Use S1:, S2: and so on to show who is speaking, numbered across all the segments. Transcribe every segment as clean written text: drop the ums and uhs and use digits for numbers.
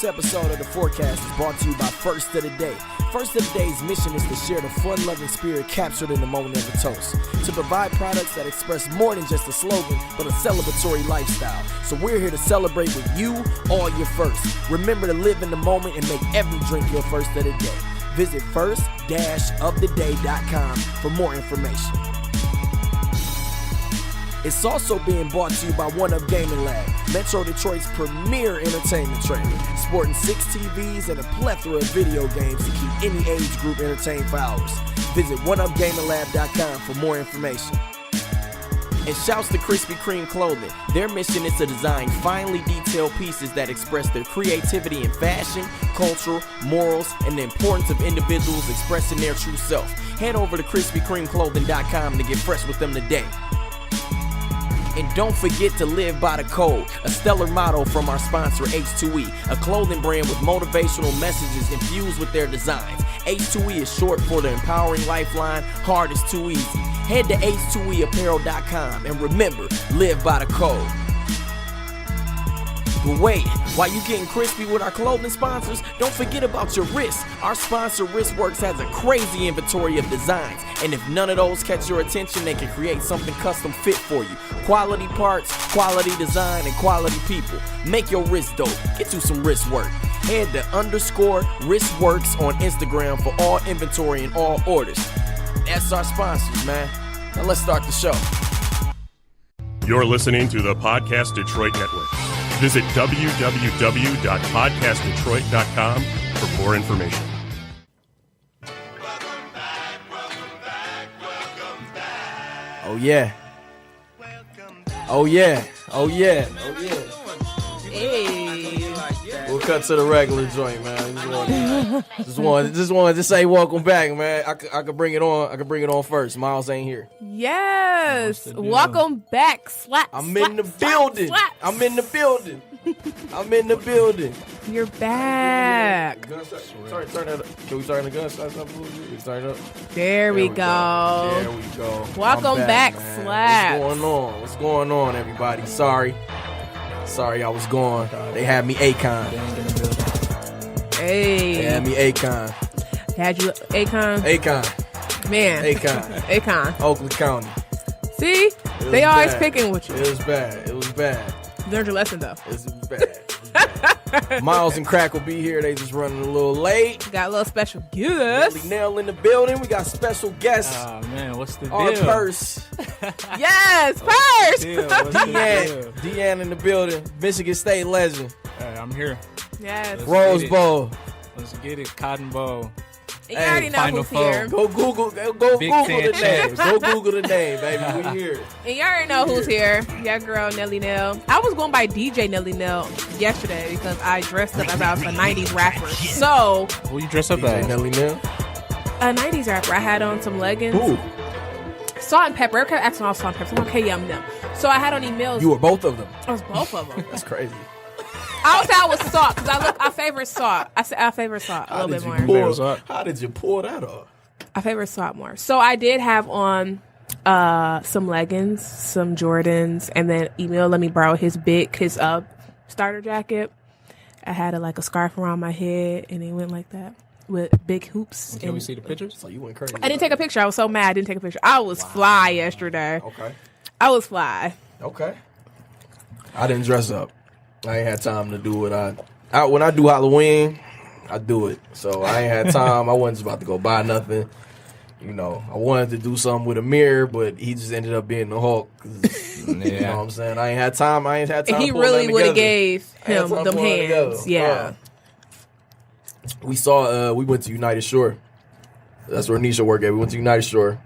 S1: This episode of The Forecast is brought to you by First of the Day. First of the Day's mission is to share the fun-loving spirit captured in the moment of a toast, to provide products that express more than just a slogan, but a celebratory lifestyle. So we're here to celebrate with you, all your firsts. Remember to live in the moment and make every drink your first of the day. Visit first-oftheday.com for more information. It's also being brought to you by One Up Gaming Lab, Metro Detroit's premier entertainment trailer, sporting 6 TVs and a plethora of video games to keep any age group entertained for hours. Visit oneupgaminglab.com for more information. And shouts to Krispy Kreme Clothing. Their mission is to design finely detailed pieces that express their creativity in fashion, culture, morals, and the importance of individuals expressing their true self. Head over to KrispyKremeClothing.com to get fresh with them today. And don't forget to live by the code, a stellar motto from our sponsor H2E, a clothing brand with motivational messages infused with their designs. H2E is short for the empowering lifeline, hard is too easy. Head to h2eapparel.com and remember, live by the code. But wait, while you getting crispy with our clothing sponsors, don't forget about your wrists. Our sponsor Wristworks has a crazy inventory of designs, and if none of those catch your attention, they can create something custom fit for you. Quality parts, quality design, and quality people. Make your wrist dope. Get you some wrist work. Head to _Wristworks on Instagram for all inventory and all orders. That's our sponsors, man. Now let's start the show.
S2: You're listening to the Podcast Detroit Network. Visit www.podcastdetroit.com for more information.
S1: Oh yeah. Oh yeah. Oh yeah. Oh yeah.
S3: Hey.
S1: We'll cut to the regular joint, man. Just wanted to say welcome back, man. I could bring it on. I could bring it on first. Miles ain't here.
S3: Yes. Welcome back. Slapz.
S1: I'm in the building. I'm in the building. I'm in the building.
S3: You're back.
S1: Sorry, turn that up. Can we turn the gun? Turn it up.
S3: There we go.
S1: There we go.
S3: Welcome back, Slapz.
S1: What's going on? What's going on, everybody? Sorry, I was gone. They had me Akon.
S3: Hey.
S1: They had me Akon.
S3: Had you Akon?
S1: Akon.
S3: Man.
S1: Akon. Oakland County.
S3: See? They always picking with you.
S1: It was bad.
S3: You learned your lesson, though.
S1: It was bad. Miles and Crack will be here. They just running a little late.
S3: Got a little special guest.
S1: Nelly Nell in the building. We got special guests.
S4: Oh, man, what's the deal?
S1: Our purse.
S3: Yes, purse.
S1: Deanne in the building. Michigan State legend.
S4: Hey, I'm here.
S3: Yes.
S1: Rose Bowl.
S4: Let's get it. Cotton Bowl.
S3: You already know
S4: Final
S3: who's here.
S1: Go Google the name. Go Google the name, baby. We here.
S3: And you already know who's here. Your girl, Nelly Nell. I was going by DJ Nelly Nell yesterday because I dressed up as I was a 90s rapper. So,
S4: Who you dress up
S1: DJ
S4: as?
S1: Nelly Nell.
S3: a 90s rapper. I had on some leggings.
S1: Who?
S3: Salt and pepper. Everybody kept asking all salt and pepper. I'm like, okay, yum. So I had on emails.
S1: You were both of them.
S3: I was both of them.
S1: That's crazy.
S3: I would say I was salt because I favor salt. I favor salt a little bit more.
S1: How did you pull that off?
S3: I favor salt more. So I did have on some leggings, some Jordans, and then Emil let me borrow his starter jacket. I had a scarf around my head, and it went like that with big hoops.
S4: Can we see the pictures?
S1: So you went crazy.
S3: I didn't take a picture. I was so mad I didn't take a picture. I was fly yesterday.
S1: Okay.
S3: I was fly.
S1: Okay. I didn't dress up. I ain't had time to do it. When I do Halloween, I do it. So I ain't had time. I wasn't just about to go buy nothing. You know, I wanted to do something with a mirror, but he just ended up being the Hulk. You know what I'm saying? I ain't had time.
S3: He really would have gave him them hands. Yeah.
S1: We went to United Shore. That's where Nisha worked at. We went to United Shore.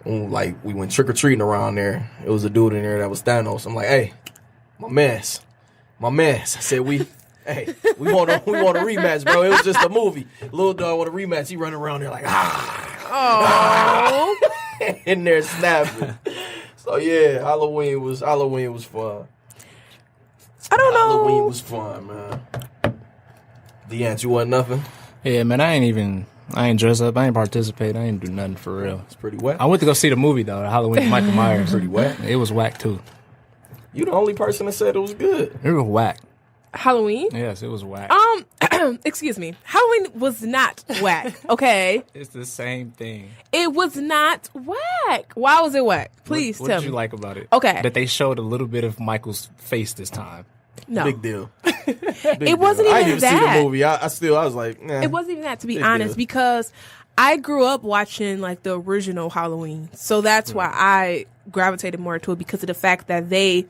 S1: And we went trick-or-treating around there. It was a dude in there that was Thanos. I'm like, hey, my mans. I said, we want a rematch, bro. It was just a movie. Little dog want a rematch. He running around there like, in there snapping. So yeah, Halloween was fun.
S3: I don't know.
S1: Halloween was fun, man. Deanne, you want nothing?
S4: Yeah, man, I ain't dress up. I ain't participate. I ain't do nothing for real.
S1: It's pretty wet.
S4: I went to go see the movie, though, Halloween with Michael Myers.
S1: Pretty wet.
S4: It was whack, too.
S1: You the only person that said it was good.
S4: It was whack.
S3: Halloween?
S4: Yes, it was whack.
S3: Excuse me. Halloween was not whack, okay?
S4: It's the same thing.
S3: It was not whack. Why was it whack? Please
S4: what
S3: tell
S4: did
S3: me.
S4: you like about it?
S3: Okay.
S4: That they showed a little bit of Michael's face this time.
S3: No.
S1: Big deal.
S3: It wasn't
S1: I
S3: even
S1: didn't even
S3: that.
S1: see the movie. I was like, nah.
S3: It wasn't even that, to be
S1: Big
S3: honest,
S1: deal.
S3: because I grew up watching like the original Halloween. So that's why I gravitated more to it, because of the fact that they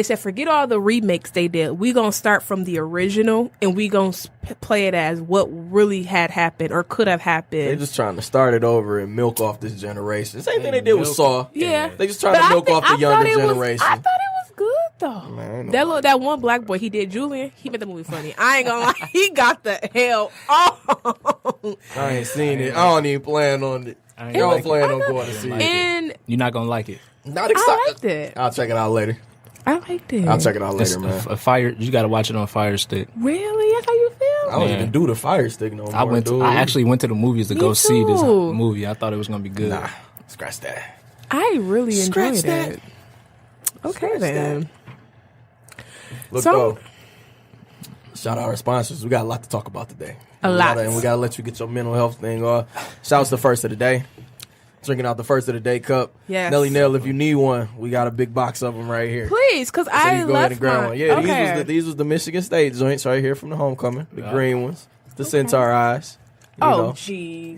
S3: said, forget all the remakes they did. We gonna start from the original and we gonna play it as what really had happened or could have
S1: They
S3: happened.
S1: just trying to start it over and milk off this generation. Same thing they did with Saw.
S3: Yeah.
S1: They just trying
S3: But
S1: to milk off the younger generation.
S3: I thought it was good though.
S1: Man,
S3: That one black boy, he did Julian. He made the movie funny. I ain't gonna lie, he got the hell on.
S1: I ain't seen it. I don't even plan on it.
S4: I ain't
S1: Y'all
S4: like
S1: plan
S4: it.
S1: on going to see it.
S3: And
S4: You're not gonna like it.
S1: Not excited.
S3: I liked it.
S1: I'll check it out later.
S3: I liked it.
S1: I'll check it out
S4: It's
S1: later, man.
S4: a fire. You got to watch it on Fire Stick.
S3: Really? That's how you feel?
S1: I don't
S4: Yeah.
S1: even do the Fire Stick no more. dude.
S4: I actually went to the movies to
S3: Me
S4: go see this
S3: too.
S4: movie. I thought it was gonna be good.
S1: Nah, scratch that.
S3: I really
S1: Scratch
S3: enjoyed
S1: that.
S3: it. Okay,
S1: Scratch
S3: then.
S1: Look,
S3: So-
S1: though, shout out our sponsors. We got a lot to talk about today.
S3: A lot.
S1: And we got to let you get your mental health thing off. Shout out to the first of the day. Drinking out the first of the day cup.
S3: Yes.
S1: Nelly Nell, if you need one, we got a big box of them right here.
S3: Please, because
S1: So
S3: I
S1: you go ahead
S3: left
S1: and grab
S3: mine.
S1: one. Yeah,
S3: Okay.
S1: these was the Michigan State joints right here from the homecoming. The green ones. The Centaur eyes. You
S3: Oh,
S1: know.
S3: jeez.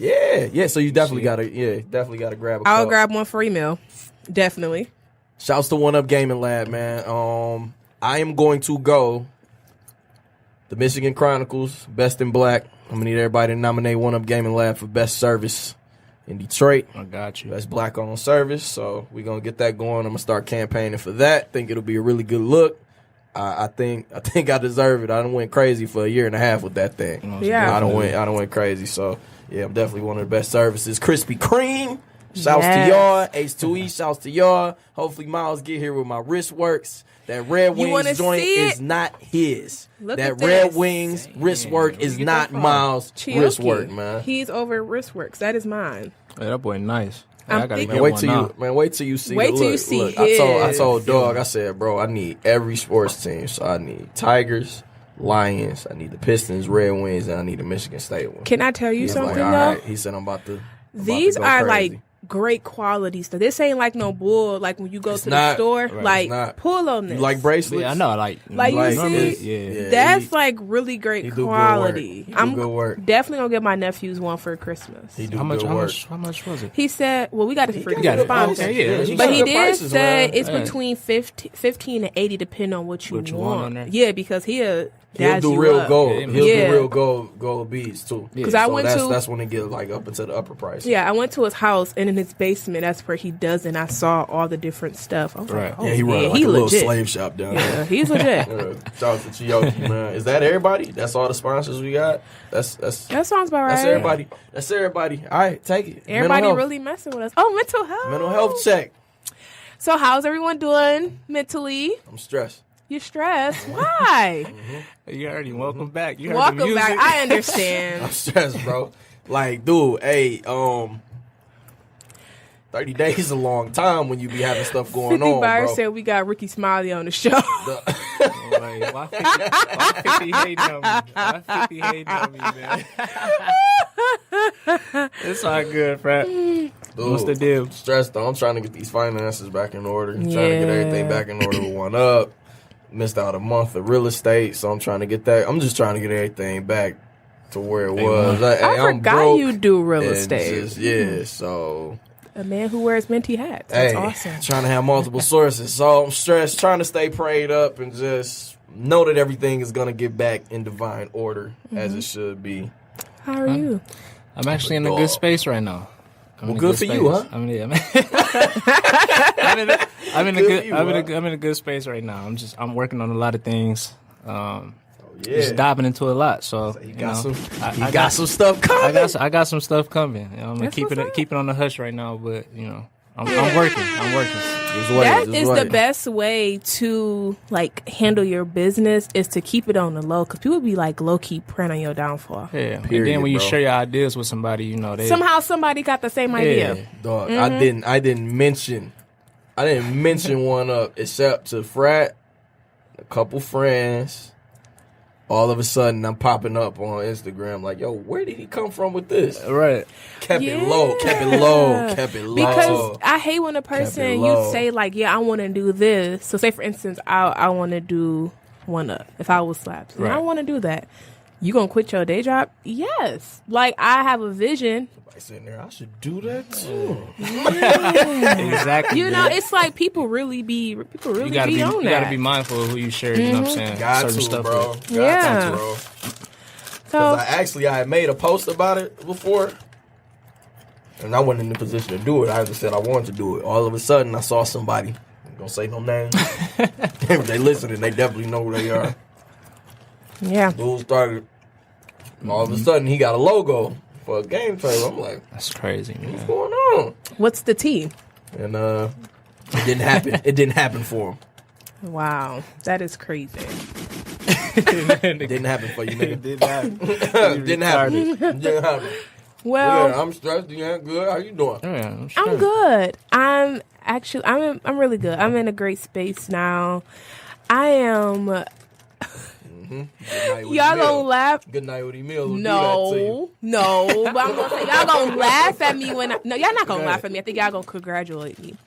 S1: Yeah. So you definitely gotta grab a
S3: I'll
S1: cup.
S3: grab one for email. Definitely.
S1: Shouts to One Up Gaming Lab, man. I am going to go the Michigan Chronicles, Best in Black. I'm gonna need everybody to nominate One Up Gaming Lab for best service in Detroit.
S4: I got you.
S1: Best black owned service. So we're gonna get that going. I'm gonna start campaigning for that. Think it'll be a really good look. I think I deserve it. I done went crazy for a year and a half with that thing.
S3: Yeah.
S1: I don't went crazy. So yeah, I'm definitely one of the best services. Krispy Kreme. Shouts
S3: Yes.
S1: to y'all. H2E. Shouts to y'all. Hopefully Miles get here with my wrist works. That Red
S3: You wanna
S1: Wings joint
S3: see it?
S1: is not his.
S3: Look
S1: that
S3: at
S1: Red
S3: this.
S1: Wings wrist work is
S3: Get
S1: not
S3: that from
S1: Miles'
S3: Chioke.
S1: wrist work, man.
S3: He's over wristworks. That is mine.
S4: Hey, that boy nice. Hey,
S3: I'm
S4: I gotta
S3: thinking-
S4: get
S1: Man, wait
S4: one
S1: till
S4: now.
S1: you, man. Wait till you see.
S3: Wait
S1: the
S3: till you
S1: look.
S3: see
S1: Look, I
S3: his.
S1: told Dog. I said, bro, I need every sports team. So I need Tigers, Lions. I need the Pistons, Red Wings, and I need the Michigan State one.
S3: Can I tell you
S1: He's
S3: something,
S1: like, all
S3: though?
S1: right. He said, I'm about to.
S3: These
S1: go
S3: are
S1: crazy.
S3: like great quality stuff. This ain't like no bull. Like when you go
S1: It's
S3: to
S1: not.
S3: the store,
S1: Right,
S3: like
S1: it's not.
S3: pull on this.
S1: You like bracelets?
S4: Yeah, I know. Like
S3: you
S4: normally,
S3: see?
S4: yeah.
S3: That's
S1: he-
S3: like really
S1: he
S3: great
S1: do good
S3: quality.
S1: work. He do good work.
S3: definitely gonna get my nephews one for Christmas.
S1: He do
S4: How much?
S1: good
S4: How
S1: work.
S4: much? How much was it?
S3: He said, well, we got it for
S4: got it.
S3: sponsor.
S4: Okay, yeah.
S1: He
S3: But
S1: got
S3: he
S1: good
S3: did
S1: prices,
S3: say
S1: man.
S3: it's
S4: Yeah.
S3: between 15 and 80 depending on what you
S4: What you
S3: want.
S4: want on there?
S3: Yeah, because he'll
S1: He'll do
S3: you
S1: real
S3: up.
S1: gold.
S4: Yeah,
S1: He'll
S3: yeah.
S1: do real gold beads too.
S3: Because I went to
S1: that's when it get like up into the upper price.
S3: yeah, I went to his house and in his basement. That's where he does, and I saw all the different stuff. I was
S4: Right.
S3: like, oh,
S1: Yeah, he run like
S3: he
S1: a little
S3: legit.
S1: slave shop down
S3: Yeah,
S1: there.
S3: he's legit.
S1: Shout out to Chioke, man. Is that everybody? That's all the sponsors we got. That's
S3: That sounds about right.
S1: that's everybody. That's everybody. All right, take it.
S3: Everybody
S1: Mental health.
S3: really messing with us. Oh, mental health.
S1: Mental health check.
S3: So, how's everyone doing mentally?
S1: I'm stressed.
S3: You're stressed. Why?
S4: You already welcome back. You heard the
S3: Welcome
S4: music.
S3: back. I understand.
S1: I'm stressed, bro. Like, dude, hey, 30 days is a long time when you be having stuff going
S3: 50
S1: on,
S3: Byers
S1: bro.
S3: said we got Ricky Smiley on the show.
S4: Like, why 50 hating on me? Why 50 hating on me, man? It's all good, Frat.
S1: Dude,
S4: What's the deal?
S1: Stressed though. I'm trying to get these finances back in order. Trying to
S3: Yeah.
S1: get everything back in order with One Up. Missed out a month of real estate, so I'm trying to get that. I'm just trying to get everything back to where it was.
S3: I
S1: I'm
S3: forgot
S1: broke
S3: you do real
S1: and
S3: estate.
S1: just- yeah, so
S3: A man who wears minty hats. That's
S1: hey,
S3: awesome.
S1: trying to have multiple sources. So I'm stressed, trying to stay prayed up and just know that everything is gonna get back in divine order as it should be.
S3: How are you?
S4: I'm actually in a good space right now.
S1: Well, good for you, huh?
S4: I mean, yeah, man. I'm in a good space right now. I'm working on a lot of things. Just diving into a lot. So
S1: He
S4: you
S1: got
S4: know,
S1: some.
S4: I
S1: got some stuff coming.
S4: I got some stuff coming. You know, I'm gonna
S3: That's
S4: keep
S3: what's up.
S4: it on the hush right now, but you know, I'm working.
S1: Just wait,
S3: That
S1: just
S3: is
S1: wait.
S3: the best way to like handle your business is to keep it on the low because people be like low key praying on your downfall.
S4: Yeah, and
S1: Period,
S4: then when you
S1: bro.
S4: share your ideas with somebody, you know, they
S3: Somehow somebody got the same idea.
S4: Yeah.
S1: Dog, I didn't mention One Up except to Frat.
S5: a couple friends. All of a sudden, I'm popping up on Instagram like, yo, where did he come from with this?
S4: Right.
S5: Kept it low.
S3: Because I hate when a person, you say, like, yeah, I want to do this. So, say, for instance, I want to do one up. If I was Slapz. Right. I want to do that. You going to quit your day job? Yes. Like, I have a vision.
S5: Sitting there, I should do that too.
S4: Exactly.
S3: You know, it's like people really be on that.
S4: You gotta be mindful of who you share. You know what I'm saying?
S5: Got
S4: certain
S5: to,
S4: stuff
S5: bro.
S4: with.
S5: Got to, bro.
S3: So
S5: I had made a post about it before, and I wasn't in the position to do it. I just said I wanted to do it. All of a sudden, I saw somebody. I'm gonna say no names. If they listening, they definitely know who they are.
S3: Yeah.
S5: Dude started. All of a sudden, he got a logo for a game trailer. I'm like,
S4: that's crazy, man.
S5: What's going on?
S3: What's the T?
S5: And it didn't happen. It didn't happen for him.
S3: Wow, that is crazy.
S5: It didn't happen for you, nigga. Didn't happen.
S3: Well,
S5: yeah, I'm stressed. You ain't good. How you doing?
S4: Yeah,
S3: I'm good. I'm really good. I'm in a great space now. I am. Y'all gonna laugh.
S5: Good night with Emil.
S3: No. But I'm gonna say y'all gonna laugh at me y'all not gonna laugh at me. I think y'all gonna congratulate me.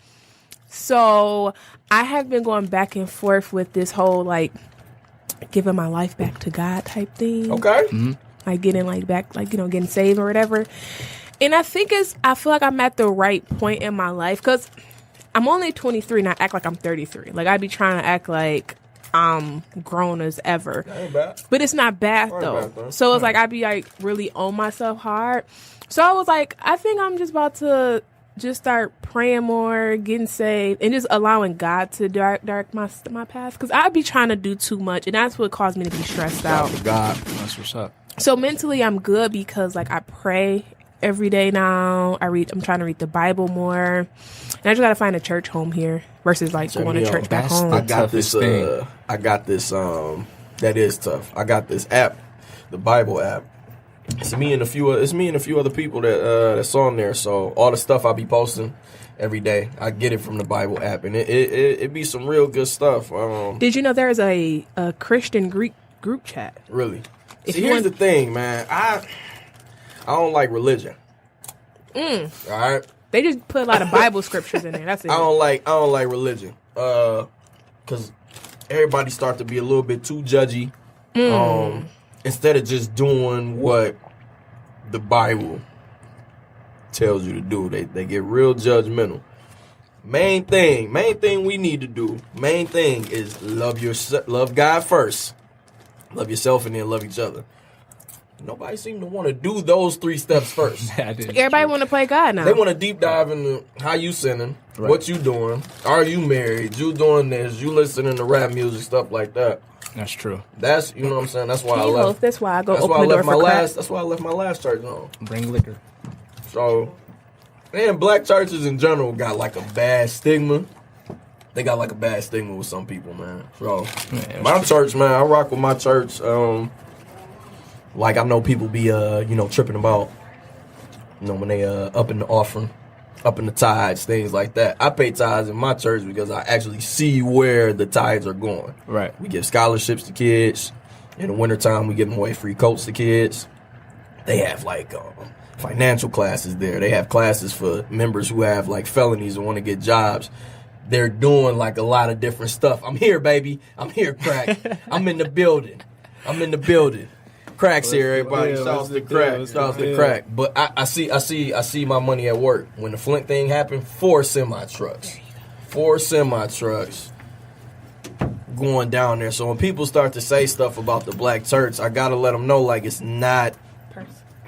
S3: So I have been going back and forth with this whole like giving my life back to God type thing.
S5: Okay.
S4: Mm-hmm.
S3: Like getting like back, like, you know, getting saved or whatever. And I feel like I'm at the right point in my life because I'm only 23 and I act like I'm 33. Like I be trying to act like I'm grown as ever.
S5: That ain't bad.
S3: But it's not bad though. So it's like I be like really on myself hard. So I was like, I think I'm just about to just start praying more, getting saved, and just allowing God to direct my path. Because I be trying to do too much, and that's what caused me to be stressed out.
S5: God,
S4: that's what's up.
S3: So mentally, I'm good because like I pray every day now. I'm trying to read the Bible more, and I just gotta find a church home here versus like going to church back home.
S5: I got this. That is tough. I got this app, the Bible app. It's me and a few other people that's on there. So all the stuff I be posting every day, I get it from the Bible app, and it be some real good stuff.
S3: Did you know there's a Christian Greek group chat?
S5: Really? See, here's the thing, man. I don't like religion. All right.
S3: They just put a lot of Bible scriptures in there. That's it.
S5: I don't like religion. Because everybody start to be a little bit too judgy. Instead of just doing what the Bible tells you to do, they get real judgmental. Main thing we need to do. Main thing is love God first, love yourself, and then love each other. Nobody seem to want to do those 3 steps first.
S3: Everybody want to play God now.
S5: They want to deep dive into how you sinning, what you doing, are you married, you doing this, you listening to rap music, stuff like that.
S4: That's true.
S5: That's, you know what I'm saying. That's why I left.
S3: That's why I go open the door for crack.
S5: That's why I left my last church on.
S4: Bring liquor.
S5: So, man, black churches in general got like a bad stigma. They got like a bad stigma with some people, man. So, my church, man, I rock with my church. Like I know people be tripping about, when they up in the offering, up in the tithes, things like that. I pay tithes in my church because I actually see where the tithes are going.
S4: Right.
S5: We give scholarships to kids. In the wintertime, we give them away free coats to kids. They have like financial classes there. They have classes for members who have like felonies and want to get jobs. They're doing like a lot of different stuff. I'm here, baby. I'm here, crack. I'm in the building. Crack's here, everybody. Shouts to crack. But I see my money at work. When the Flint thing happened, 4 semi trucks going down there. So when people start to say stuff about the black church, I gotta let them know like it's not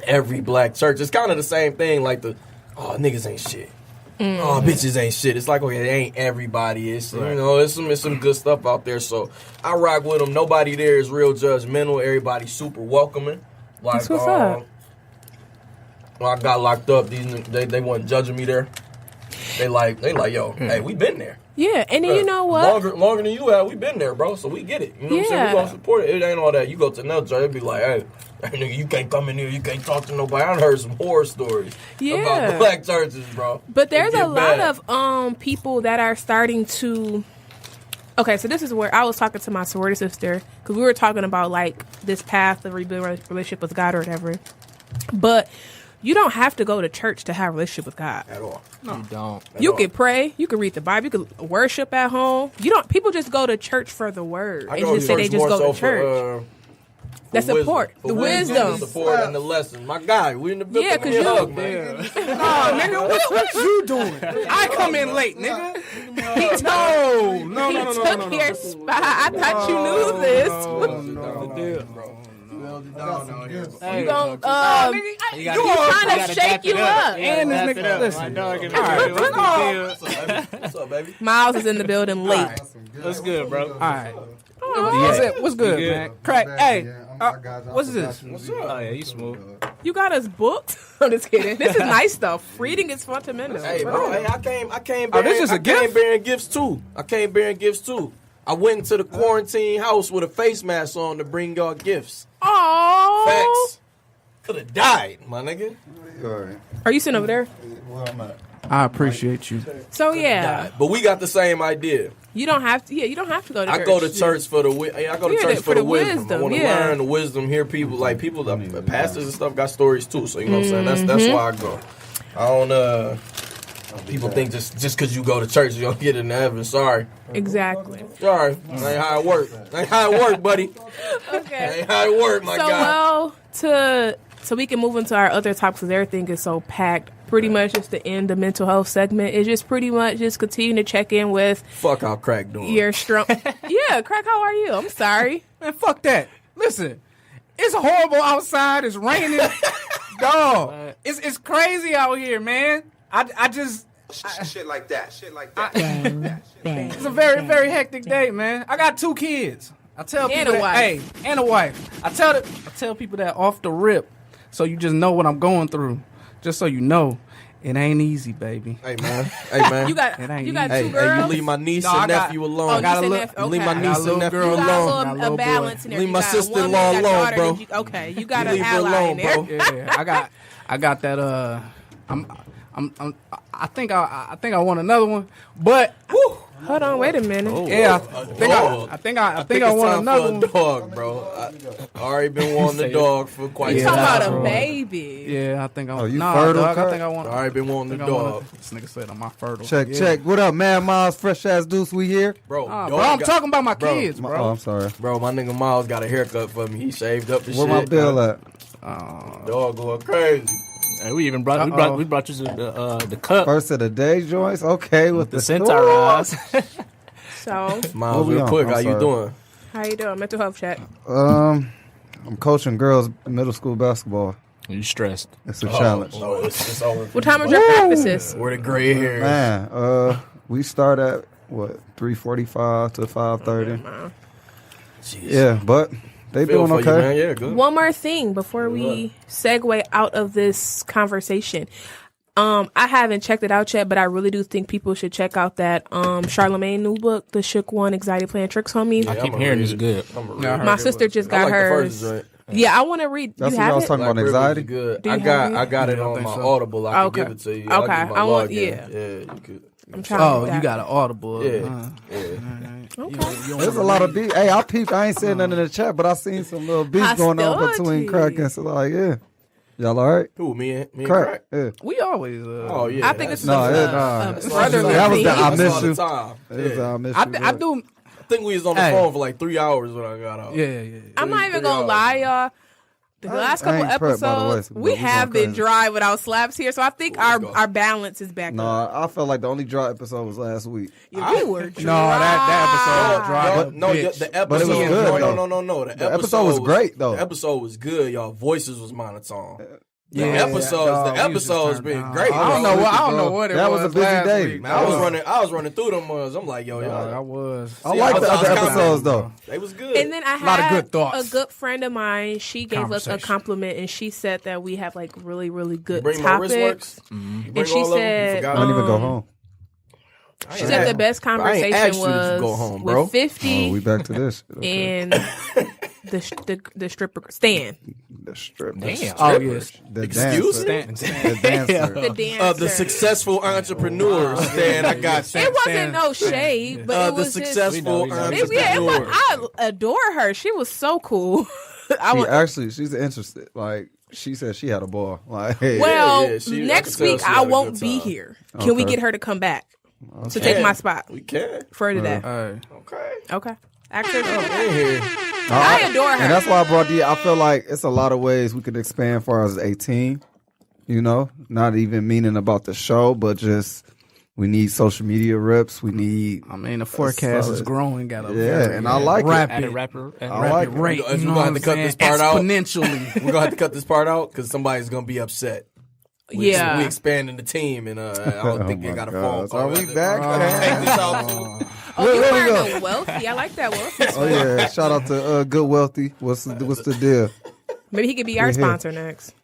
S5: every black church. It's kind of the same thing. Like niggas ain't shit. Oh, bitches ain't shit. It's like, okay, it ain't everybody. It's it's some good stuff out there. So I rock with them. Nobody there is real judgmental. Everybody's super welcoming. Like,
S3: that's what's up.
S5: When I got locked up, they weren't judging me there. They like, yo, hey, we been there.
S3: Yeah, and then you know what?
S5: Longer than you have, we been there, bro. So we get it. You know what I'm saying? We gonna support it. It ain't all that. You go to another church, it be like, hey, nigga, you can't come in here. You can't talk to nobody. I done heard some horror stories about black churches, bro.
S3: But there's a lot of people that are starting to Okay, so this is where I was talking to my sorority sister because we were talking about like this path of rebuilding relationship with God or whatever. But you don't have to go to church to have a relationship with God
S5: At all.
S4: No, you don't.
S3: You can pray, you can read the Bible, you can worship at home. You don't. People just go to church for the word
S5: I
S3: and
S5: go
S3: just
S5: to
S3: say they
S5: church
S3: just
S5: more
S3: go
S5: so
S3: to church.
S5: For
S3: That support,
S5: wisdom.
S3: the
S5: For
S3: wisdom.
S5: the support, and the lesson. My guy, we in the building.
S3: Yeah, 'cause
S5: Give me a
S3: you-
S5: hug, man.
S6: Nah, nigga, what you doing? I come in late, nigga. No.
S3: Took your spot. I thought you knew this.
S4: Hey,
S3: You gonna
S4: you
S3: trying to shake you up.
S6: And this nigga, listen.
S5: What's up, baby?
S3: Miles is in the building late.
S4: What's good, bro?
S6: All right. What's good, man? Crack. Hey, what's this?
S4: Oh yeah, you smooth.
S3: You got us booked? I'm just kidding. This is nice stuff. Reading is fundamental.
S5: Hey, bro. Hey, I came.
S6: Oh, this is a
S5: I came
S6: gift?
S5: bearing gifts too. I went into the quarantine house with a face mask on to bring y'all gifts.
S3: Aww.
S5: Facts. Could have died, my nigga.
S3: Are you sitting over there?
S6: I appreciate you.
S3: So yeah,
S5: But we got the same idea.
S3: you don't have to. Yeah, you don't have to go to church.
S5: I go to church for the for the wisdom. I want to
S3: yeah.
S5: learn the wisdom. Hear people pastors and stuff got stories too. So you know what I'm saying. That's why I go. I don't. People think just because you go to church you're gonna get into heaven. Sorry.
S3: Exactly.
S5: Sorry. That ain't how it work. That ain't how it work, buddy.
S3: Okay.
S5: That ain't how it work, my
S3: So
S5: guy.
S3: so we can move into our other topics because everything is so packed. Pretty much just to end the mental health segment is just pretty much just continue to check in with
S5: Fuck how Crack doing.
S3: your strong. Yeah, Crack, how are you? I'm sorry.
S6: Man, fuck that. Listen, it's horrible outside. It's raining. Dog, it's crazy out here, man. I just
S7: Shit like that.
S6: it's a very, very hectic day, man. I got 2 kids. I tell
S3: And
S6: people
S3: a
S6: that,
S3: wife.
S6: hey, and a wife. I tell people that off the rip, so you just know what I'm going through. Just so you know, it ain't easy, baby.
S5: Hey man.
S3: You got
S6: It ain't
S3: you got
S6: easy.
S3: two
S5: Hey,
S3: girls.
S5: you leave my niece
S6: No, I
S5: and
S6: got-
S5: nephew
S3: Oh,
S5: alone.
S3: you
S6: got a
S3: said
S6: little-
S3: nephew.
S5: Leave my
S3: Okay.
S5: niece
S6: little
S5: and nephew
S6: girl
S3: You got
S5: alone.
S6: Got a
S3: a
S6: little
S3: balance
S6: boy.
S3: in there.
S5: Leave
S3: You
S5: my
S3: got a
S5: sister-in-law
S3: woman, you got
S5: alone,
S3: daughter,
S5: bro.
S3: and okay, you got
S5: You
S3: an
S5: leave her
S3: ally
S5: alone,
S3: in there.
S5: bro.
S6: Yeah, I got that. I think I want another one, but
S3: Hold on, wait a minute.
S6: yeah, I think I want another one.
S5: For a dog, bro. I already been wanting a dog for quite
S3: You
S5: some
S3: talking
S5: time.
S3: about a
S6: right.
S3: baby?
S6: Yeah, I think I want.
S8: you
S6: Nah,
S8: fertile,
S6: dog, I
S8: Kurt?
S6: think I want.
S5: I already been wanting a
S6: I wanna-
S5: dog.
S6: This nigga said I'm fertile.
S8: Check. What up, man? Miles, fresh ass deuce. We here.
S5: Bro,
S6: Bro,
S5: dog
S6: I'm
S5: got-
S6: talking about my
S5: bro,
S6: kids,
S8: Oh,
S6: bro.
S8: I'm sorry.
S5: Bro, my nigga Miles got a haircut for me. He shaved up his
S8: Where
S5: shit.
S8: my bill at?
S5: Dog going crazy.
S4: Hey, we brought you the cup,
S8: First of the day joints. Okay, with
S4: the
S8: the
S4: centaur eyes.
S3: So,
S5: Miles,
S8: What we
S5: real
S8: on?
S5: quick,
S8: I'm
S5: how you
S8: sorry.
S5: doing?
S3: how you doing? Mental health check.
S8: I'm coaching girls middle school basketball.
S4: You stressed?
S8: It's a challenge.
S5: Oh, it's over.
S3: What time was your practices?
S5: Where the gray hair is.
S8: Man, we start at what 3:45 to 5:30.
S5: Jeez.
S8: Yeah, but they
S5: Feel
S8: doing
S5: for you, man.
S8: okay.
S5: Yeah, good.
S3: One more thing before we segue out of this conversation. I haven't checked it out yet, but I really do think people should check out that Charlamagne new book, The Shook One Anxiety Playing Tricks on Me.
S4: I keep hearing it's good.
S3: My sister just got
S5: I like the
S3: hers.
S5: first joint.
S3: Yeah, I want to read.
S8: That's
S3: you
S8: what
S3: have
S8: I was
S3: it?
S8: talking about.
S5: Black
S8: Anxiety.
S5: Privilege is good.
S3: Do you
S5: I
S3: have
S5: got
S6: I
S5: it
S6: don't
S5: on
S6: think
S5: my
S6: so.
S5: Audible. I can
S3: Okay.
S5: give it to you.
S3: Okay.
S5: I'll give you my
S3: I want-
S5: login.
S3: yeah.
S5: Yeah, you could.
S3: I'm trying
S6: Oh,
S3: to
S6: you got an audible.
S5: Yeah.
S8: There's a lot of beef. Hey, I peeped. I ain't saying nothing in the chat, but I seen some little beef going on
S3: Hostility.
S8: between Crack and so like, yeah. Y'all all right?
S5: Who, me and
S8: Crack.
S5: Crack?
S8: Yeah.
S6: We always.
S5: Oh, yeah.
S3: I think it's
S8: No,
S3: a
S8: it's
S3: brotherly
S8: that was the
S3: thing.
S8: I miss
S5: all the
S8: you.
S5: time.
S8: It was,
S5: Yeah.
S8: I miss
S6: I
S8: you,
S6: I
S8: yeah.
S6: do.
S5: I think we was on the
S6: Hey.
S5: phone for like 3 hours when I got out.
S6: Yeah.
S3: I'm not even
S5: 3
S3: gonna
S5: hours.
S3: lie, y'all. The last couple
S8: ain't prepped, by the way,
S3: episodes,
S8: but
S3: we
S8: we
S3: have
S8: going
S3: been
S8: crazy.
S3: dry without Slapz here, so I think
S5: go.
S3: our balance is back
S8: No,
S3: up.
S8: I felt like the only dry episode was last week.
S3: Yeah, we were dry.
S6: No, that episode was dry.
S5: No, the episode.
S8: But it was good, though.
S5: No.
S8: The episode was great, though.
S5: The episode was good. Y'all voices was monotone. The
S6: Yeah,
S5: episodes,
S6: dog,
S5: the
S6: we was just
S5: episodes
S6: turned
S5: been
S6: down.
S5: great.
S6: I don't
S5: bro.
S6: know. I don't know what it
S8: That
S6: was.
S8: was a busy
S6: last
S8: day.
S6: week.
S5: Man, I was running through them ones. I'm like, yo,
S6: Dog, I
S5: y'all.
S6: was.
S8: I
S5: See,
S8: like
S5: I
S8: the
S5: was
S8: other
S5: commenting.
S8: episodes, though.
S5: They was good.
S3: And then I
S6: lot of
S3: had
S6: good thoughts.
S3: a good friend of mine. She gave us a
S6: Conversation.
S3: compliment, and she said that we have like really, really good
S5: Bring my
S3: topics.
S5: wristworks. You bring
S3: And she
S5: all of them? You
S3: said,
S5: forgot
S8: I didn't
S5: them?
S8: even go home.
S3: She said the best
S5: I ain't
S3: conversation
S5: asked you to
S3: was
S5: go home, bro.
S3: with 50
S8: Oh, we back to this. shit. Okay.
S3: and the stripper Stan.
S8: The strip.
S4: Damn.
S6: Oh yes.
S8: The
S5: Excuse
S8: dancer.
S5: me?
S8: The dancer.
S3: The dancer.
S5: The successful entrepreneur, Stan. I got you.
S3: It wasn't no shade, but it
S5: The
S3: was
S5: successful
S4: We know.
S5: entrepreneur.
S3: I adore her. She was so cool.
S8: She's interested. Like she said, she had a ball. Like, hey,
S3: Well,
S5: I can
S3: next
S5: tell
S3: week
S5: she had
S3: I
S5: a good
S3: won't be
S5: time.
S3: here. Can we
S8: Okay.
S3: get her to come back to take my spot
S5: We can.
S3: for today?
S5: Okay.
S3: Okay. Actually,
S5: In here.
S3: I adore her.
S8: and that's why I brought I feel like it's a lot of ways we could expand for as 18. You know, not even meaning about the show, but just we need social media reps. We need.
S6: I mean, the forecast is growing. Got a
S8: And I like
S4: Add
S8: it.
S4: a rapper.
S8: I like
S6: rapid rate.
S5: We're
S6: You know
S5: gonna
S6: what
S5: have
S6: I'm
S5: to cut
S6: saying?
S5: this part out.
S6: Exponentially.
S5: We're gonna have to cut this part out because somebody's gonna be upset.
S3: yeah.
S5: We expanding the team, and I don't think
S8: Oh
S5: they got a
S8: my
S5: phone
S8: gosh.
S5: call.
S8: Are we back?
S5: Take this out too.
S3: Oh, you
S8: Where we
S3: are
S8: go?
S3: the wealthy. I like that wealthy.
S8: Oh yeah! Shout out to Good Wealthy. What's the deal?
S3: Maybe he could be our
S8: We're here.
S3: sponsor next.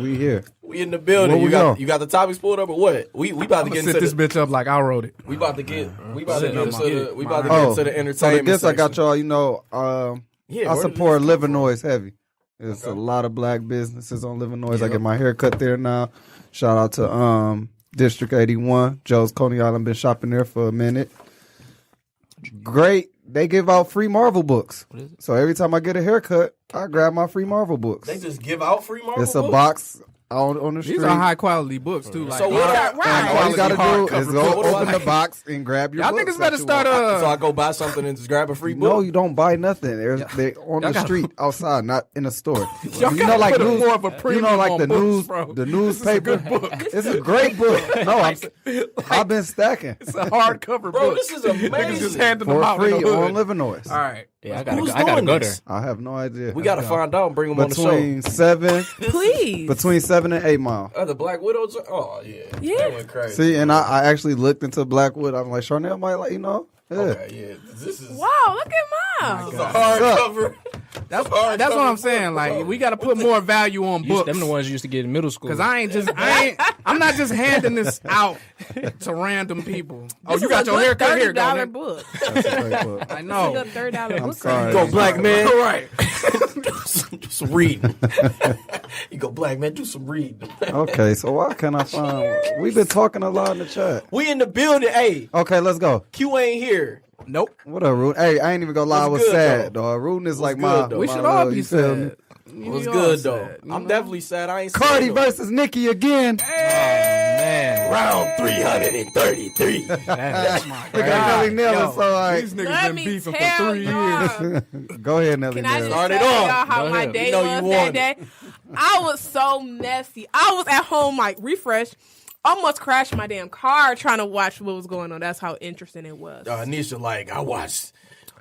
S8: We here.
S5: We in the building.
S8: Where we go?
S5: You got the topics pulled up or what? We about to
S6: I'm
S5: get
S6: gonna set
S5: into
S6: this bitch up like I wrote it.
S5: We about to get into the
S8: So
S5: entertainment.
S8: the gifts I got
S5: section.
S8: y'all, you know,
S5: Yeah,
S8: I
S5: where did
S8: support
S5: these come from?
S8: Livernois heavy. There's a lot of black businesses on Livernois. I get my hair cut there now. Shout out to District 81. Joe's Coney Island. Been shopping there for a minute. Great. They give out free Marvel books. So every time I get a haircut, I grab my free Marvel books.
S5: They just give out free Marvel
S8: It's a
S5: books?
S8: box on the street.
S6: These are high quality books too. Like,
S5: So what?
S8: And all you gotta do is go
S5: What do I
S8: open the
S5: like?
S8: box and grab your
S6: y'all
S8: books
S6: niggas
S8: that
S6: better
S8: you
S6: start
S8: want.
S5: So I go buy something and just grab a free book?
S8: No, you don't buy nothing. They're on the street outside, not in a store.
S6: Y'all
S8: you
S6: gotta
S8: know, like
S6: put
S8: news,
S6: more of a
S8: you know,
S6: premium
S8: like
S6: on
S8: the
S6: books,
S8: news,
S6: bro.
S8: the newspaper. It's a great book. No, I've been stacking
S6: it's a hardcover
S5: Bro,
S6: book.
S5: this is
S6: Niggas just
S5: amazing.
S6: handing them
S8: for
S6: out
S8: free
S6: in the
S8: on
S6: hood.
S8: Livernois.
S6: All right.
S4: Yeah,
S5: Who's
S4: I gotta
S5: doing
S4: go
S5: this?
S4: there.
S8: I have no idea.
S5: We got to find out and bring them on the show.
S8: between 7
S3: Please.
S8: and 8 Mile.
S5: The Black Widows? Oh, yeah.
S3: Yeah.
S5: That went crazy.
S8: See, and I actually looked into Blackwood. I'm like, Charnel might like, yeah.
S5: Okay, yeah. This is
S3: Wow, look at mine.
S5: a hardcover.
S6: That's what I'm saying. Like, we got to put more value on books.
S4: Them the ones you used to get in middle school.
S6: Cause I'm not just handing this out to random people. Oh, you got your hair cut here, go
S3: $30
S6: nigga.
S3: book.
S8: That's a great book.
S6: I
S3: It's
S6: know.
S3: a $30 book.
S8: Sorry.
S5: Go, black man.
S6: All right.
S5: do some reading. You go, black man, do some reading.
S8: Okay, so why can't I find? We've been talking a lot in the chat.
S5: We in the building. Hey,
S8: Okay, let's go.
S5: Q ain't here.
S6: Nope.
S8: What up, Rude? Hey, I ain't even gonna lie. I
S5: What's
S8: was
S5: good,
S8: sad, dog. Rudeness is like my.
S5: good, though?
S6: We
S8: my
S6: should all
S8: little-
S6: be
S8: you feel me?
S6: sad.
S5: It was
S6: We
S5: good,
S6: all
S5: though.
S6: sad, you
S5: I'm
S6: know?
S5: definitely sad. I ain't
S8: Cardi
S5: seen no-
S8: versus Nicki again.
S4: Man.
S5: Round 333.
S8: Look at Nelly Nell. So like,
S6: These niggas
S3: Let
S6: been
S3: me
S6: beefing for
S3: tell
S6: 3 years.
S3: y'all.
S8: go ahead, Nelly
S3: Can I just
S8: Nell.
S5: Start it
S3: tell
S5: off.
S3: y'all how
S4: Go
S3: my
S4: ahead.
S3: day
S5: You know
S3: was
S5: you
S3: that
S5: won.
S3: day? I was so messy. I was at home, like, refresh. Almost crashed my damn car trying to watch what was going on. That's how interesting it was.
S5: Nisha, like, I watched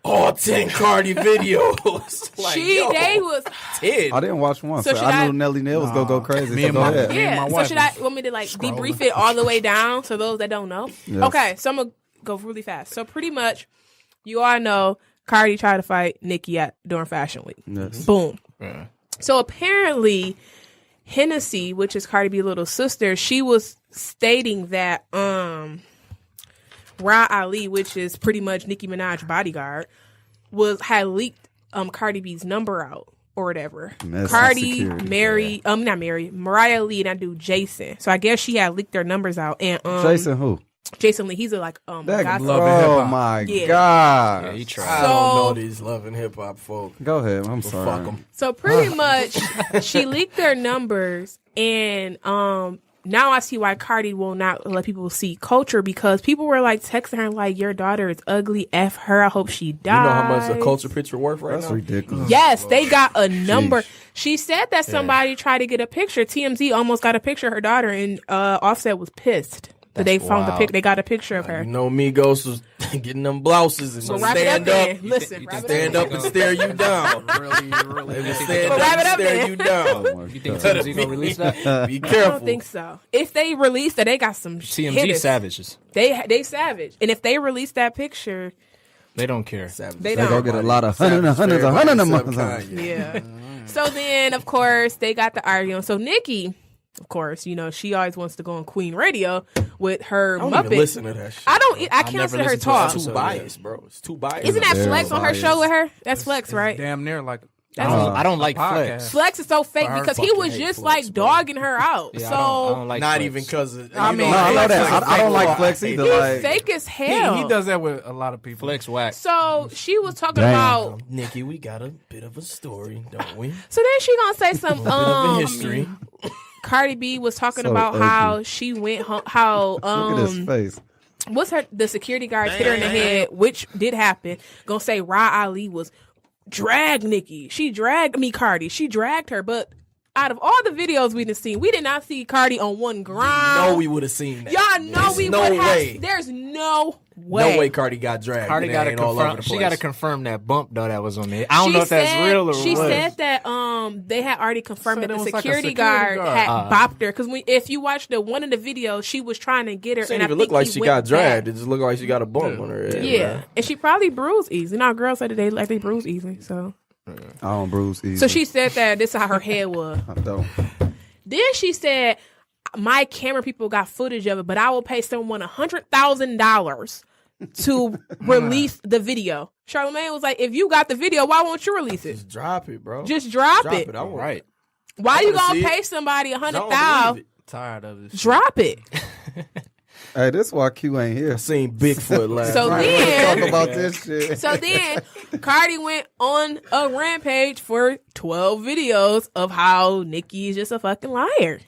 S5: all 10 Cardi videos. Like,
S3: They was
S5: 10.
S8: I didn't watch one,
S3: So
S8: so
S3: should
S8: I
S3: I-
S8: knew Nelly Nell was gonna go crazy.
S6: Me
S8: So
S6: and
S8: go
S6: my-
S8: ahead.
S6: me and
S3: yeah.
S6: my
S3: So
S6: wife
S3: should I
S6: was
S3: want me to like debrief it all the way down? So those that don't know,
S8: Yes.
S3: okay. So I'm gonna go really fast. So pretty much, you all know Cardi tried to fight Nicki during Fashion Week.
S8: Yes.
S3: Boom. So apparently, Hennessy, which is Cardi B's little sister, she was stating that Ra Ali, which is pretty much Nicki Minaj's bodyguard, had leaked Cardi B's number out or whatever.
S8: Messy
S3: Cardi
S8: security.
S3: Mariah Lee and I do Jason. So I guess she had leaked their numbers out. And
S8: Jason who?
S3: Jason Lee, he's a like
S8: That,
S3: gospel.
S6: Love and
S8: oh
S6: hip-hop.
S8: my
S3: Yeah.
S8: god!
S4: Yeah, he tried.
S5: I don't know
S3: So-
S5: these loving hip hop folk.
S8: Go ahead. I'm sorry.
S5: Fuck them.
S3: So pretty much, she leaked their numbers, and now I see why Cardi will not let people see Culture, because people were like texting her like, "Your daughter is ugly. F her. I hope she dies."
S5: You know how much a Culture picture worth right
S8: That's
S5: now?
S8: ridiculous.
S3: Yes, they got a number.
S8: Sheesh.
S3: She said that somebody tried to get a picture. TMZ almost got a picture of her daughter, and Offset was pissed that they found the
S4: wild.
S3: pic. They got a picture of her.
S5: You know, Migos was getting them blouses and
S3: So wrap it
S5: stand
S3: up
S5: up.
S3: then. Listen, wrap it
S5: Stand up and stare you down.
S6: Really.
S5: They would stand
S3: But
S5: up
S3: wrap
S5: and
S3: it up
S5: stare
S3: then.
S5: you down.
S8: Oh my
S4: You think
S8: God.
S4: TMZ gonna release that?
S5: Be
S3: I
S5: careful.
S3: don't think so. If they release that, they got some
S4: TMZ
S3: hitters.
S4: savages.
S3: They savage, and if they release that picture,
S4: They don't care.
S3: they
S8: They
S3: don't.
S8: go get a lot of hundred a month.
S3: Yeah. So then, of course, they got the arguing. So Nicki, Of course, you know, she always wants to go on Queen Radio with her
S5: I don't
S3: Muppet.
S5: even listen to that shit.
S3: I can't listen to her talk.
S5: It's too biased, bro. It's too biased.
S3: Isn't that
S8: Very
S3: Flex on her
S8: biased.
S3: show with her? That's Flex, right?
S6: Damn near like
S4: I don't like
S6: podcast.
S4: Flex.
S3: Flex is so fake
S6: her
S3: because he
S5: fucking
S3: was
S5: hate
S3: just
S5: Flex,
S3: like
S5: bro.
S3: dogging her out.
S4: Yeah,
S3: so
S4: I don't like
S5: Not
S4: Flex.
S5: even because
S6: I mean,
S8: No, I know that. I don't like
S5: Flex
S8: Flex either.
S3: he's
S8: Like,
S3: fake as hell.
S6: He does that with a lot of people.
S4: Flex whack.
S3: So she was talking
S8: Damn.
S3: about.
S5: Nikki, we got a bit of a story, don't we?
S3: So then she gonna say some
S5: Bit of a history.
S3: Cardi B was talking
S8: So
S3: about
S8: ugly.
S3: how she went home. How
S8: look at his face.
S3: what's her the security guard hit her in the head, which did happen. Gonna say Ra Ali was drag Nicki. She dragged Cardi. She dragged her, but out of all the videos we done seen, we did not see Cardi on one ground.
S5: No, we would have seen that.
S3: Y'all know
S5: There's
S3: we
S5: no
S3: would
S5: way.
S3: have. There's no way.
S5: No way Cardi got dragged.
S4: Cardi
S5: It
S4: got to
S5: ain't all over
S4: confirm.
S5: the
S4: She
S5: place.
S4: got to confirm that bump though that was on there. I don't
S3: She
S4: know if that's
S3: said-
S4: real or
S3: she
S4: what.
S3: said that they had already confirmed
S6: Said
S3: that
S6: it
S3: the
S6: was like a
S3: security,
S6: security
S3: guard
S6: guard.
S3: had bopped her because if you watch the one in the video, she was trying to get her.
S5: It didn't
S3: and I
S5: even look
S3: think
S5: like
S3: he
S5: she
S3: went
S5: got dragged.
S3: back.
S5: It just looked like she got a bump on her head.
S3: Yeah, and she probably bruised easy. Now girls say that they bruise easy. So
S8: I don't bruise easy.
S3: so she said that this is how her head was.
S8: I don't.
S3: Then she said, "My camera people got footage of it, but I will pay someone $100,000 to release the video." Charlamagne was like, "If you got the video, why won't you release it?
S5: Just drop it, bro.
S3: Just drop
S5: drop
S3: it.
S5: it. I want
S4: Right.
S3: Why
S5: I
S3: you
S5: wanna
S3: gonna
S5: see
S3: pay
S5: it.
S3: somebody
S5: I don't
S3: $100,000?
S5: believe it.
S6: Tired of this.
S3: Drop it."
S8: Hey, this why Q ain't here.
S5: I seen Bigfoot last
S3: So
S5: night.
S3: then-
S8: Talk about this shit.
S3: So then Cardi went on a rampage for 12 videos of how Nicki is just a fucking liar.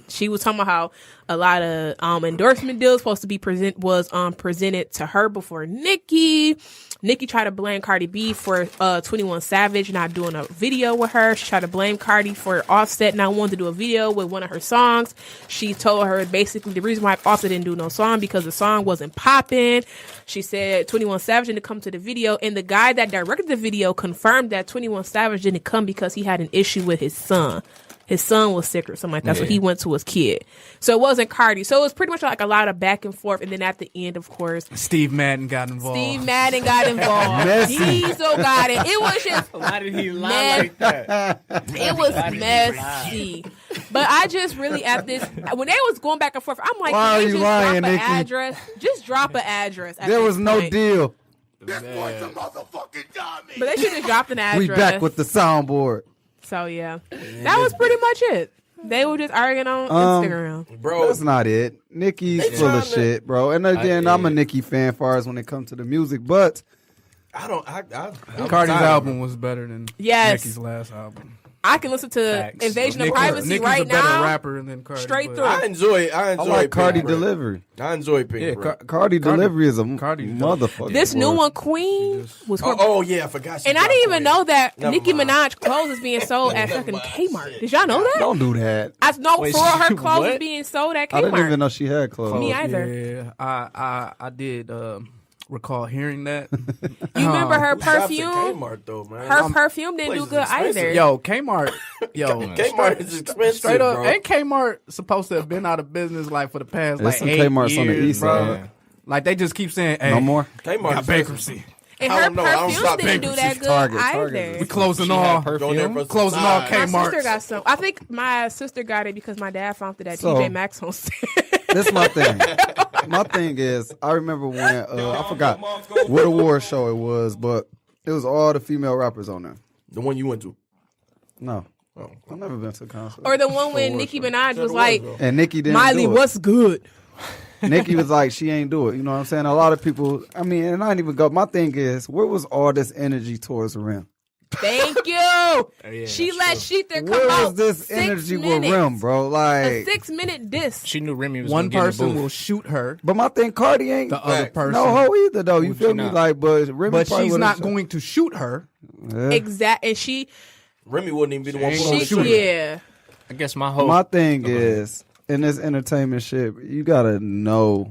S3: She was talking about how a lot of endorsement deals supposed to be presented to her before Nicki. Nicki tried to blame Cardi B for 21 Savage not doing a video with her. She tried to blame Cardi for Offset not wanting to do a video with one of her songs. She told her basically the reason why Offset didn't do no song because the song wasn't popping. She said 21 Savage didn't come to the video, and the guy that directed the video confirmed that 21 Savage didn't come because he had an issue with his son. His son was sick or something like that, so he went to his kid. So it wasn't Cardi. So it was pretty much like a lot of back and forth, and then at the end, of course,
S6: Steve Madden got involved.
S3: Steve Madden got involved.
S8: Messy.
S3: Diesel got it. It was just
S4: Why did he lie
S3: Man.
S4: like that?
S3: it was messy. But I just really at this when they was going back and forth, I'm like,
S8: Why
S3: can
S8: are
S3: they
S8: you
S3: just
S8: lying,
S3: drop an
S8: Nicki?
S3: address? Just drop an address. at
S8: There
S3: this
S8: was no
S3: point.
S8: deal.
S3: But they should have dropped an address.
S8: We back with the soundboard.
S3: So yeah, that was pretty much it. They were just arguing on Instagram.
S5: Bro,
S8: That's not it. Nicki's full of
S5: tryna-
S8: shit, bro. And again, I'm a Nicki fan far as when it comes to the music, but
S5: I don't. I'm
S6: Cardi's
S5: tired.
S6: album was better than
S3: Yes.
S6: Nicki's last album.
S3: I can listen to
S4: Facts.
S3: Invasion of
S6: Nicki-
S3: Privacy
S6: Nicki's
S3: right
S6: a better
S3: now.
S6: rapper than Cardi.
S3: straight
S6: but-
S3: through.
S5: I enjoy
S8: I like Cardi
S5: Pink Bread.
S8: delivery.
S5: I enjoy Pink
S6: Yeah,
S5: Bread.
S8: Cardi delivery is a
S6: Cardi-
S8: motherfucker.
S3: This new
S8: boy.
S3: one, Queen, was
S5: Oh yeah, I forgot. She
S3: and I
S5: dropped
S3: didn't even
S5: Queen.
S3: know that
S5: Never
S3: Nicki
S5: mind.
S3: Minaj clothes is being sold at
S5: Never
S3: fucking
S5: mind.
S3: Kmart. Did y'all know that?
S8: Don't do that.
S3: I know
S4: Wait,
S3: for real, her
S4: she-
S3: clothes is
S4: what?
S3: being sold at
S8: I didn't even
S3: Kmart.
S8: know she had clothes.
S3: Me either.
S6: Yeah, I did recall hearing that.
S3: You remember her
S5: Who shops at
S3: perfume?
S5: Kmart though, man.
S3: Her perfume didn't
S5: place
S3: do
S5: is
S3: good
S5: expensive.
S3: either.
S6: Yo, Kmart.
S5: Kmart is expensive,
S6: Straight up,
S5: bro.
S6: ain't Kmart supposed to have been out of business like for the past
S8: There's
S6: like
S8: some
S6: 8
S8: Kmart's on the
S6: years,
S8: east
S6: bro?
S8: side.
S6: Like they just keep saying, "Hey,
S8: No more.
S5: Kmart
S6: got
S5: is
S6: bankruptcy.
S3: And
S5: I
S3: her
S5: don't know. I don't
S3: perfume
S5: shop
S3: didn't do that
S5: bankruptcy.
S3: good
S8: Target
S3: either.
S6: We closing
S4: She had
S6: all,
S4: perfume.
S5: Go there for some
S6: closing all
S5: time.
S3: My
S6: Kmart."
S3: sister got some. I think my sister got it because my dad found it at
S8: So-
S3: TJ Maxx on sale.
S8: This is my thing. My thing is, I remember when I forgot what award show it was, but it was all the female rappers on there.
S5: The one you went to.
S8: No, I've never been to a concert.
S3: Or the one when Nicki Minaj was like,
S8: And Nicki didn't
S3: Miley,
S8: do it.
S3: what's good?
S8: Nicki was like, she ain't do it. You know what I'm saying? A lot of people, I mean, and I didn't even go. My thing is, where was all this energy towards Rim?
S3: Thank you.
S4: yeah,
S3: She
S4: that's
S3: let
S4: true.
S3: Sheether come
S8: Where
S3: out.
S8: was this
S3: 6
S8: energy
S3: minutes.
S8: with Rim, bro?
S3: A
S8: Like,
S3: 6-minute diss.
S4: She knew Remy was
S6: One
S4: gonna get
S6: person
S4: in the
S6: will
S4: booth.
S6: shoot her.
S8: but my thing, Cardi ain't
S6: The other person,
S8: no hoe either, though. You feel
S4: she
S8: me?
S4: not?
S8: Like, but Remy
S6: but
S8: probably
S6: she's
S8: would've
S6: not
S8: shot-
S6: going to shoot her.
S8: Yeah.
S3: Exact. And she,
S5: Remy wouldn't even be the one
S6: She
S5: put on the
S6: ain't
S5: shooter.
S3: yeah.
S4: I guess my whole
S8: My thing is, in this entertainment shit, you gotta know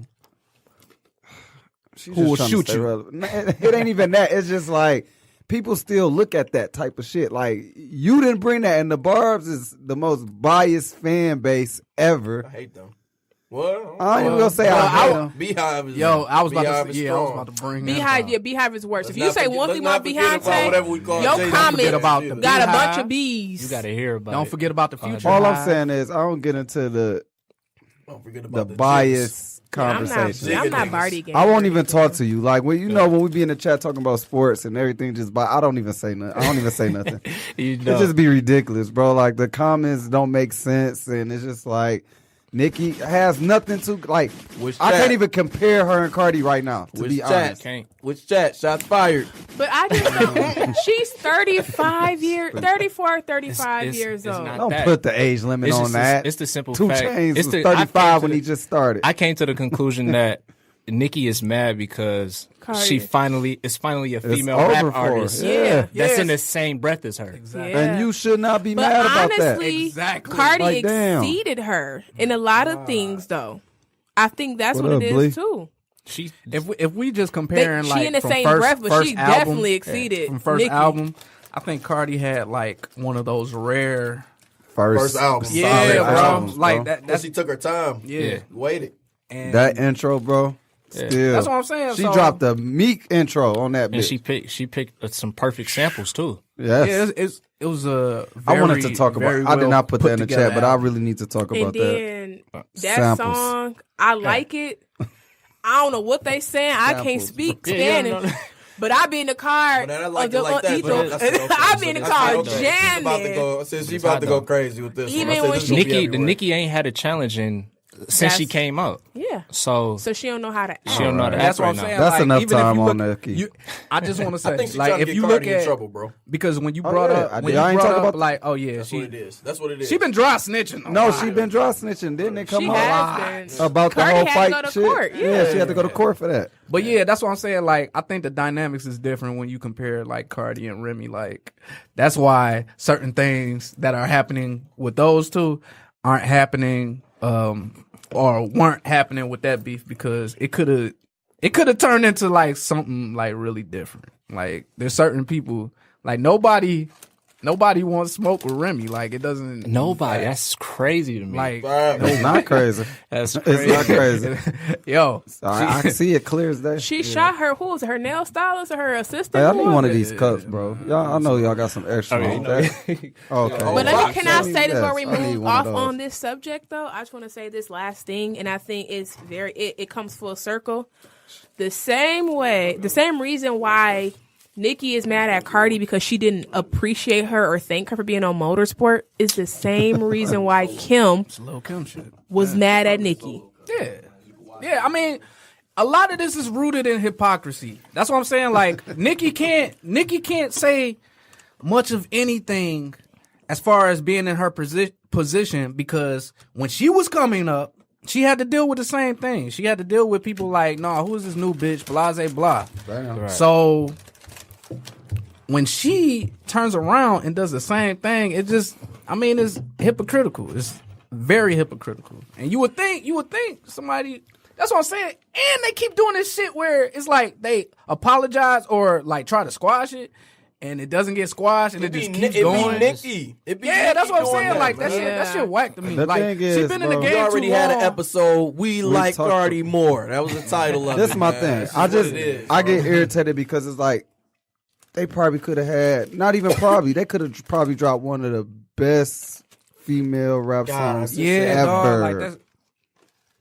S8: She's
S6: Who
S8: just
S6: will
S8: trying to
S6: shoot
S8: stay
S6: you.
S8: relevant. It ain't even that. It's just like people still look at that type of shit. Like, you didn't bring that, and the Barbs is the most biased fan base ever.
S5: I hate them. Well,
S8: I ain't even gonna say I hate him.
S5: Beehive is
S6: I was about
S5: Beehive
S6: to
S5: is
S6: say, I was
S5: strong.
S6: about to bring
S3: Beehive,
S6: that up.
S3: Beehive is worse.
S5: Let's
S3: If you
S5: not
S3: say
S5: forget-
S3: one
S5: let's
S3: thing
S5: not
S3: about
S5: forget about whatever we
S3: Beyonce,
S5: call
S3: your
S5: Jay-Z.
S3: comment
S6: Forget about the
S3: got a bunch
S6: Beehive.
S3: of bees.
S4: You gotta hear about
S6: Don't
S4: it.
S6: forget about the future.
S8: All I'm
S6: Hive.
S8: saying is I don't get into the
S5: Don't forget about the
S8: bias
S3: I'm
S8: conversation.
S3: not
S5: Niggas.
S3: Barty game.
S8: I won't even talk to you. Like when when we be in the chat talking about sports and everything, I don't even say nothing. I don't even say nothing.
S4: You
S8: It
S4: know.
S8: just be ridiculous, bro. Like the comments don't make sense, and it's just like Nicki has nothing to like.
S5: Which
S8: I
S5: chat?
S8: can't even compare her and Cardi right now. To
S5: Which
S8: be
S5: chat?
S8: honest,
S4: Can't.
S5: Which chat? Shots fired.
S3: But I just don't. She's 34, 35 years
S4: it's
S3: old.
S4: not
S8: don't
S4: that.
S8: put the age limit
S4: It's
S8: on
S4: just-
S8: that.
S4: it's the simple
S8: Two
S4: fact.
S8: Chainz
S4: It's
S8: was
S4: the- I came
S8: 35
S4: to
S8: when he
S4: the-
S8: just started.
S4: I came to the conclusion that Nicki is mad because
S3: Cardi.
S4: it's finally a
S8: It's
S4: female
S8: over
S4: rap
S8: for her.
S4: artist.
S8: Yeah.
S4: That's in the same breath as her.
S3: Yeah.
S8: And you should not be
S3: But
S8: mad about that.
S3: honestly,
S6: Exactly.
S3: Cardi
S8: Like, damn.
S3: exceeded her in a lot of things, though. I think that's
S8: What
S3: what
S8: up,
S3: it
S8: Blee?
S3: is too.
S4: She
S6: If we just comparing
S3: She
S6: like
S3: in the
S6: from
S3: same
S6: first,
S3: breath, but
S6: first
S3: she
S6: album,
S3: definitely exceeded
S6: from first
S3: Nicki.
S6: album. I think Cardi had like one of those rare.
S5: First album.
S8: solid
S6: Yeah, bro.
S8: albums,
S6: Like
S8: bro.
S6: that.
S5: She took her time.
S6: Yeah.
S5: Waited.
S6: And
S8: That intro, bro. Still,
S6: That's what I'm saying.
S8: She
S6: So-
S8: dropped a Meek intro on that
S4: and
S8: bitch.
S4: she picked some perfect samples too.
S8: Yes.
S6: Yeah, it was a.
S8: I wanted to talk about. I did not put that in the chat, but I really need to talk about
S3: And
S8: that.
S3: then that
S8: Samples.
S3: song, I like it. I don't know what they saying. I can't
S8: Samples.
S3: speak
S4: Yeah,
S3: Spanish.
S4: no.
S3: But I be in the car.
S5: But I like it like that.
S3: Etho-
S5: But that's okay.
S3: I be in the car
S5: She's about to
S3: jamming.
S5: go. Since she about to go crazy with this.
S3: Even
S5: one. I said
S3: when
S5: this
S3: she-
S5: gonna be
S4: Nicki,
S5: everywhere.
S4: Nicki ain't had a challenge since
S3: That's-
S4: she came out.
S3: Yeah.
S4: So
S3: So she don't know how to act.
S4: she don't know how to
S6: That's
S4: act
S6: what
S4: right
S6: I'm
S4: now.
S6: saying.
S8: That's
S6: like,
S8: enough
S6: even if
S8: time
S6: you
S8: on
S6: look-
S8: Nicki.
S6: I just want to say,
S5: I think she's
S6: like,
S5: trying to
S6: if
S5: get
S6: you
S5: Cardi
S6: look
S5: in
S6: at
S5: trouble, bro.
S6: because when you
S8: Oh,
S6: brought
S8: yeah.
S6: up, when
S8: I
S6: you
S8: ain't
S6: brought
S8: talking
S6: up,
S8: about-
S6: like, oh yeah,
S5: That's what it is. That's what it is.
S6: she been dry snitching.
S8: No, she been dry snitching. Didn't it come
S3: She
S8: out
S3: has been.
S8: about the
S3: Cardi
S8: whole
S3: had to
S8: fight
S3: go to
S8: shit?
S3: court,
S8: Yeah,
S3: yeah.
S8: she had to go to court for that.
S6: But yeah, that's what I'm saying. Like, I think the dynamics is different when you compare like Cardi and Remy. Like, that's why certain things that are happening with those two aren't happening, or weren't happening with that beef, because it could have turned into like something like really different. Like, there's certain people, like nobody wants smoke with Remy. Like, it doesn't.
S4: Nobody. That's crazy to me.
S6: Like,
S8: It's not crazy.
S4: that's
S8: It's
S4: crazy.
S8: not crazy.
S6: yo,
S8: I can see it clear as day.
S3: She shot her, who was it, her nail stylist or her assistant?
S8: Hey, I
S3: Who
S8: need
S3: was
S8: one of
S3: it?
S8: these cups, bro. Y'all, I know y'all got some extra.
S4: Okay,
S8: on
S4: no.
S8: that. Okay.
S3: But can I say this before we
S8: Yes, I need
S3: move
S8: one
S3: off
S8: of those.
S3: on this subject, though? I just want to say this last thing, and I think it's it comes full circle. The same reason why Nicki is mad at Cardi because she didn't appreciate her or thank her for being on Motorsport is the same reason why Kim
S6: Lil' Kim shit.
S3: was mad at Nicki.
S6: Yeah. I mean, a lot of this is rooted in hypocrisy. That's what I'm saying. Like, Nicki can't say much of anything as far as being in her position, because when she was coming up, she had to deal with the same thing. She had to deal with people like, nah, who is this new bitch? Blase blah.
S8: Damn.
S6: So when she turns around and does the same thing, it just, I mean, it's hypocritical. It's very hypocritical. And you would think somebody, that's what I'm saying. And they keep doing this shit where it's like they apologize or like try to squash it, and it doesn't get squashed, and it just keeps going.
S5: Nicki.
S6: Yeah, that's what I'm saying. Like, that
S3: man.
S6: shit whack to me.
S8: The
S6: Like,
S8: thing
S6: she
S8: is,
S6: been in the
S8: bro,
S6: game
S5: We already
S6: too
S5: had an
S6: long.
S5: episode. We like
S8: talked-
S5: Cardi more. That was the title of it.
S8: This is my
S5: man.
S8: thing.
S5: This is
S8: I
S5: what
S8: just
S5: it is,
S8: I
S5: bro.
S8: get irritated because it's like they probably could have had, not even probably, they could have probably dropped one of the best female rap
S5: God,
S8: songs
S6: Yeah,
S8: ever.
S6: dog, like that's,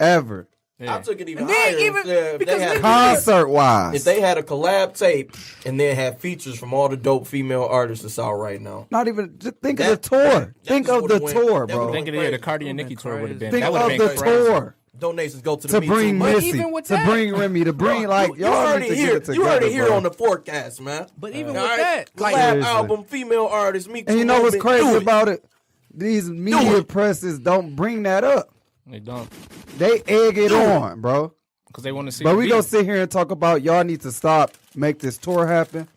S8: ever.
S5: I took it even
S6: And then
S5: higher.
S6: even-
S5: if
S6: because
S5: they had
S6: Nicki-
S8: Concert wise.
S5: if they had a collab tape and then had features from all the dope female artists that's out right now.
S8: Not even, just think of
S5: That-
S8: the tour.
S5: that
S8: Think
S5: just
S8: of the
S5: would've went-
S8: tour,
S5: that
S8: bro.
S5: would've
S4: Think of the Cardi and Nicki tour would have been.
S8: Think
S4: That would have
S8: of
S4: been
S8: the
S4: crazy.
S8: tour.
S5: Donations go to the
S8: To
S5: Me
S8: bring
S5: Too.
S8: Missy,
S6: even with
S8: to
S6: that-
S8: bring Remy, to bring like
S5: you
S8: y'all
S5: heard
S8: need
S5: it
S8: to
S5: here.
S8: get it together.
S5: You heard it here
S8: bro.
S5: on the forecast, man.
S6: but even
S5: All
S6: with
S5: right?
S6: that, like,
S5: Collab
S8: Seriously.
S5: album, female artist, Me Too.
S8: And you know what's
S5: movement.
S8: crazy
S5: Do it.
S8: about it? These media
S5: it.
S8: presses don't bring that up.
S4: They don't,
S8: They egg it on, bro.
S4: because they want to see.
S8: But
S4: the
S8: we
S4: beat.
S8: gonna sit here and talk about y'all need to stop, make this tour happen.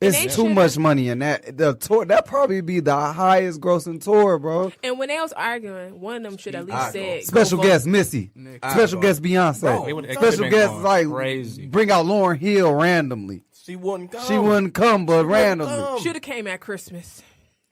S3: And they
S8: It's too
S3: should-
S8: much money in that. The tour that probably be the highest grossing tour, bro.
S3: And when they was arguing, one of them should at least
S5: I
S3: said,
S5: go.
S8: Special
S3: go vote.
S8: guest Missy, special
S5: bro.
S8: guest Beyonce,
S5: Bro,
S4: It would've- it
S8: special
S4: could've been
S8: guest
S4: going
S8: like
S4: crazy.
S8: bring out Lauryn Hill randomly.
S5: She wouldn't come.
S8: She wouldn't come, but randomly.
S3: Should have came at Christmas.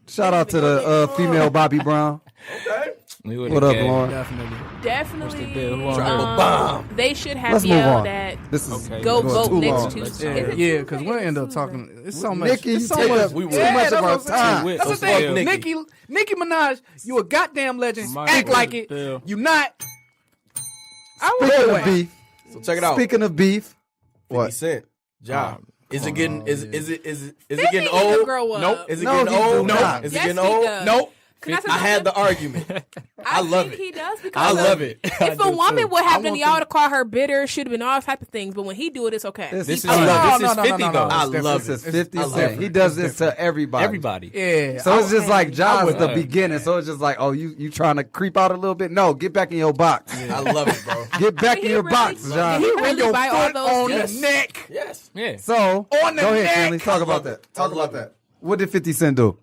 S8: Shout out to the female Bobby Brown.
S5: Okay.
S8: What up, Lauren?
S3: Definitely.
S4: Drop
S5: a bomb.
S3: They should have
S8: Let's move
S3: yelled
S8: on.
S3: at
S8: This is
S3: go
S8: going
S3: vote
S8: too
S3: next
S8: long.
S3: Tuesday.
S6: Yeah, because we'll end up talking. It's so much.
S8: Nikki,
S6: it's
S8: you
S6: so
S8: take
S6: much.
S8: up too much of our time.
S6: That's the thing. Nicki Minaj, you a goddamn legend. Act like it. You not.
S8: Speaking of beef,
S5: So check it out.
S8: speaking of beef,
S5: 50
S8: what?
S5: Cent. Job. Is it getting is it
S3: He
S5: getting
S3: needs to
S5: old?
S3: grow up.
S6: Nope.
S5: Is it
S8: No,
S5: getting
S8: he
S5: old?
S8: do not.
S5: Is it
S3: Yes,
S5: getting
S3: he
S5: old?
S3: does.
S6: Nope.
S3: Can I say
S5: I had
S3: something?
S5: the argument. I love
S3: think
S5: it.
S3: he does because
S5: I love it.
S3: If a woman would have done
S6: want
S3: y'all
S6: them-
S3: to call her bitter, should have been all type of things. But when he do it, it's okay.
S8: This
S4: This is
S5: I love it. This is
S6: No,
S5: 50 though. I
S6: It's
S5: love
S8: This
S5: it.
S8: is 50
S5: I love
S8: Cent.
S5: it.
S8: He does this to everybody.
S4: Everybody.
S6: Yeah.
S8: So it's just like John's the
S4: would.
S8: beginning. So it's just like, oh, you trying to creep out a little bit? No, get back in your box.
S5: I love it, bro.
S8: Get back
S3: Did
S8: in
S3: he
S8: your
S3: really-
S8: box,
S3: did
S8: John.
S3: he
S6: When
S3: really
S6: your
S3: buy all
S6: foot
S3: those
S6: on
S3: gifts?
S6: the neck.
S5: Yes.
S4: Yeah.
S8: So
S6: On the
S8: go ahead,
S6: neck.
S8: Stanley. Talk about that. Talk about that. What did 50 Cent do?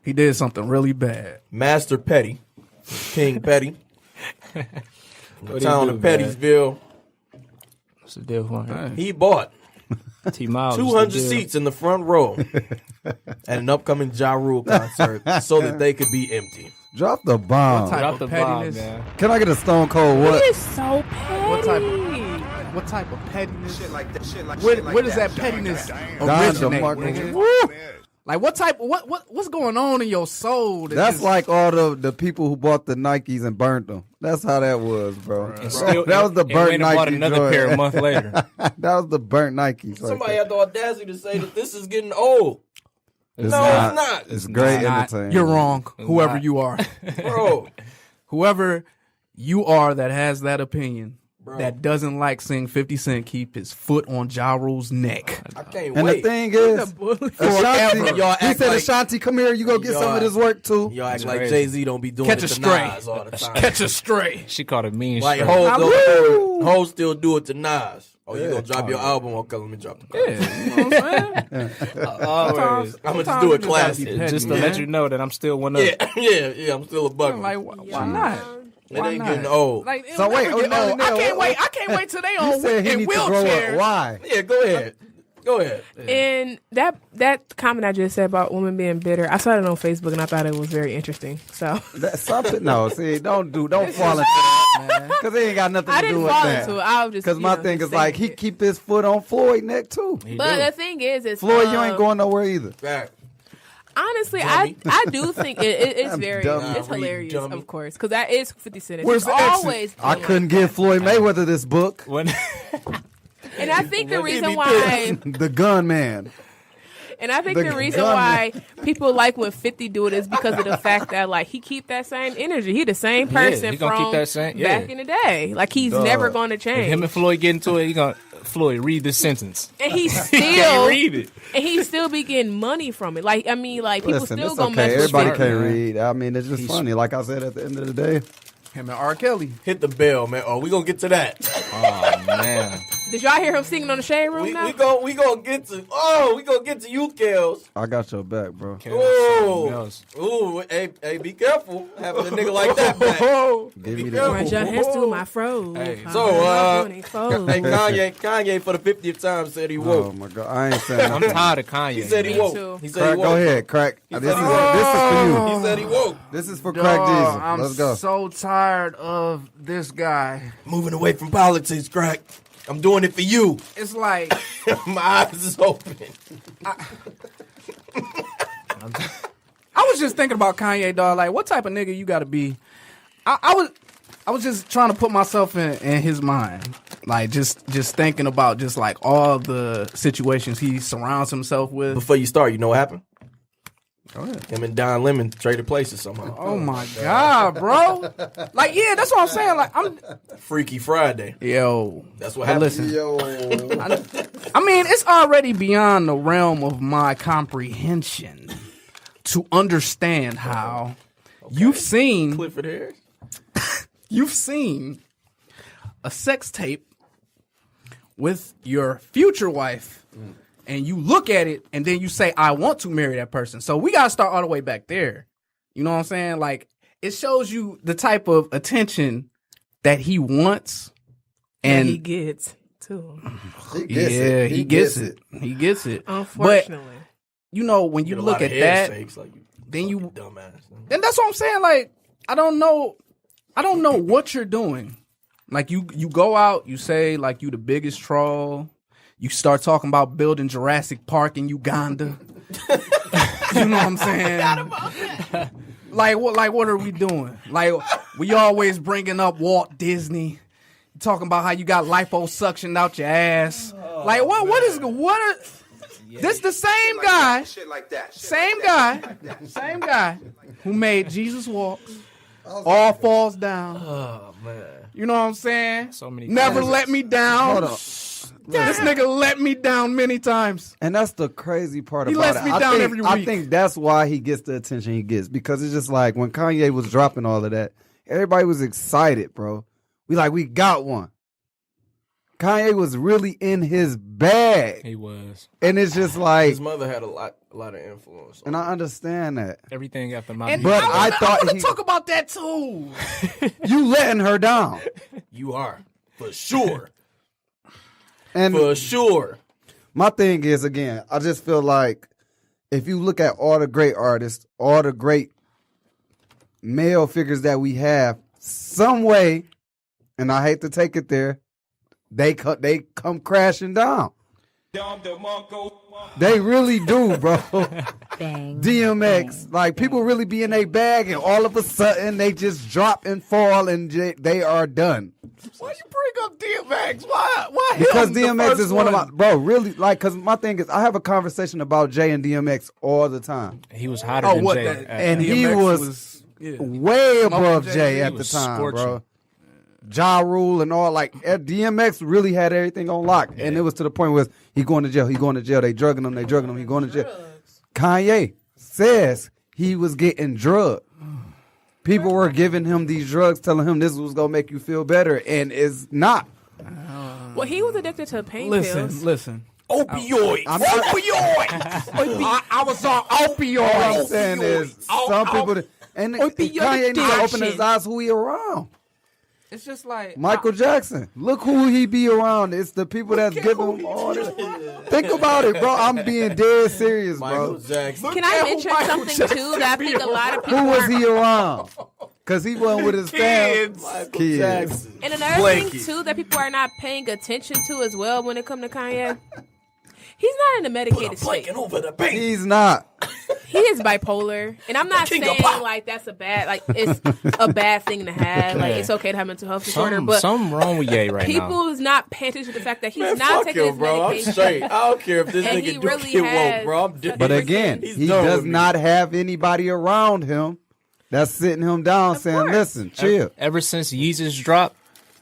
S6: He did something really bad.
S5: Master Petty. King Petty. From the
S4: What'd he
S5: town
S4: do,
S5: of Pettysville.
S4: What's the deal for him?
S5: He bought
S4: T-Miles.
S5: 200 seats in the front row at an upcoming Ja Rule concert so that they could be empty.
S8: Drop the bomb.
S6: type
S4: Drop
S6: of
S4: the bomb,
S6: pettiness?
S4: man.
S8: Can I get a Stone Cold
S3: He
S8: what?
S3: is so petty.
S6: What type of pettiness? Where does that pettiness
S8: Ganja,
S6: originate?
S8: Mark.
S6: Nigga?
S8: Woo!
S6: Like what type? What's going on in your soul?
S8: That's
S6: just-
S8: like all the people who bought the Nikes and burnt them. That's how that was, bro.
S4: Still-
S8: That was the
S4: and
S8: burnt
S4: went and bought
S8: Nike
S4: another
S8: joint.
S4: pair a month later.
S8: That was the burnt Nikes. right
S5: Somebody
S8: there.
S5: had the audacity to say that this is getting old.
S8: It's
S5: No,
S8: not.
S5: it's not.
S8: It's great
S6: Not-
S8: entertainment.
S6: You're wrong. Whoever
S4: not.
S6: you are,
S5: Bro.
S6: whoever you are that has that opinion. That doesn't like seeing 50 Cent keep his foot on Ja Rule's neck.
S5: I can't
S8: And
S5: wait.
S8: the thing is, Ashanti,
S5: Y'all
S8: he
S5: act
S8: said,
S5: like-
S8: Ashanti, come here. You go get some of this work too.
S5: Y'all act like
S4: crazy.
S5: Jay-Z don't be doing
S6: Catch
S5: it
S6: a
S5: to
S6: stray.
S5: Nas all the time.
S6: Catch a stray.
S4: She called it mean
S5: Like
S4: shit.
S5: hoes still do it to Nas. Oh, you gonna drop your album? Okay, let me drop the album.
S6: Yeah, you know what I'm saying?
S4: Always.
S5: I'm gonna just do it classy.
S6: petty,
S4: Just to
S6: man.
S4: let you know that I'm still one of
S5: Yeah, I'm still a bugger.
S6: Like, why not?
S5: It
S6: Why
S5: ain't
S6: not?
S5: getting old.
S6: Like,
S8: So wait,
S6: never get
S8: no,
S6: old.
S8: no,
S6: I can't wait till they
S8: He
S6: on
S8: said he
S6: in
S8: needs to grow up.
S6: wheelchairs.
S8: Why?
S5: Yeah, go ahead. Go ahead.
S3: And that comment I just said about women being bitter, I saw it on Facebook and I thought it was very interesting. So
S8: That's something. No, see, don't fall into that, man. Because it ain't got nothing
S3: I
S8: to do
S3: didn't
S8: with
S3: fall
S8: that.
S3: into it. I was just
S8: Because my thing is like he keep his foot on Floyd's neck too.
S3: But the thing is
S8: Floyd, you ain't going nowhere either.
S5: Back.
S3: honestly,
S5: Dummy.
S3: I do think it's very
S8: dummy.
S3: it's
S5: Nah,
S3: hilarious,
S5: dummy.
S3: of course, because that is 50 Cent. It's
S6: Where's the exit?
S3: always
S8: I
S3: been
S8: couldn't
S3: like
S8: give Floyd Mayweather this book.
S4: When
S3: And I think the
S5: Let me
S3: reason
S5: be
S3: why,
S8: The gun man.
S3: and I think
S8: The
S3: the reason
S8: gun
S3: why people like when 50 do it is because of the fact that like he keep that same energy. He the same
S4: is.
S3: person
S4: He gonna
S3: from
S4: keep that same- yeah.
S3: back in the day. Like he's never going to change.
S4: him and Floyd get into it, he gonna Floyd read this sentence.
S3: And he
S4: He
S3: still
S4: can't read it.
S3: and he still be getting money from it. Like I mean, like people
S8: Listen,
S3: still
S8: it's
S3: gonna
S8: okay.
S3: mess with
S8: Everybody
S3: Floyd.
S8: can't read. I mean, it's just funny. Like I said, at the end of the day,
S6: Him and R.Kelly.
S5: Hit the bell, man. Oh, we gonna get to that.
S4: Oh man.
S3: Did y'all hear him singing on the Shade Room now?
S5: we gonna get to Youth Kills.
S8: I got your back, bro.
S5: Ooh, ooh, hey, be careful having a nigga like that back.
S8: Give me
S5: Be
S8: that.
S5: careful.
S3: Run your hands through my fro.
S4: Hey,
S5: so,
S3: Hey,
S5: Hey, Kanye for the 50th time said he
S8: Oh
S5: woke.
S8: my god, I ain't saying
S4: I'm
S8: nothing.
S4: tired of Kanye.
S5: He said he
S3: Me
S5: woke.
S3: too.
S5: He said
S8: Crack,
S5: he woke.
S8: go ahead, crack. This is for you.
S5: He said he woke.
S8: This is for Crack Jesus.
S6: I'm
S8: Let's go.
S6: so tired of this guy.
S5: Moving away from politics, crack. I'm doing it for you.
S6: It's like
S5: My eyes is open.
S6: I was just thinking about Kanye, dog. Like, what type of nigga you got to be? I was just trying to put myself in his mind, like just thinking about just like all the situations he surrounds himself with.
S5: Before you start, you know what happened?
S6: Go ahead.
S5: Him and Don Lemon traded places somehow.
S6: Oh my god, bro! Like, yeah, that's what I'm saying. Like,
S5: Freaky Friday.
S6: yo.
S5: That's what
S6: But
S5: happened.
S6: listen, I mean, it's already beyond the realm of my comprehension to understand how you've seen
S5: Clifford Harris.
S6: a sex tape with your future wife. And you look at it, and then you say, I want to marry that person. So we got to start all the way back there. You know what I'm saying? Like, it shows you the type of attention that he wants. And
S3: he gets too.
S8: He gets it.
S6: he gets it. He gets it.
S3: Unfortunately.
S6: But, you know, when you
S5: Get a
S6: look
S5: lot
S6: at
S5: of head
S6: that,
S5: fakes, like you
S6: then you,
S5: dumbass.
S6: then that's what I'm saying. Like, I don't know what you're doing. Like you go out, you say like you the biggest troll. You start talking about building Jurassic Park in Uganda. You know what I'm saying? Like what are we doing? Like we always bringing up Walt Disney, talking about how you got liposuction out your ass. Like this the same guy, same guy who made Jesus Walks, All Falls Down.
S5: Oh man,
S6: you know what I'm saying?
S4: So many.
S6: Never let me down.
S8: Hold on.
S6: This nigga let me down many times.
S8: And that's the crazy part
S6: He
S8: about
S6: lets
S8: it.
S6: me down every week.
S8: I think that's why he gets the attention he gets, because it's just like when Kanye was dropping all of that, everybody was excited, bro. We got one. Kanye was really in his bag.
S4: He was.
S8: And it's just like,
S5: his mother had a lot of influence.
S8: and I understand that.
S4: Everything after my.
S6: And
S8: But I thought
S6: I want
S8: he-
S6: to talk about that too.
S8: You letting her down.
S5: You are for sure,
S8: And
S5: for sure.
S8: my thing is, again, I just feel like if you look at all the great artists, all the great male figures that we have, some way, and I hate to take it there, they come crashing down. They really do, bro. DMX, like people really be in their bag, and all of a sudden they just drop and fall, and they are done.
S6: Why you bring up DMX? Why?
S8: Because
S6: him, the
S8: DMX
S6: first
S8: is one of my really, like, because my thing is I have a conversation about Jay and DMX all the time.
S4: He was hotter than Jay.
S8: And he
S6: DMX
S8: was
S6: yeah.
S8: way above
S6: Jay.
S8: Jay
S6: He
S8: at the
S4: was
S8: time,
S4: scorching.
S8: bro. Ja Rule and all, like DMX really had everything on lock, and it was to the point where he going to jail, they drugging him, he going to jail. Kanye says he was getting drugged. People were giving him these drugs, telling him this was gonna make you feel better, and it's not.
S3: Well, he was addicted to pain pills.
S6: Listen.
S5: Opioids.
S6: I was on opioids.
S8: All I'm saying is some people, and Kanye need to open his eyes who he around.
S6: It's just like
S8: Michael Jackson. Look who he be around. It's the people that's giving him all this. Think about it, bro. I'm being dead serious,
S5: Michael
S8: bro.
S5: Jackson.
S3: Can I mention something too that I think a lot of people
S8: Who was
S3: aren't-
S8: he around? Because he wasn't with his family.
S5: Michael
S8: Kids.
S5: Jackson.
S3: And another
S5: Blanket.
S3: thing too that people are not paying attention to as well when it comes to Kanye, he's not in a medicated state.
S5: Blanket over the bank.
S8: He's not.
S3: He is bipolar, and I'm not
S5: King of
S3: saying
S5: pop.
S3: like that's a bad, like it's a bad thing to have. Like it's okay to have mental health disorder, but
S4: Something wrong with Ye right now.
S3: people is not paying attention to the fact that he's
S5: Man,
S3: not
S5: fuck
S3: taking
S5: him,
S3: his
S5: bro. I'm
S3: medication.
S5: straight. I don't care if this
S3: And
S5: nigga
S3: he
S5: do
S3: really
S5: get
S3: has-
S5: woke, bro. I'm done.
S8: But again,
S5: He's
S8: he
S5: done
S8: does
S5: with me.
S8: not have anybody around him that's sitting him down saying,
S3: course.
S8: listen, chill.
S4: Ever since Yeezus dropped,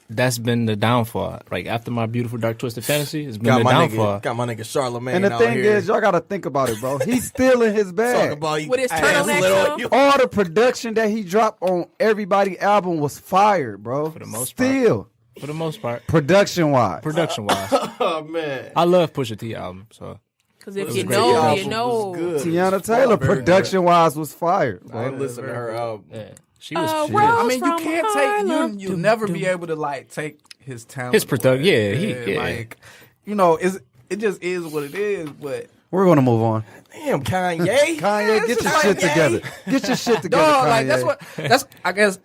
S4: that's been the downfall. Like after my beautiful dark twisted fantasy, it's been
S5: Got
S4: the
S5: my
S4: downfall.
S5: nigga Charlamagne
S8: And the
S5: out
S8: thing
S5: here.
S8: is, y'all got to think about it, bro. He's still in his
S5: Talk
S8: bag.
S5: about you.
S3: With his
S5: ass
S3: turtleneck
S5: little-
S3: on?
S5: you-
S8: All the production that he dropped on everybody album was fired, bro.
S4: For the most part.
S8: Still,
S4: For the most part,
S8: production wise.
S4: production wise,
S5: Oh man.
S4: I love Pusha T album. So
S3: Because if
S5: This
S3: you
S5: great
S3: know,
S5: album
S3: you
S5: was
S3: know.
S5: good.
S8: Tiana Taylor,
S5: Very
S8: production wise, was fired,
S5: good. I
S8: bro.
S5: ain't listen to her album.
S4: yeah, she was.
S3: Oh,
S4: she
S3: well,
S4: was-
S6: I mean, you
S3: From
S6: can't
S3: Harlem.
S6: take you'll never be able to like take his talent.
S4: His product-
S6: away.
S4: yeah, he- yeah.
S6: like you know, it just is what it is. But
S8: We're going to move on.
S5: Damn, Kanye.
S8: Kanye, get your
S6: just
S8: shit
S6: like,
S8: together. Get your shit together,
S6: dog,
S8: Kanye.
S6: like that's I guess.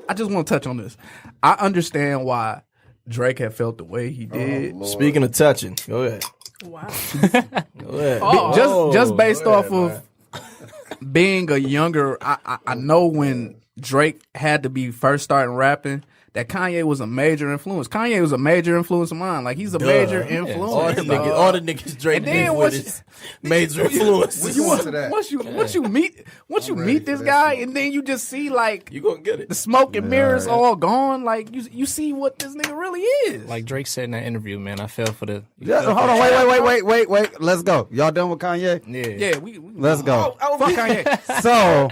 S6: I just want to touch on this. I understand why Drake had felt the way he did.
S5: Speaking of touching, go ahead.
S3: Wow.
S5: Go ahead.
S6: Just based
S5: go
S6: off
S5: ahead,
S6: of being a younger, I know when Drake had to be first starting rapping, that Kanye was a major influence. Kanye was a major influence of mine. Like he's a major influence.
S5: All the niggas Drake
S6: And then
S5: beef with
S6: once
S5: is major influences.
S8: You want to that?
S6: Once you meet this guy, and then you just see like
S5: You gonna get it.
S6: the smoke and mirrors all gone. Like you see what this nigga really is.
S4: like Drake said in that interview, man, I fell for the.
S8: Yeah, hold on, wait. Let's go. Y'all done with Kanye?
S4: Yeah,
S6: we
S8: Let's go.
S6: fuck Kanye.
S8: So,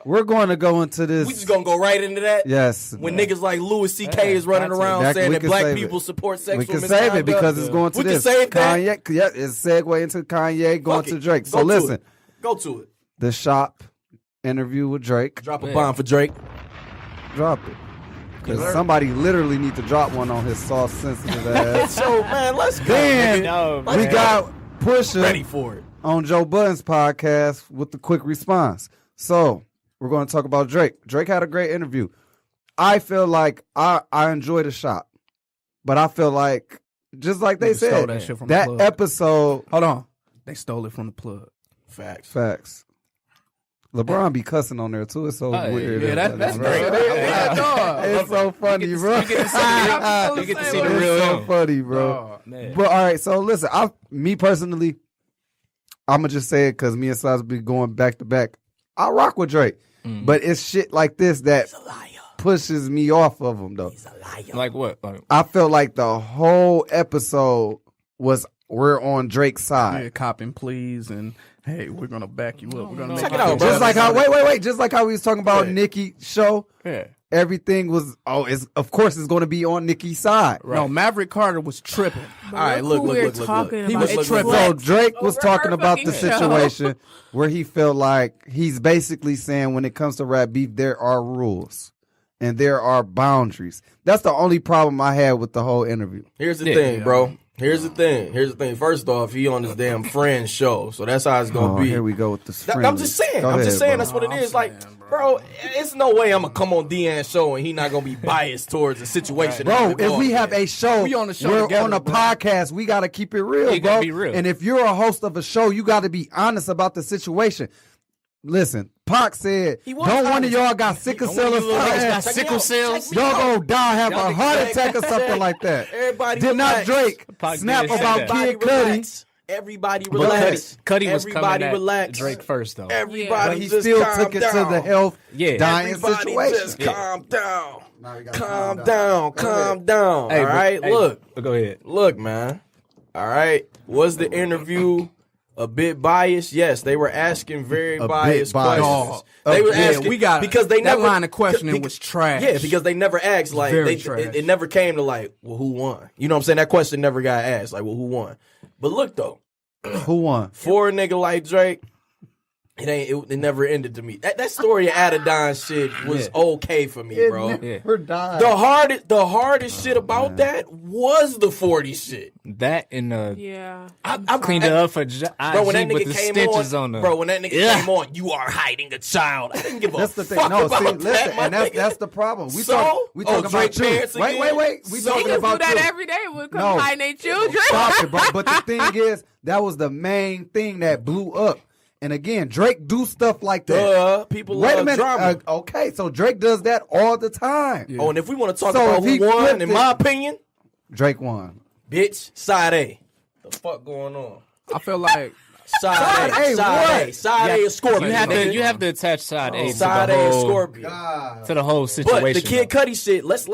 S8: we're going to go into this.
S5: We just gonna go right into that.
S8: Yes.
S5: When niggas like Louis C.K. is running around
S8: That-
S5: saying
S8: we
S5: that
S8: can
S5: black
S8: save
S5: people
S8: it.
S5: support sexual
S8: We can
S5: misconduct.
S8: save it because it's going to
S5: we
S8: this.
S5: can save that.
S8: Kanye, yeah, it's segue into Kanye going
S5: Fuck
S8: to
S5: it.
S8: Drake.
S5: Go
S8: So
S5: to
S8: listen,
S5: it. Go to it.
S8: the shop interview with Drake.
S5: Drop a bomb for Drake.
S8: Drop it. Because somebody literally need to drop one on his soft, sensitive ass.
S5: So man, let's go.
S8: Then
S4: No,
S8: we
S4: man.
S8: got Pusha
S5: Ready for it.
S8: on Joe Budden's podcast with the quick response. So we're going to talk about Drake. Drake had a great interview. I feel like I enjoyed the shot, but I feel like, just like they said, that episode.
S6: Hold on. They stole it from the plug.
S8: Facts. LeBron be cussing on there too. It's so weird.
S6: Yeah, that's great.
S8: It's so funny, bro.
S4: You get to see the real.
S8: It's so funny, bro. But all right, so listen, me personally, I'm gonna just say it because me and Slapz be going back to back. I rock with Drake, but it's shit like this that pushes me off of him, though.
S5: He's a liar.
S4: Like what?
S8: I feel like the whole episode was we're on Drake's side.
S6: Yeah, copping please and hey, we're gonna back you up. We're gonna
S5: Check
S6: make
S5: it out, bro.
S8: Just like how wait. Just like how we was talking about Nicki show.
S6: Yeah.
S8: Everything was of course it's going to be on Nicki's side.
S6: Right. No, Maverick Carter was tripping.
S5: All right, look.
S6: He was tripping.
S8: So Drake was
S3: Over
S8: talking
S3: her
S8: about the
S3: fucking show.
S8: situation where he felt like he's basically saying when it comes to rap beef, there are rules and there are boundaries. That's the only problem I had with the whole interview.
S5: Here's the thing, bro. Here's the thing. First off, he on his damn friend show, so that's how it's gonna be.
S8: Here we go with this.
S5: I'm just saying. That's what it is. Like, bro, it's no way I'm gonna come on Dean's show and he not gonna be biased towards the situation.
S8: Bro, if we have a show,
S6: we on the show
S8: we're
S6: together,
S8: on a
S6: bro.
S8: podcast. We gotta keep it real,
S4: You
S8: bro.
S4: gotta be real.
S8: And if you're a host of a show, you gotta be honest about the situation. Listen, Pac said,
S5: He was
S8: "Don't one of
S5: honest.
S8: y'all got sickle cell or
S4: got
S8: something?
S4: sickle cells.
S8: Y'all gonna die, have a heart attack or something like that."
S5: Everybody
S8: Did not
S5: relax.
S8: Drake
S4: Pac
S8: snap
S4: did say
S8: about
S4: that.
S8: Kid Cudi?
S5: Everybody
S4: But
S5: relax.
S4: Cudi was
S5: Everybody
S4: coming
S5: relax.
S4: at Drake first, though.
S5: Everybody
S8: But he
S5: just
S8: still
S5: calm
S8: took it
S5: down.
S8: to the health dying
S5: Everybody
S8: situation.
S5: just calm down.
S8: Now we gotta
S5: Calm down. Calm down. All right, look.
S4: Go ahead.
S5: Look, man. All right. Was the interview a bit biased? Yes, they were asking very biased questions.
S8: Dog.
S5: They were
S6: Yeah,
S5: asking
S6: we got
S5: because they
S6: that
S5: never
S6: line of questioning was trash.
S5: Yeah, because they never asked like
S6: Very
S5: they,
S6: trash.
S5: it never came to like, well, who won? You know what I'm saying? That question never got asked. Like, well, who won? But look though,
S8: Who won?
S5: for a nigga like Drake, it never ended to me. That story of Adidon shit was okay for me, bro.
S8: We're dying.
S5: The hardest shit about that was the 40 shit.
S4: That and
S3: Yeah.
S4: I cleaned it up for
S5: Bro, when that
S4: IG with
S5: nigga
S4: the
S5: came
S4: stitches
S5: on,
S4: on them.
S5: bro, when that nigga came on, you are hiding a child. I didn't give a
S8: That's the thing.
S5: fuck
S8: No,
S5: about
S8: see,
S5: that,
S8: listen,
S5: my
S8: and
S5: nigga.
S8: that's the problem. We
S5: So?
S8: talking
S5: Oh,
S8: about
S5: Drake
S8: you.
S5: parents
S8: Wait.
S5: again?
S8: We
S5: So?
S8: talking
S3: Niggas do
S8: about
S3: that
S8: you.
S3: every day with
S8: No.
S3: come hiding their children.
S8: Stop it, bro. But the thing is, that was the main thing that blew up. And again, Drake do stuff like that.
S5: People
S8: Wait a
S5: love
S8: minute.
S5: drama.
S8: Okay, so Drake does that all the time.
S5: Oh, and if we want to talk
S8: So
S5: about
S8: if
S5: who
S8: he
S5: won,
S8: flipped
S5: in
S8: it-
S5: my opinion,
S8: Drake won.
S5: bitch, side A. The fuck going on?
S6: I feel like
S5: Side A,
S8: A,
S5: side A,
S8: what?
S5: side A is Scorpion.
S4: You have to attach side A to
S5: Side
S4: the
S5: A is
S4: whole
S5: Scorpion.
S4: to the whole situation.
S5: But the Kid
S4: though.
S5: Cudi shit, let's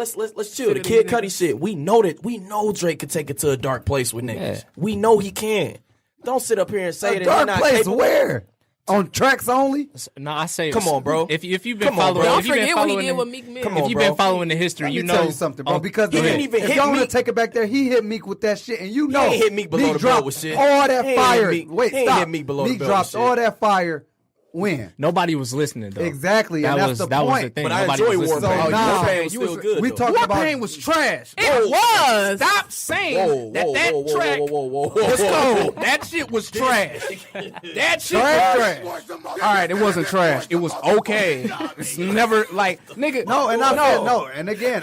S5: chill. The Kid Cudi shit, we know Drake could take it to a dark place with niggas.
S4: Yeah.
S5: We know he can. Don't sit up here and say
S8: A
S5: that
S8: dark
S5: he not
S8: place
S5: capable.
S8: where? On tracks only?
S4: No, I say,
S5: Come on, bro.
S4: If you've been
S5: Come on,
S4: following,
S5: bro.
S3: Don't
S4: if you've been
S3: forget what he
S4: following,
S3: did with Meek Mill.
S5: Come
S4: if
S5: on,
S4: you've
S5: bro.
S4: been following the history,
S8: Let
S4: you
S8: me
S4: know
S8: tell you something, bro. Because
S5: He didn't even
S8: if
S5: hit
S8: y'all want to
S5: Meek.
S8: take it back there, he hit Meek with that shit, and you know
S5: ain't hit Meek below the belt
S8: dropped
S5: with shit.
S8: all that
S5: He ain't
S8: fire.
S5: hit Meek-
S8: Wait,
S5: he ain't
S8: stop.
S5: hit Meek below the
S8: Meek
S5: belt
S8: dropped
S5: with shit.
S8: all that fire. When?
S4: nobody was listening though.
S8: Exactly, and
S4: that
S8: that's
S4: was
S8: the
S4: that was the
S8: point.
S4: thing.
S5: But I
S4: Nobody
S5: enjoy
S4: was
S5: War
S4: listening.
S5: Paint.
S8: So nah,
S5: War Paint was still good.
S8: we
S5: though.
S8: talking about
S6: Pain was trash.
S3: It was.
S6: Stop saying
S5: Whoa,
S6: that track.
S5: whoa.
S6: Let's go. That shit was trash. That shit was trash. All right, it wasn't trash. It was okay. It's never like nigga.
S8: No, and I said no. And again,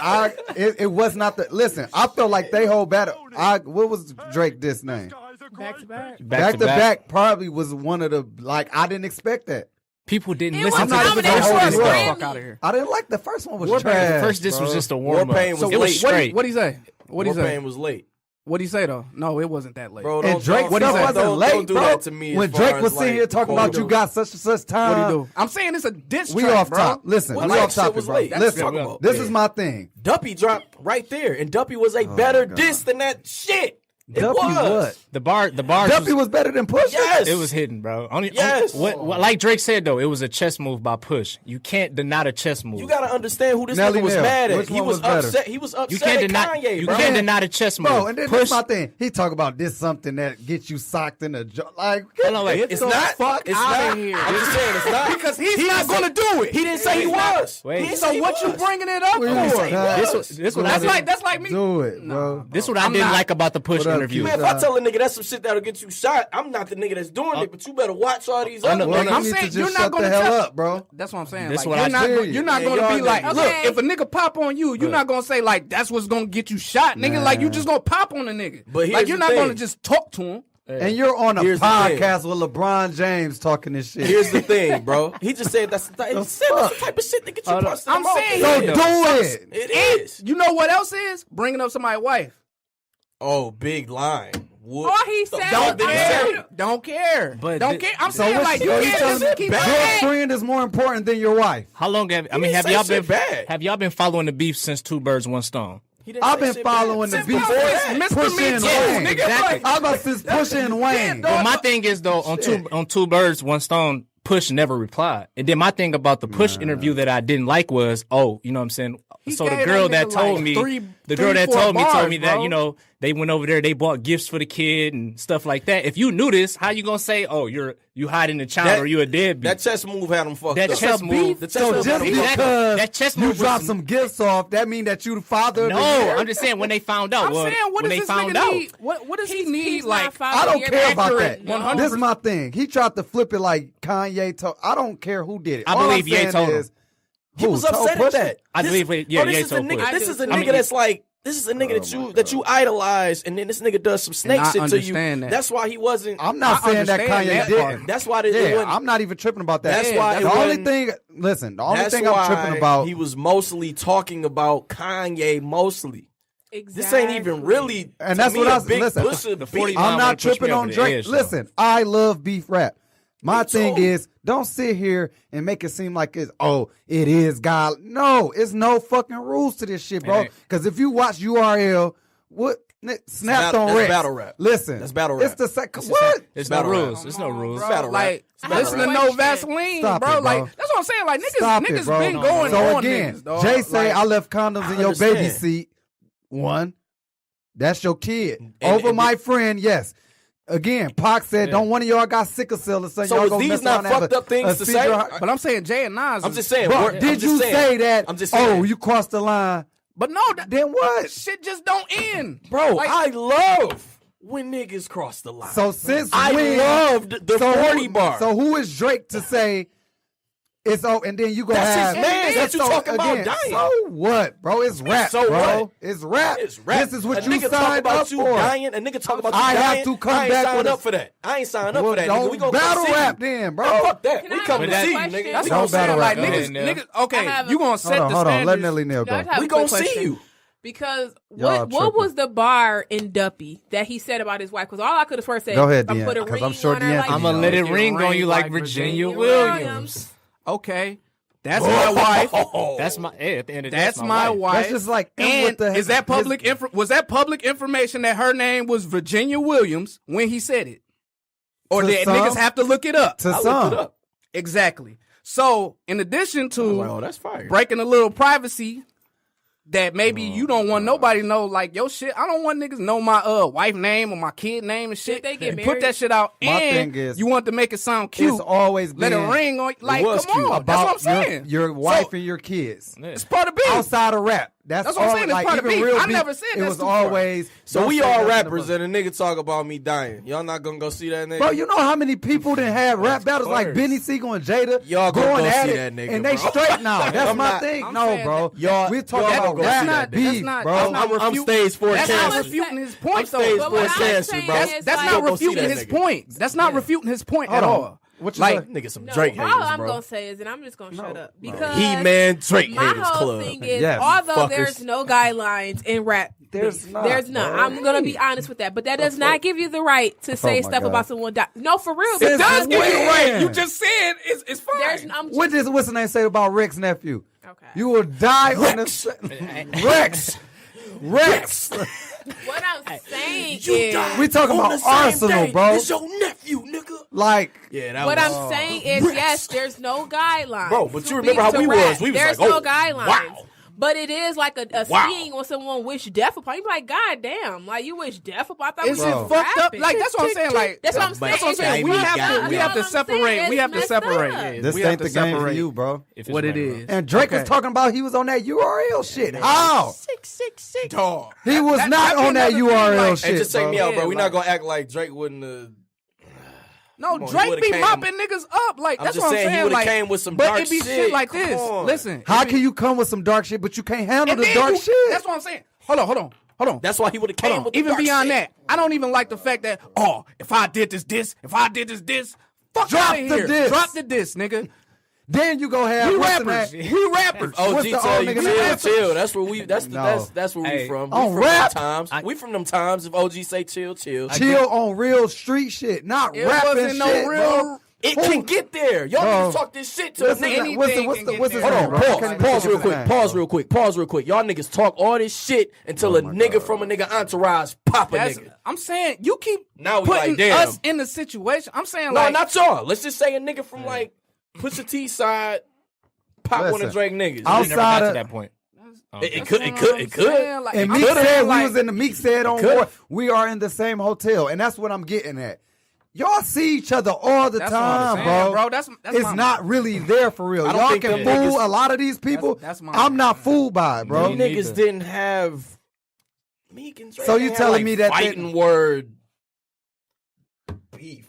S8: it was not the. Listen, I feel like they hold better. What was Drake this name?
S3: Back to back.
S8: Back to back probably was one of the I didn't expect that.
S4: People didn't
S3: It
S4: listen
S3: was
S4: to
S8: not even
S4: the
S8: gonna
S4: first
S8: hold
S4: disc.
S8: this
S4: though.
S8: up.
S6: Fuck out of here.
S8: I didn't like the first one was
S4: The
S8: trash.
S4: first disc was
S8: bro.
S4: just a warm up.
S5: Paint was
S4: It was
S5: late.
S4: straight.
S6: What'd he say? What'd he
S5: War
S6: say?
S5: Paint was late.
S6: What'd he say though? No, it wasn't that late.
S5: Bro,
S8: And Drake
S5: don't-
S8: stuff wasn't
S5: don't
S8: late,
S5: do
S8: bro.
S5: that to me
S8: When
S5: as far
S8: Drake was
S5: as,
S8: sitting
S5: like,
S8: here talking about you
S5: quote-
S8: got such and such time.
S6: What'd he do? I'm saying it's a diss
S8: We
S6: track,
S8: off
S6: bro.
S8: top. Listen,
S5: Well,
S8: we
S5: that
S8: off
S5: shit
S8: topic,
S5: was
S8: bro.
S5: late. That's
S8: Listen,
S5: what I'm talking about.
S8: this
S5: Yeah.
S8: is my thing.
S5: Duppy dropped right there, and Duppy was a better
S8: God.
S5: diss than that shit. It
S8: Duppy
S5: was.
S8: what?
S4: The bars
S8: Duppy was better than Pusha.
S5: Yes.
S4: It was hidden, bro.
S5: Yes.
S4: What, like Drake said though, it was a chess move by Push. You can't deny the chess move.
S5: You gotta understand who this
S8: Nelly
S5: nigga was
S8: Nell.
S5: mad at.
S8: Which
S5: He
S8: one
S5: was
S8: was better?
S5: upset. He was upset
S4: You can't
S5: at
S4: deny.
S5: Kanye,
S4: You
S5: bro.
S4: can't deny the chess move.
S8: Bro, and then
S4: Push.
S8: that's my thing. He talk about this something that gets you socked in the jaw. Like,
S4: Hold on, wait.
S8: get
S5: It's
S8: the
S5: not.
S8: fuck
S5: It's
S8: outta
S5: not.
S8: here.
S5: I'm just saying it's not
S6: Because he's not gonna do it.
S5: He didn't say he was.
S4: Wait.
S5: He didn't
S6: So
S5: say he
S6: what you
S5: was.
S6: bringing it up
S8: Please
S6: for?
S8: stop.
S4: This what I
S6: That's
S4: did.
S6: like me.
S8: Do it, bro.
S4: This what I didn't like about the Push
S8: Whatever.
S4: interview.
S5: Man, if I tell a nigga that's some shit that'll get you shot, I'm not the nigga that's doing it, but you better watch all these other
S8: Well,
S5: niggas.
S6: I'm
S8: you need
S6: saying
S8: to
S6: you're
S8: just
S6: not
S8: shut
S6: gonna
S8: the hell
S6: tell-
S8: up, bro.
S6: That's what I'm saying.
S4: This
S6: Like,
S4: what
S6: you're
S4: I
S6: not,
S8: hear
S6: go-
S8: you.
S6: you're not
S5: Man,
S6: going to
S5: y'all
S6: be like,
S5: niggas-
S6: look,
S3: Okay.
S6: if a nigga pop on you, you're not going to say, like, that's what's going to get you shot, nigga. Like, you just going to pop on a nigga.
S5: But
S6: like,
S5: here's
S6: you're
S5: the
S6: not going to
S5: thing.
S6: just talk to him.
S8: And you're on a
S5: Here's the
S8: podcast with LeBron James talking this shit.
S5: Here's the thing, bro. He just said that's the type of shit that get you busted.
S6: I'm saying-
S8: So
S6: Yeah.
S8: do it.
S5: It is.
S6: You know what else is? Bringing up somebody's wife.
S5: Oh, big line. What
S3: All he said
S6: Don't
S3: was,
S6: care. Don't care.
S4: But
S6: don't
S4: thi-
S6: care. I'm
S8: So
S6: saying,
S8: what
S6: like, you
S8: so you
S6: can't
S8: telling
S6: just
S8: me
S6: keep
S8: your
S6: saying.
S8: friend is more important than your wife?
S4: How long have I mean?
S5: didn't
S4: Have
S5: say
S4: y'all
S5: shit
S4: been
S5: bad.
S4: have y'all been following the beef since Two Birds One Stone?
S5: He didn't
S8: I've
S5: say
S8: been
S5: shit
S8: following
S5: bad.
S8: the beef
S6: Mr.
S8: Pusha
S6: Me
S8: and
S6: Too,
S8: Wayne.
S6: nigga.
S4: Exactly.
S8: I'm about since Pusha and Wayne.
S6: dog.
S4: But my thing is though, on two birds, one stone, Push never replied. And then my thing about the Push interview that I didn't like was, you know what I'm saying? So the
S6: gave
S4: girl
S6: that
S4: that
S6: nigga,
S4: told
S6: like,
S4: me,
S6: three,
S4: told
S6: 4
S4: me
S6: bars,
S4: that,
S6: bro.
S4: you know, they went over there, they bought gifts for the kid and stuff like that. If you knew this, how you gonna say, you hiding the child or you a deadbeat?
S5: That chess move had him fucked
S4: That
S5: up.
S4: chess move.
S5: The chess
S8: So
S5: move
S8: just
S5: had him fucked up.
S8: because
S4: That chess
S8: you
S4: move was
S8: dropped
S4: some-
S8: some gifts off, that mean that you the father of the
S4: No,
S8: year?
S4: I'm just saying when they found out.
S6: I'm saying, what
S4: when
S6: does
S4: they
S6: this
S4: found
S6: nigga
S4: out.
S6: need? What does he
S3: he's
S6: need?
S3: not
S6: Like,
S3: following
S8: I don't
S3: your
S8: care about
S3: accurate.
S8: that.
S3: No.
S8: This is my thing. He tried to flip it like Kanye told. I don't care who did it.
S4: I
S8: All
S4: believe
S8: I'm
S4: Ye
S8: saying
S4: told him.
S8: is,
S5: He was
S8: told
S5: upset
S8: Pusha?
S5: at that.
S4: I believe it- yeah,
S5: this
S4: Ye
S5: is a
S4: told
S5: nigga.
S4: Pusha.
S5: This is a
S4: I mean,
S5: nigga that's like. This is a nigga that you idolize, and then this nigga does some snake
S6: And I
S5: shit to you.
S6: understand that.
S5: That's why he wasn't.
S8: I'm not
S6: I
S8: saying that
S6: understand
S8: Kanye
S6: that
S8: didn't.
S6: part.
S5: That's why they
S8: Yeah,
S5: wasn't.
S8: I'm not even tripping about that.
S5: That's why
S8: the
S5: it
S8: only
S5: wasn't-
S8: thing. Listen, the only
S5: That's
S8: thing
S5: why
S8: I'm tripping about.
S5: he was mostly talking about Kanye mostly.
S3: Exactly.
S5: This ain't even really.
S8: And
S5: to
S8: that's
S5: me,
S8: what
S5: a
S8: I was
S5: big
S8: listen.
S5: Pusha
S4: The
S5: beef.
S4: 40
S8: I'm
S4: wanna
S8: not
S4: push me
S8: tripping
S4: over
S8: on
S4: the
S8: Drake.
S4: edge, though.
S8: Listen, I love beef rap. My
S5: Me
S8: thing
S5: too.
S8: is, don't sit here and make it seem like it is God. No, it's no fucking rules to this shit, bro.
S4: ain't.
S8: Because if you watch URL, what snapped on
S5: that's
S8: Rex.
S5: battle rap.
S8: Listen,
S5: That's battle rap.
S8: It's the second. What?
S4: There's no
S5: battle rap.
S4: rules. There's no rules.
S6: bro,
S5: battle rap.
S6: like,
S5: It's battle
S6: listen to
S3: rap.
S6: No Vaseline,
S8: Stop
S6: bro.
S8: it, bro.
S6: Like, that's what I'm saying. Like,
S8: Stop
S6: niggas
S8: it, bro.
S6: been going
S8: So
S6: on
S8: again,
S6: niggas, dog.
S8: Jay say
S6: Like,
S8: I left condoms in your baby
S5: understand.
S8: seat. One, that's your kid.
S5: And-
S8: Over
S5: and
S8: my friend, yes. Again, Pac said, "Don't one of y'all got sickle cell or something."
S5: So
S8: y'all
S5: is
S8: go
S5: these
S8: mess
S5: not
S8: around and have
S5: fucked
S8: a-
S5: up things
S8: a
S5: to
S8: seizure
S5: say?
S8: heart-
S6: But I'm saying Jay and Nas.
S5: I'm
S6: is-
S5: just saying.
S8: Bro,
S5: I'm
S8: did
S5: just
S8: you
S5: saying.
S8: say that?
S5: I'm just saying.
S8: Oh, you crossed the line.
S6: But no,
S8: Then what?
S6: shit just don't end,
S5: Bro,
S6: Like,
S5: I love when niggas cross the line.
S8: So since
S5: I
S8: when?
S5: loved the 40 bar.
S8: So who is Drake to say it's and then you go
S5: That's
S8: have
S5: his man that you
S8: so
S5: talking about
S8: again,
S5: dying.
S8: So what, bro? It's rap,
S5: So
S8: bro.
S5: what?
S8: It's rap.
S5: It's rap.
S8: This is what
S5: a
S8: you
S5: nigga talk
S8: signed
S5: about
S8: up
S5: you
S8: for.
S5: dying. A nigga talk about you
S8: I
S5: dying.
S8: have to come
S5: I ain't
S8: back
S5: signed
S8: with
S5: up
S8: a-
S5: for that. I ain't signed up
S8: Well,
S5: for that.
S8: don't
S5: Nigga. We gonna
S8: battle
S5: come see
S8: rap
S5: you.
S8: then,
S5: Man,
S8: bro.
S5: fuck that.
S3: Can
S5: We
S3: I
S5: come
S3: have
S5: to
S3: a
S5: see you,
S3: question?
S5: nigga.
S6: That's
S5: We
S6: what I'm
S5: gonna
S6: saying.
S8: battle
S6: Like,
S8: rap.
S4: Go ahead,
S6: niggas,
S3: I
S6: okay,
S3: have a-
S6: you gonna set the
S8: Hold on. Let
S6: standards.
S8: Nelly Nell
S3: No, I
S8: go.
S3: have
S5: We
S3: a
S5: gonna
S3: quick
S5: see
S3: question.
S5: you.
S3: Because
S8: Y'all
S3: what
S8: tripping.
S3: was the bar in Duppy that he said about his wife? Because all I could have first said,
S8: Go ahead,
S3: I'm
S8: Deanna,
S3: put a
S8: 'cause
S3: ring
S8: I'm sure
S3: on her
S8: Deanna
S3: like
S8: can
S4: I'm gonna
S8: know.
S4: let it
S6: Make it
S4: ring on
S6: ring
S4: you like
S6: like
S4: Virginia
S6: Virginia
S4: Williams.
S6: Okay, that's my wife.
S4: That's my. At the end of the day,
S6: That's my wife.
S8: That's just like
S6: And
S8: what the
S6: is that
S8: his-
S6: public? Was that public information that her name was Virginia Williams when he said it, or
S8: To
S6: did
S8: some.
S6: niggas have to look it up?
S8: to
S5: I looked
S8: some?
S5: it up.
S6: Exactly. So, in addition to
S5: Oh, that's fire.
S6: breaking a little privacy that maybe you don't want nobody to know, like your shit. I don't want niggas know my wife name or my kid name and shit.
S3: Did they get
S6: And
S3: married?
S6: put that shit out.
S8: My
S6: and
S8: thing is,
S6: you want to make it sound cute.
S8: It's always
S6: Let
S8: been
S6: it ring on. Like,
S5: was
S6: come
S5: cute.
S6: on. That's what I'm
S8: about
S6: saying.
S8: your wife
S6: So,
S8: and your kids.
S6: it's part of beef.
S8: Outside of rap. That's
S6: what I'm
S8: all,
S6: saying, it's
S8: like,
S6: part of
S8: even
S6: beef.
S8: real
S6: I
S8: beef,
S6: never said
S8: it
S6: that's
S8: was
S6: too far.
S8: always.
S5: So
S8: don't
S5: we
S8: say
S5: all
S8: nothing
S5: rappers
S8: about-
S5: and a nigga talk about me dying. Y'all not gonna go see that nigga?
S8: Bro, you know how many people done had rap battles like
S5: course.
S8: Benny Siegel and Jada
S5: Y'all gonna
S8: going
S5: go
S8: at
S5: see
S8: it,
S5: that nigga,
S8: and they
S5: bro.
S8: straight now. That's
S5: I'm
S8: my
S5: not-
S8: thing.
S6: I'm
S8: No,
S6: saying
S8: bro.
S5: Y'all-
S8: We're talking
S5: y'all
S8: about
S5: gonna go see
S8: rap,
S5: that
S8: beef,
S5: nigga.
S6: That's
S8: bro.
S6: not
S5: I'm stage 4
S6: That's not
S5: cancer.
S6: refuting his
S5: I'm
S6: point, though.
S5: stage
S3: But
S5: 4
S3: what I'm
S5: cancer,
S3: saying
S5: bro.
S3: is,
S6: That's
S3: like-
S6: not
S5: Go see
S6: refuting
S5: that
S6: his
S5: nigga.
S6: point. That's not refuting his point
S8: Hold
S6: at
S8: on.
S6: all.
S8: What you
S6: Like,
S8: say?
S5: Nigga, some
S3: No,
S5: Drake
S3: all
S5: haters,
S3: I'm
S5: bro.
S3: gonna say is, and I'm just gonna shut up because
S5: He-Man Drake
S3: my
S5: haters
S3: whole
S5: club.
S3: thing is,
S8: Yes.
S3: although
S5: Fuckers.
S3: there's no guidelines in rap,
S8: There's not,
S3: there's none.
S8: bro.
S3: I'm gonna be honest with that, but that does not give you the right to say
S8: my
S3: stuff
S8: God.
S3: about someone. No, for real.
S6: it
S8: Since
S6: does give you the right.
S8: when?
S6: You just said it's fine.
S3: There's, I'm just,
S8: What's the name say about Rick's nephew?
S3: okay.
S8: You will die on the Rex. Rex.
S3: What I'm saying
S5: You
S3: is,
S5: died
S8: We talking
S5: on
S8: about
S5: the same
S8: Arsenal,
S5: day
S8: bro.
S5: as your nephew, nigga.
S8: Like,
S5: Yeah, that
S3: what
S5: was.
S3: I'm saying is, yes, there's no guidelines.
S5: Bro, but
S3: to
S5: you remember
S3: be-
S5: how
S3: to
S5: we
S3: rap.
S5: was. We was
S3: there's
S5: like,
S3: no
S5: oh,
S3: guidelines.
S5: wow.
S3: But it is like a seeing when someone wish death upon you. Be like, God damn, like you wish death upon. I thought
S6: It's
S3: we was
S6: fucked up.
S3: rapping.
S6: Like that's what I'm saying. Like
S3: that's what I'm saying.
S6: That's what I'm saying. We have to separate. We have to separate.
S8: This ain't the game for you, bro.
S6: What it is.
S8: And Drake was talking about he was on that URL shit. How?
S5: 666 dog.
S8: He was not on that URL shit.
S5: Hey, just take me out, bro.
S6: Yeah,
S5: We're not gonna act like Drake wouldn't have.
S6: No,
S5: Come on, he
S6: Drake
S5: would've
S6: be
S5: came-
S6: mopping niggas up. Like
S5: I'm
S6: that's
S5: just
S6: what I'm
S5: saying, he
S6: saying.
S5: would've
S6: Like,
S5: came with some
S6: but
S5: dark
S6: it be
S5: shit.
S6: like
S5: Come
S6: this.
S5: on.
S6: Listen,
S8: How can you come with some dark shit, but you can't handle
S6: and
S8: the
S6: then
S8: dark
S6: you-
S8: shit?
S6: That's what I'm saying. Hold on.
S5: That's why he would have
S6: Hold
S5: came
S6: on.
S5: with the
S6: Even
S5: dark
S6: beyond
S5: shit.
S6: that, I don't even like the fact that if I did this, fuck
S8: Drop
S6: out of
S8: the
S6: here.
S8: diss.
S6: Drop the diss, nigga.
S8: Then you go have
S6: We
S8: what's the
S6: rappers.
S8: name?
S6: We rappers.
S5: OG
S8: What's the
S5: tell
S8: old
S5: you
S8: nigga
S5: chill. That's where we. That's
S8: No.
S5: that's where we
S4: Hey,
S5: from. We
S8: on
S5: from
S8: rap?
S5: them times. We from them times. If OG say chill.
S8: Chill on real street shit, not
S6: It
S8: rapping
S6: wasn't no
S8: shit,
S6: real-
S8: bro.
S5: It can get there. Y'all
S8: Bro.
S5: niggas talk this shit to a
S8: Listen,
S5: nigga.
S8: what's
S6: Anything can
S8: his
S6: get
S8: name,
S6: there.
S5: Hold
S8: bro?
S5: on,
S8: I can't even
S5: pause
S8: think
S5: real
S8: of his
S5: quick.
S8: name,
S5: Pause real quick. Y'all niggas talk all this shit until a nigga from a nigga entourage pop a
S6: That's,
S5: nigga.
S6: I'm saying you keep
S5: Now we
S6: putting
S5: like, damn.
S6: us in the situation. I'm saying
S5: No,
S6: like
S5: not y'all. Let's just say a nigga from like Pusha T side pop one
S8: Listen,
S5: of Drake niggas.
S4: We never got
S8: outside
S4: to
S8: of-
S4: that point.
S5: It could.
S6: Saying, like,
S8: And
S6: I'm
S8: Meek
S6: saying,
S8: said
S6: like,
S8: we was in the Meek said on
S5: could've.
S8: board. We are in the same hotel, and that's what I'm getting at. Y'all see each other all the
S6: That's what I'm
S8: time,
S6: saying,
S8: bro.
S6: bro. That's
S8: it's
S6: my-
S8: not really there for real.
S5: I don't
S8: Y'all
S5: think
S8: can
S5: them
S8: fool
S5: niggas-
S8: a lot of these people.
S6: That's my-
S8: I'm not fooled by it, bro.
S5: Them
S4: Me
S5: niggas
S4: neither.
S5: didn't have Meek and Drake.
S8: So you
S5: had,
S8: telling
S5: like,
S8: me that they-
S5: fighting word beef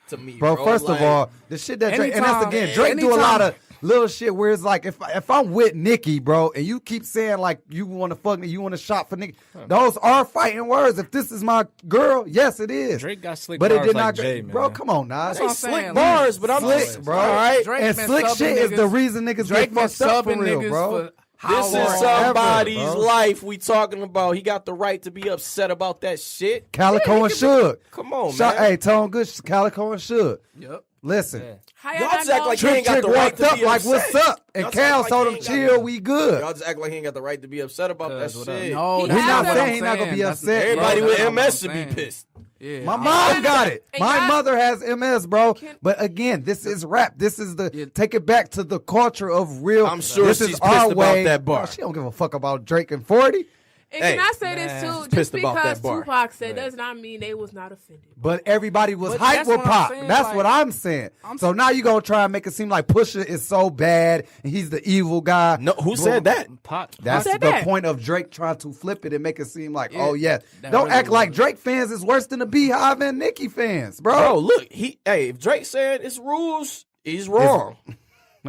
S5: to me,
S8: Bro, first
S5: Like,
S8: of all, the shit that Drake, and that's
S6: Anytime-
S8: again, Drake do a
S6: anytime-
S8: lot of little shit where it's like, if I'm with Nicki, bro, and you keep saying like you want to fuck me, you want to shop for Nicki, those are fighting words. If this is my girl, yes, it is.
S4: Drake got slick
S8: but it
S4: bars
S8: did
S4: like
S8: not,
S4: Jay, man.
S8: bro. Come on, now.
S6: That's what I'm
S5: slick
S6: saying.
S5: bars, but I'm
S8: Slick,
S5: just,
S8: bro.
S5: All right,
S6: Drake
S8: And
S6: been
S8: slick
S6: subbing
S8: shit is
S6: niggas.
S8: the reason niggas
S6: Drake
S8: get
S6: been
S8: fucked up for
S6: subbing
S8: real,
S6: niggas
S8: bro.
S6: for how
S5: this is
S6: long?
S5: somebody's
S8: bro.
S5: life we talking about. He got the right to be upset about that shit.
S8: Calico and Suge.
S5: Come on,
S8: Shout-
S5: man.
S8: Hey, Tone Good, Calico and Suge.
S6: Yep.
S8: Listen.
S3: How
S5: Y'all
S3: y'all
S5: just
S3: not
S5: act
S3: know?
S5: like he
S8: Trick
S5: ain't got
S8: Trick
S5: the right
S8: walked
S5: to
S8: up
S5: be
S8: like,
S5: upset.
S8: what's up? And
S5: Y'all just
S8: Cal
S5: act
S8: told
S5: like
S8: him,
S5: he ain't
S8: chill,
S5: got-
S8: we good.
S5: Y'all just act like he ain't got the right to be upset about that shit.
S6: No,
S3: He
S6: that's
S3: has
S6: not
S3: that.
S6: what I'm
S8: He not gonna
S6: saying.
S8: be
S6: That's-
S8: upset.
S5: Everybody
S6: no,
S5: with
S6: that's not what
S5: MS
S6: I'm
S5: should be
S6: saying.
S5: pissed.
S6: Yeah.
S8: My mom got it.
S3: And
S8: My
S3: y'all-
S8: mother has MS, bro.
S3: Can-
S8: But again, this is rap. This is take it back to the culture of real.
S5: I'm sure
S8: this
S5: she's
S8: is
S5: pissed
S8: our
S5: about
S8: way.
S5: that bar.
S8: No, she don't give a fuck about Drake and 40.
S3: And
S5: Hey,
S3: can I say this
S5: man,
S3: too?
S5: he's
S3: Just
S5: pissed about
S3: because
S5: that bar.
S3: Tupac said does not mean they was not offended.
S8: But everybody was
S6: But
S8: hyped
S6: that's
S8: with
S6: what I'm
S8: Pop.
S6: saying,
S8: That's
S6: like-
S8: what I'm saying. So now you gonna try and make it seem like Pusha is so bad and he's the evil guy.
S5: No, who said that?
S4: Pop.
S8: That's
S3: said
S8: the
S3: that?
S8: point of Drake trying to flip it and make it seem like,
S6: Yeah,
S8: oh yeah.
S6: that
S8: Don't
S6: really
S8: act like
S6: was.
S8: Drake fans is worse than the Beehive and Nicki fans, bro.
S5: Bro, look, if Drake said it's rules, he's wrong.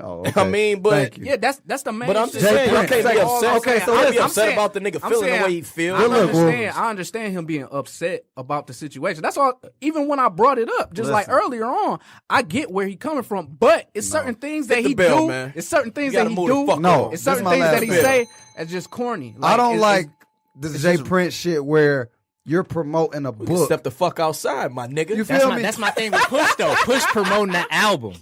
S8: Oh,
S5: I mean, but
S8: Thank you.
S6: Yeah, that's the main.
S5: But I'm
S6: shit.
S5: just saying, y'all
S8: Prince.
S5: can't be
S8: Okay,
S5: upset.
S8: okay, so
S5: I'll be
S8: listen,
S5: upset
S6: saying-
S5: about the nigga
S6: I'm
S5: feeling
S6: saying-
S5: the way he feels.
S8: Good look,
S6: I understand him being upset about the situation. That's all. Even when I brought it up, just like
S8: Listen.
S6: earlier on, I get where he coming from. But it's certain things that
S5: Hit the
S6: he
S5: bell,
S6: do.
S5: man.
S6: It's certain things
S5: You
S6: that
S5: gotta
S6: he
S5: move the
S6: do.
S5: fuck
S8: No,
S5: on.
S6: It's
S8: this
S6: certain
S8: my
S6: things
S8: last
S6: that he
S8: bill.
S6: say that's just corny.
S8: I don't
S6: it's-
S8: like this Jay
S6: just-
S8: Prince shit where you're promoting a book.
S5: Step the fuck outside, my nigga.
S8: You
S4: That's
S8: feel
S4: my,
S8: me?
S4: that's my thing with Push though. Push promoting the album,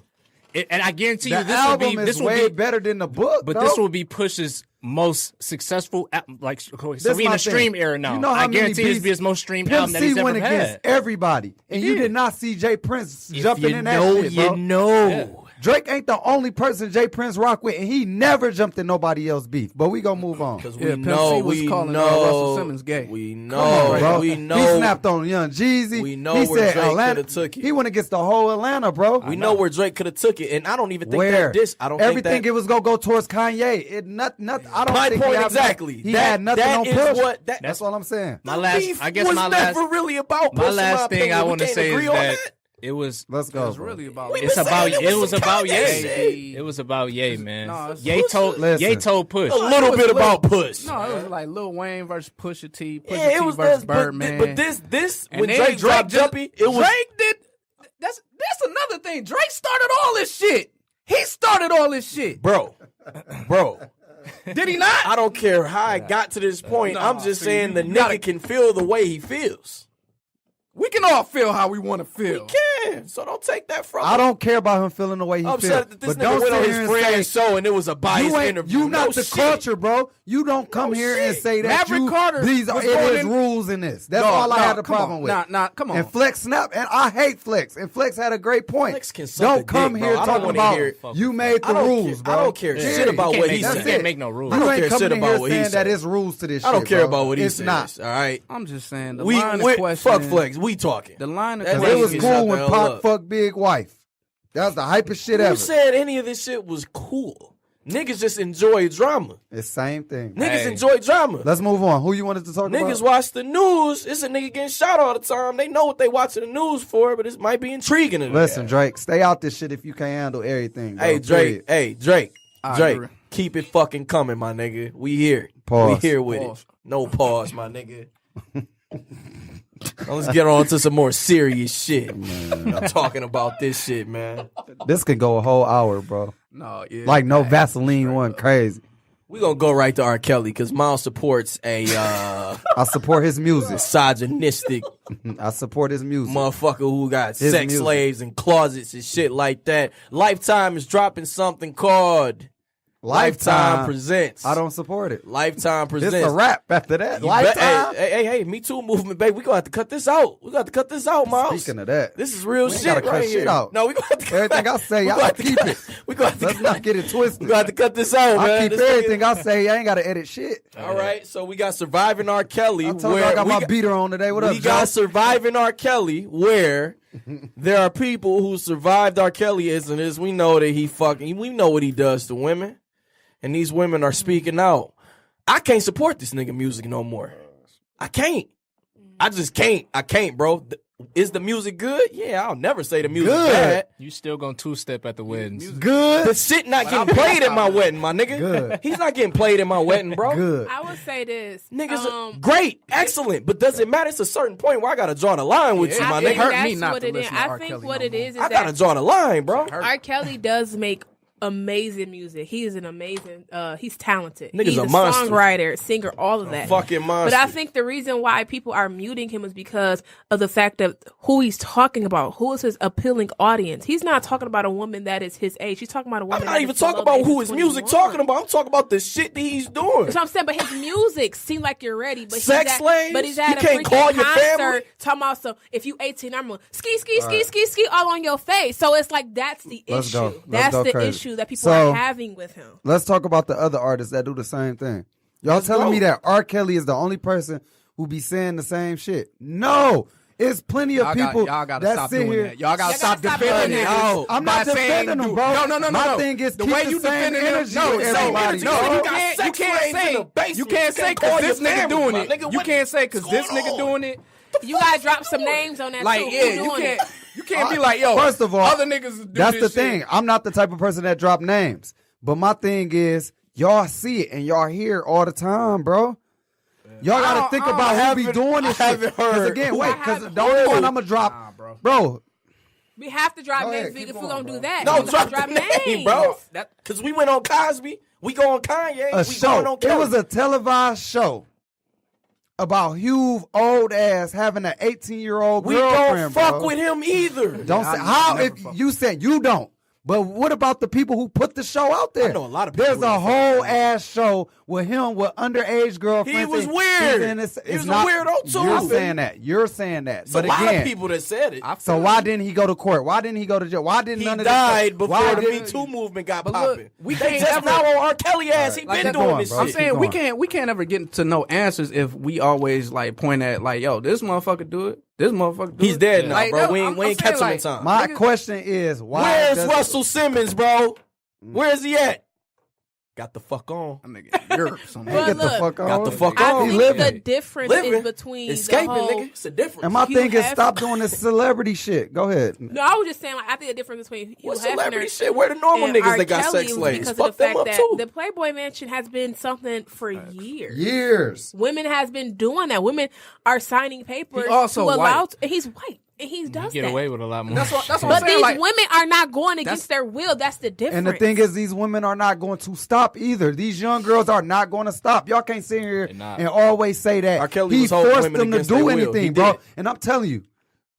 S4: and I guarantee
S8: The
S4: you this
S8: album
S4: will be
S8: is way better than the book,
S4: But
S8: though.
S4: this will be Push's most successful, like so
S8: This
S4: we in
S8: my
S4: the stream
S8: thing.
S4: era now.
S8: You know how
S4: I
S8: many
S4: guarantee this
S8: beats
S4: be his most streamed
S8: Pimp
S4: album that
S8: C
S4: he's ever
S8: went
S4: had.
S8: against everybody, and you
S4: did.
S8: did not see Jay Prince
S5: If
S8: jumping
S5: you
S8: in that
S5: know,
S8: shit, bro.
S5: you know.
S4: Yeah.
S8: Drake ain't the only person Jay Prince rock with, and he never jumped in nobody else's beef. But we gonna move on.
S5: Because
S6: Yeah,
S5: we
S6: Pimp
S5: know,
S6: C was
S5: we
S6: calling,
S5: know,
S6: Russell Simmons gay.
S5: we
S8: Come on,
S5: know,
S8: bro.
S5: we
S8: He
S5: know,
S8: snapped on Young Jeezy.
S5: We know
S8: he
S5: where
S8: said
S5: Drake
S8: Atlanta.
S5: coulda took it.
S8: He went against the whole Atlanta, bro.
S5: we know where Drake could have took it, and I don't even think
S8: Where
S5: that this. I don't
S8: everything
S5: think that.
S8: it was gonna go towards Kanye. It not. I don't
S5: My
S8: think
S5: point
S8: he had-
S5: exactly.
S8: He
S5: That-
S8: had nothing
S5: that
S8: on
S5: is
S8: Push.
S5: what-
S8: That's all I'm saying.
S4: My last,
S5: Beef
S4: I guess
S5: was
S4: my last,
S5: never really about
S4: my
S5: Push, in
S4: last thing
S5: opinion.
S4: I
S5: We
S4: want to
S5: can't
S4: say is
S5: agree on
S4: that it was.
S8: Let's go.
S6: It's
S8: bro.
S6: really about.
S5: We
S4: It's
S5: been
S4: about.
S5: saying
S4: It was
S5: some
S4: about
S5: Kanye
S4: Ye.
S5: shit.
S4: It was about Ye, man.
S6: No, it's
S4: Ye told.
S8: Listen.
S4: Ye told Push.
S5: A little bit about Push.
S6: No, it was like Lil Wayne versus Pusha T. Pusha
S5: Yeah,
S6: T
S5: it was
S6: versus
S5: this,
S6: Birdman.
S5: but this
S6: And
S5: when
S6: then
S5: Drake dropped Jumpy, it was
S6: Drake did. That's another thing. Drake started all this shit. He started all this shit.
S5: bro.
S6: Did he not?
S5: I don't care how I got to this point.
S6: No,
S5: I'm just
S6: see,
S5: saying
S6: you
S5: the
S6: gotta-
S5: nigga can feel the way he feels.
S6: We can all feel how we want to feel.
S5: We saying. So don't take that from
S8: I
S5: him.
S8: don't care about him feeling the way he
S5: I'm
S8: feels.
S5: upset that this
S8: But
S5: nigga
S8: don't
S5: went on
S8: sit
S5: his
S8: here and
S5: friend's
S8: say,
S5: show and it was a biased interview.
S8: you not
S5: No
S8: the
S5: shit.
S8: culture, bro. You don't come here and
S5: shit.
S8: say that
S6: Maverick Carter
S8: these
S6: was
S8: it
S6: going
S8: is
S6: in-
S8: rules in this. That's
S6: No,
S8: all I
S6: no,
S8: had a
S6: come
S8: problem
S6: on.
S8: with.
S6: Nah, come on.
S8: And Flex snap, and I hate Flex. And Flex had a great point.
S5: Flex can suck a
S8: Don't come
S5: dick,
S8: here
S5: bro. I don't
S8: talking
S5: wanna
S8: about
S5: hear-
S8: you made
S5: I
S8: the
S5: don't
S8: rules,
S5: care-
S8: bro.
S5: I don't care
S8: Yeah.
S5: shit about what he
S4: You
S5: said.
S4: can't make no rules.
S5: I
S8: You
S5: don't
S8: ain't
S5: care
S8: coming
S5: shit
S8: in here
S5: about what he
S8: saying that
S5: said.
S8: it's rules to this shit.
S5: I don't care
S8: bro.
S5: about what he
S8: it's
S5: says.
S8: not.
S5: All right.
S6: I'm just saying the
S5: We
S6: line of question.
S5: fuck Flex. We talking.
S6: The line of
S5: That
S6: question.
S8: It was
S5: Shut
S8: cool
S5: the
S8: when
S5: hell
S8: Pac
S5: up.
S8: fucked Big Wife. That was the hypest shit
S5: Who
S8: ever.
S5: said any of this shit was cool? Niggas just enjoy drama.
S8: It's same thing.
S5: Niggas enjoy drama.
S8: Let's move on. Who you wanted to talk about?
S5: Niggas watch the news. It's a nigga getting shot all the time. They know what they watching the news for, but it might be intriguing to them.
S8: Listen, Drake, stay out this shit if you can't handle everything. Bro.
S5: Hey, Drake.
S8: Period.
S5: Hey, Drake.
S6: I
S5: Drake.
S6: agree.
S5: Keep it fucking coming, my nigga. We here.
S8: Pause.
S5: We here with
S6: Pause.
S5: it. No pause, my nigga. Now let's get on to some more serious shit. I'm talking about this shit, man.
S8: This could go a whole hour, bro.
S6: No, yeah.
S8: Like no Vaseline one crazy.
S5: We gonna go right to R.Kelly because Miles supports a
S8: I support his music.
S5: misogynistic
S8: I support his music.
S5: motherfucker who got
S8: His
S5: sex
S8: music.
S5: slaves and closets and shit like that. Lifetime is dropping something called Lifetime Presents.
S8: I don't support it.
S5: Lifetime Presents.
S8: It's a rap after that.
S5: You
S8: Lifetime.
S5: Hey, Me Too movement, baby. We gonna have to cut this out. We got to cut this out, Miles.
S8: Speaking of that,
S5: This is real
S8: we ain't
S5: shit
S8: gotta cut
S5: right
S8: shit
S5: here.
S8: out.
S5: No, we gonna have to
S8: everything I say,
S5: we
S8: y'all
S5: gonna have to
S8: keep
S5: cut-
S8: it.
S5: We gonna have to
S8: Let's
S5: cut-
S8: not get it twisted.
S5: We gonna have to cut this out,
S8: I
S5: man.
S8: keep
S5: This
S8: everything
S5: nigga-
S8: I say. I ain't gotta edit shit.
S5: All right, so we got Surviving R. Kelly.
S8: I told you
S5: where
S8: I got
S5: we
S8: my beater on today. What up,
S5: We got
S8: Joe?
S5: Surviving R. Kelly, where there are people who survived R. Kellyism. Is we know that we know what he does to women, and these women are speaking out. I can't support this nigga music no more. I can't. I just can't. I can't, bro. Is the music good? Yeah, I'll never say the music
S8: Good.
S5: bad.
S4: You still gonna two-step at the weddings.
S8: Good.
S5: The shit not getting played at my wedding, my nigga.
S8: Good.
S5: He's not getting played at my wedding, bro.
S8: Good.
S3: I would say this.
S5: Niggas, great, excellent, but does it matter? It's a certain point where I gotta draw the line with you,
S6: Yeah,
S5: my
S3: I
S6: it
S3: think
S5: nigga.
S6: hurt
S3: that's
S6: me not
S3: what
S6: to
S3: it is.
S6: listen to
S3: I
S6: R.
S3: think
S6: Kelly
S3: what
S6: no
S3: it
S6: more.
S3: is
S5: I gotta
S3: that
S5: draw the line, bro.
S3: R. Kelly does make amazing music. He is an amazing. He's talented.
S5: Nigga's
S3: He's
S5: a
S3: a
S5: monster.
S3: songwriter, singer, all of that.
S5: Fucking monster.
S3: But I think the reason why people are muting him is because of the fact of who he's talking about. Who is his appealing audience? He's not talking about a woman that is his age. He's talking about a woman.
S5: I'm not
S3: that
S5: even
S3: is below
S5: talking
S3: the
S5: about
S3: age
S5: who
S3: of
S5: his music
S3: 21.
S5: talking about. I'm talking about the shit that he's doing.
S3: That's what I'm saying, but his music seems like you're ready. But
S5: Sex
S3: he's at,
S5: slaves?
S3: But he's
S5: You
S3: at a
S5: can't
S3: freaking
S5: call your
S3: concert
S5: family?
S3: talking about, so if you 18, I'm gonna ski all on your face. So it's like that's the
S8: Let's
S3: issue.
S8: go. Let's
S3: That's
S8: go
S3: the
S8: crazy.
S3: issue that people
S8: So-
S3: are having with him.
S8: Let's talk about the other artists that do the same thing. Y'all telling
S5: go.
S8: me that R. Kelly is the only person who be saying the same shit? No. It's plenty of people
S6: y'all gotta
S8: that
S6: stop
S8: sit
S6: doing
S8: here.
S6: that. Y'all gotta
S3: Y'all
S6: stop
S3: gotta stop
S6: defending
S3: doing
S6: it.
S3: that.
S6: No,
S8: I'm not
S6: by saying
S8: defending them, bro.
S6: No.
S8: My thing is
S6: the
S8: keep
S6: way
S8: the
S6: you
S8: same
S6: defending them.
S8: energy
S6: No,
S8: with
S6: so
S8: everybody.
S6: no,
S8: No.
S6: you
S5: got
S6: can't
S5: sex
S6: say.
S5: slaves in the basement.
S6: You can't
S5: You
S6: say
S5: can't call
S6: because
S5: your
S6: this nigga
S5: family,
S6: doing
S5: my
S6: it.
S5: nigga.
S6: You
S5: What
S6: can't say because
S5: is
S6: this
S5: going
S6: nigga
S5: on?
S6: doing it.
S3: You gotta drop some names on that
S6: Like,
S3: too.
S6: yeah,
S3: Who
S6: you
S3: doing
S6: can't.
S3: it?
S6: You can't be like, yo.
S8: First of all,
S6: other niggas do
S8: that's
S6: this
S8: the thing.
S6: shit.
S8: I'm not the type of person that drop names. But my thing is, y'all see it and y'all hear it all the time, bro. Y'all gotta think about who be doing this shit.
S5: haven't heard.
S8: Because again, wait, because
S3: haven't
S8: the only
S3: heard.
S8: one I'm gonna drop, bro.
S3: We have to drop
S8: Go ahead,
S3: names
S8: keep
S3: if we're
S8: going,
S3: gonna
S8: bro.
S3: do that.
S5: No,
S3: We
S5: drop
S3: gotta
S5: the name, bro. Because we went on Cosby. We go on Kanye.
S8: A
S5: we going
S8: show.
S5: on
S8: It
S5: Kelly.
S8: was a televised show about Hugh old ass having an 18-year-old
S5: We don't
S8: girlfriend,
S5: fuck
S8: bro.
S5: with him either.
S8: Don't say
S6: I
S8: how
S6: never
S8: if
S6: fuck
S8: you said you don't. But what about the people who put the show out there?
S5: I know a lot of people
S8: There's
S5: who
S8: a
S5: don't fuck
S8: whole
S5: with him.
S8: ass show with him with underage girlfriends.
S5: He was
S8: and-
S5: weird.
S8: and it's
S5: He was a
S8: not-
S5: weirdo, too.
S8: You're saying that. You're saying that.
S5: It's
S8: but
S5: a lot
S8: again,
S5: of people that said it.
S8: so why didn't he go to court? Why didn't he go to jail? Why didn't
S5: He
S8: none of
S5: died
S8: this
S5: before
S8: why
S5: the
S8: didn't-
S5: Me Too movement got
S6: But look,
S5: popping.
S6: we
S5: They
S6: can't
S5: just
S6: ever-
S5: now on R. Kelly ass. He
S8: Like,
S5: been
S8: keep
S5: doing
S8: going,
S5: this
S8: bro.
S6: I'm
S5: shit.
S8: Keep
S6: saying
S8: going.
S6: we can't ever get to no answers if we always like point at like, yo, this motherfucker do it. This motherfucker do it.
S5: He's dead now,
S6: Like,
S5: bro.
S6: no,
S5: We
S6: I'm
S5: ain't
S6: saying,
S5: catch him in
S6: like,
S5: time.
S8: My
S6: Nigga-
S8: question is why?
S5: Where's
S8: does-
S5: Russell Simmons, bro? Where's he at? Got the fuck on.
S6: That nigga, Europe somewhere.
S3: But
S8: Get the
S3: look,
S8: fuck on.
S5: Got the fuck
S3: I
S5: on.
S8: He
S3: think
S8: living.
S3: the difference
S5: Living.
S3: is between
S5: Escaping,
S3: the whole.
S5: nigga. It's a difference.
S8: And my
S3: Hugh
S8: thing is
S3: Hefner-
S8: stop doing this celebrity shit. Go ahead.
S3: No, I was just saying, like, I think the difference between Hugh
S5: What
S3: Hefner
S5: celebrity shit? Where the normal
S3: and
S5: niggas
S3: R.
S5: that got
S3: Kelly
S5: sex
S3: was
S5: slaves?
S3: because
S5: Fuck
S3: of the
S5: them
S3: fact
S5: up
S3: that
S5: too.
S3: the Playboy Mansion has been something for years.
S8: Years.
S3: Women has been doing that. Women are signing papers
S6: He also
S3: to allow.
S6: white.
S3: And he's white, and he does
S4: Get
S3: that.
S4: away with a lot more.
S6: That's what I'm
S3: But
S6: saying.
S3: these
S6: Like,
S3: women are not going against their will. That's the difference.
S8: And the thing is, these women are not going to stop either. These young girls are not going to stop. Y'all can't sit here
S4: They're not.
S8: and always say that
S5: R. Kelly
S8: he
S5: was holding
S8: forced
S5: women
S8: them to
S5: against their
S8: do
S5: will. He
S8: anything,
S5: did
S8: bro.
S5: it.
S8: And I'm telling you,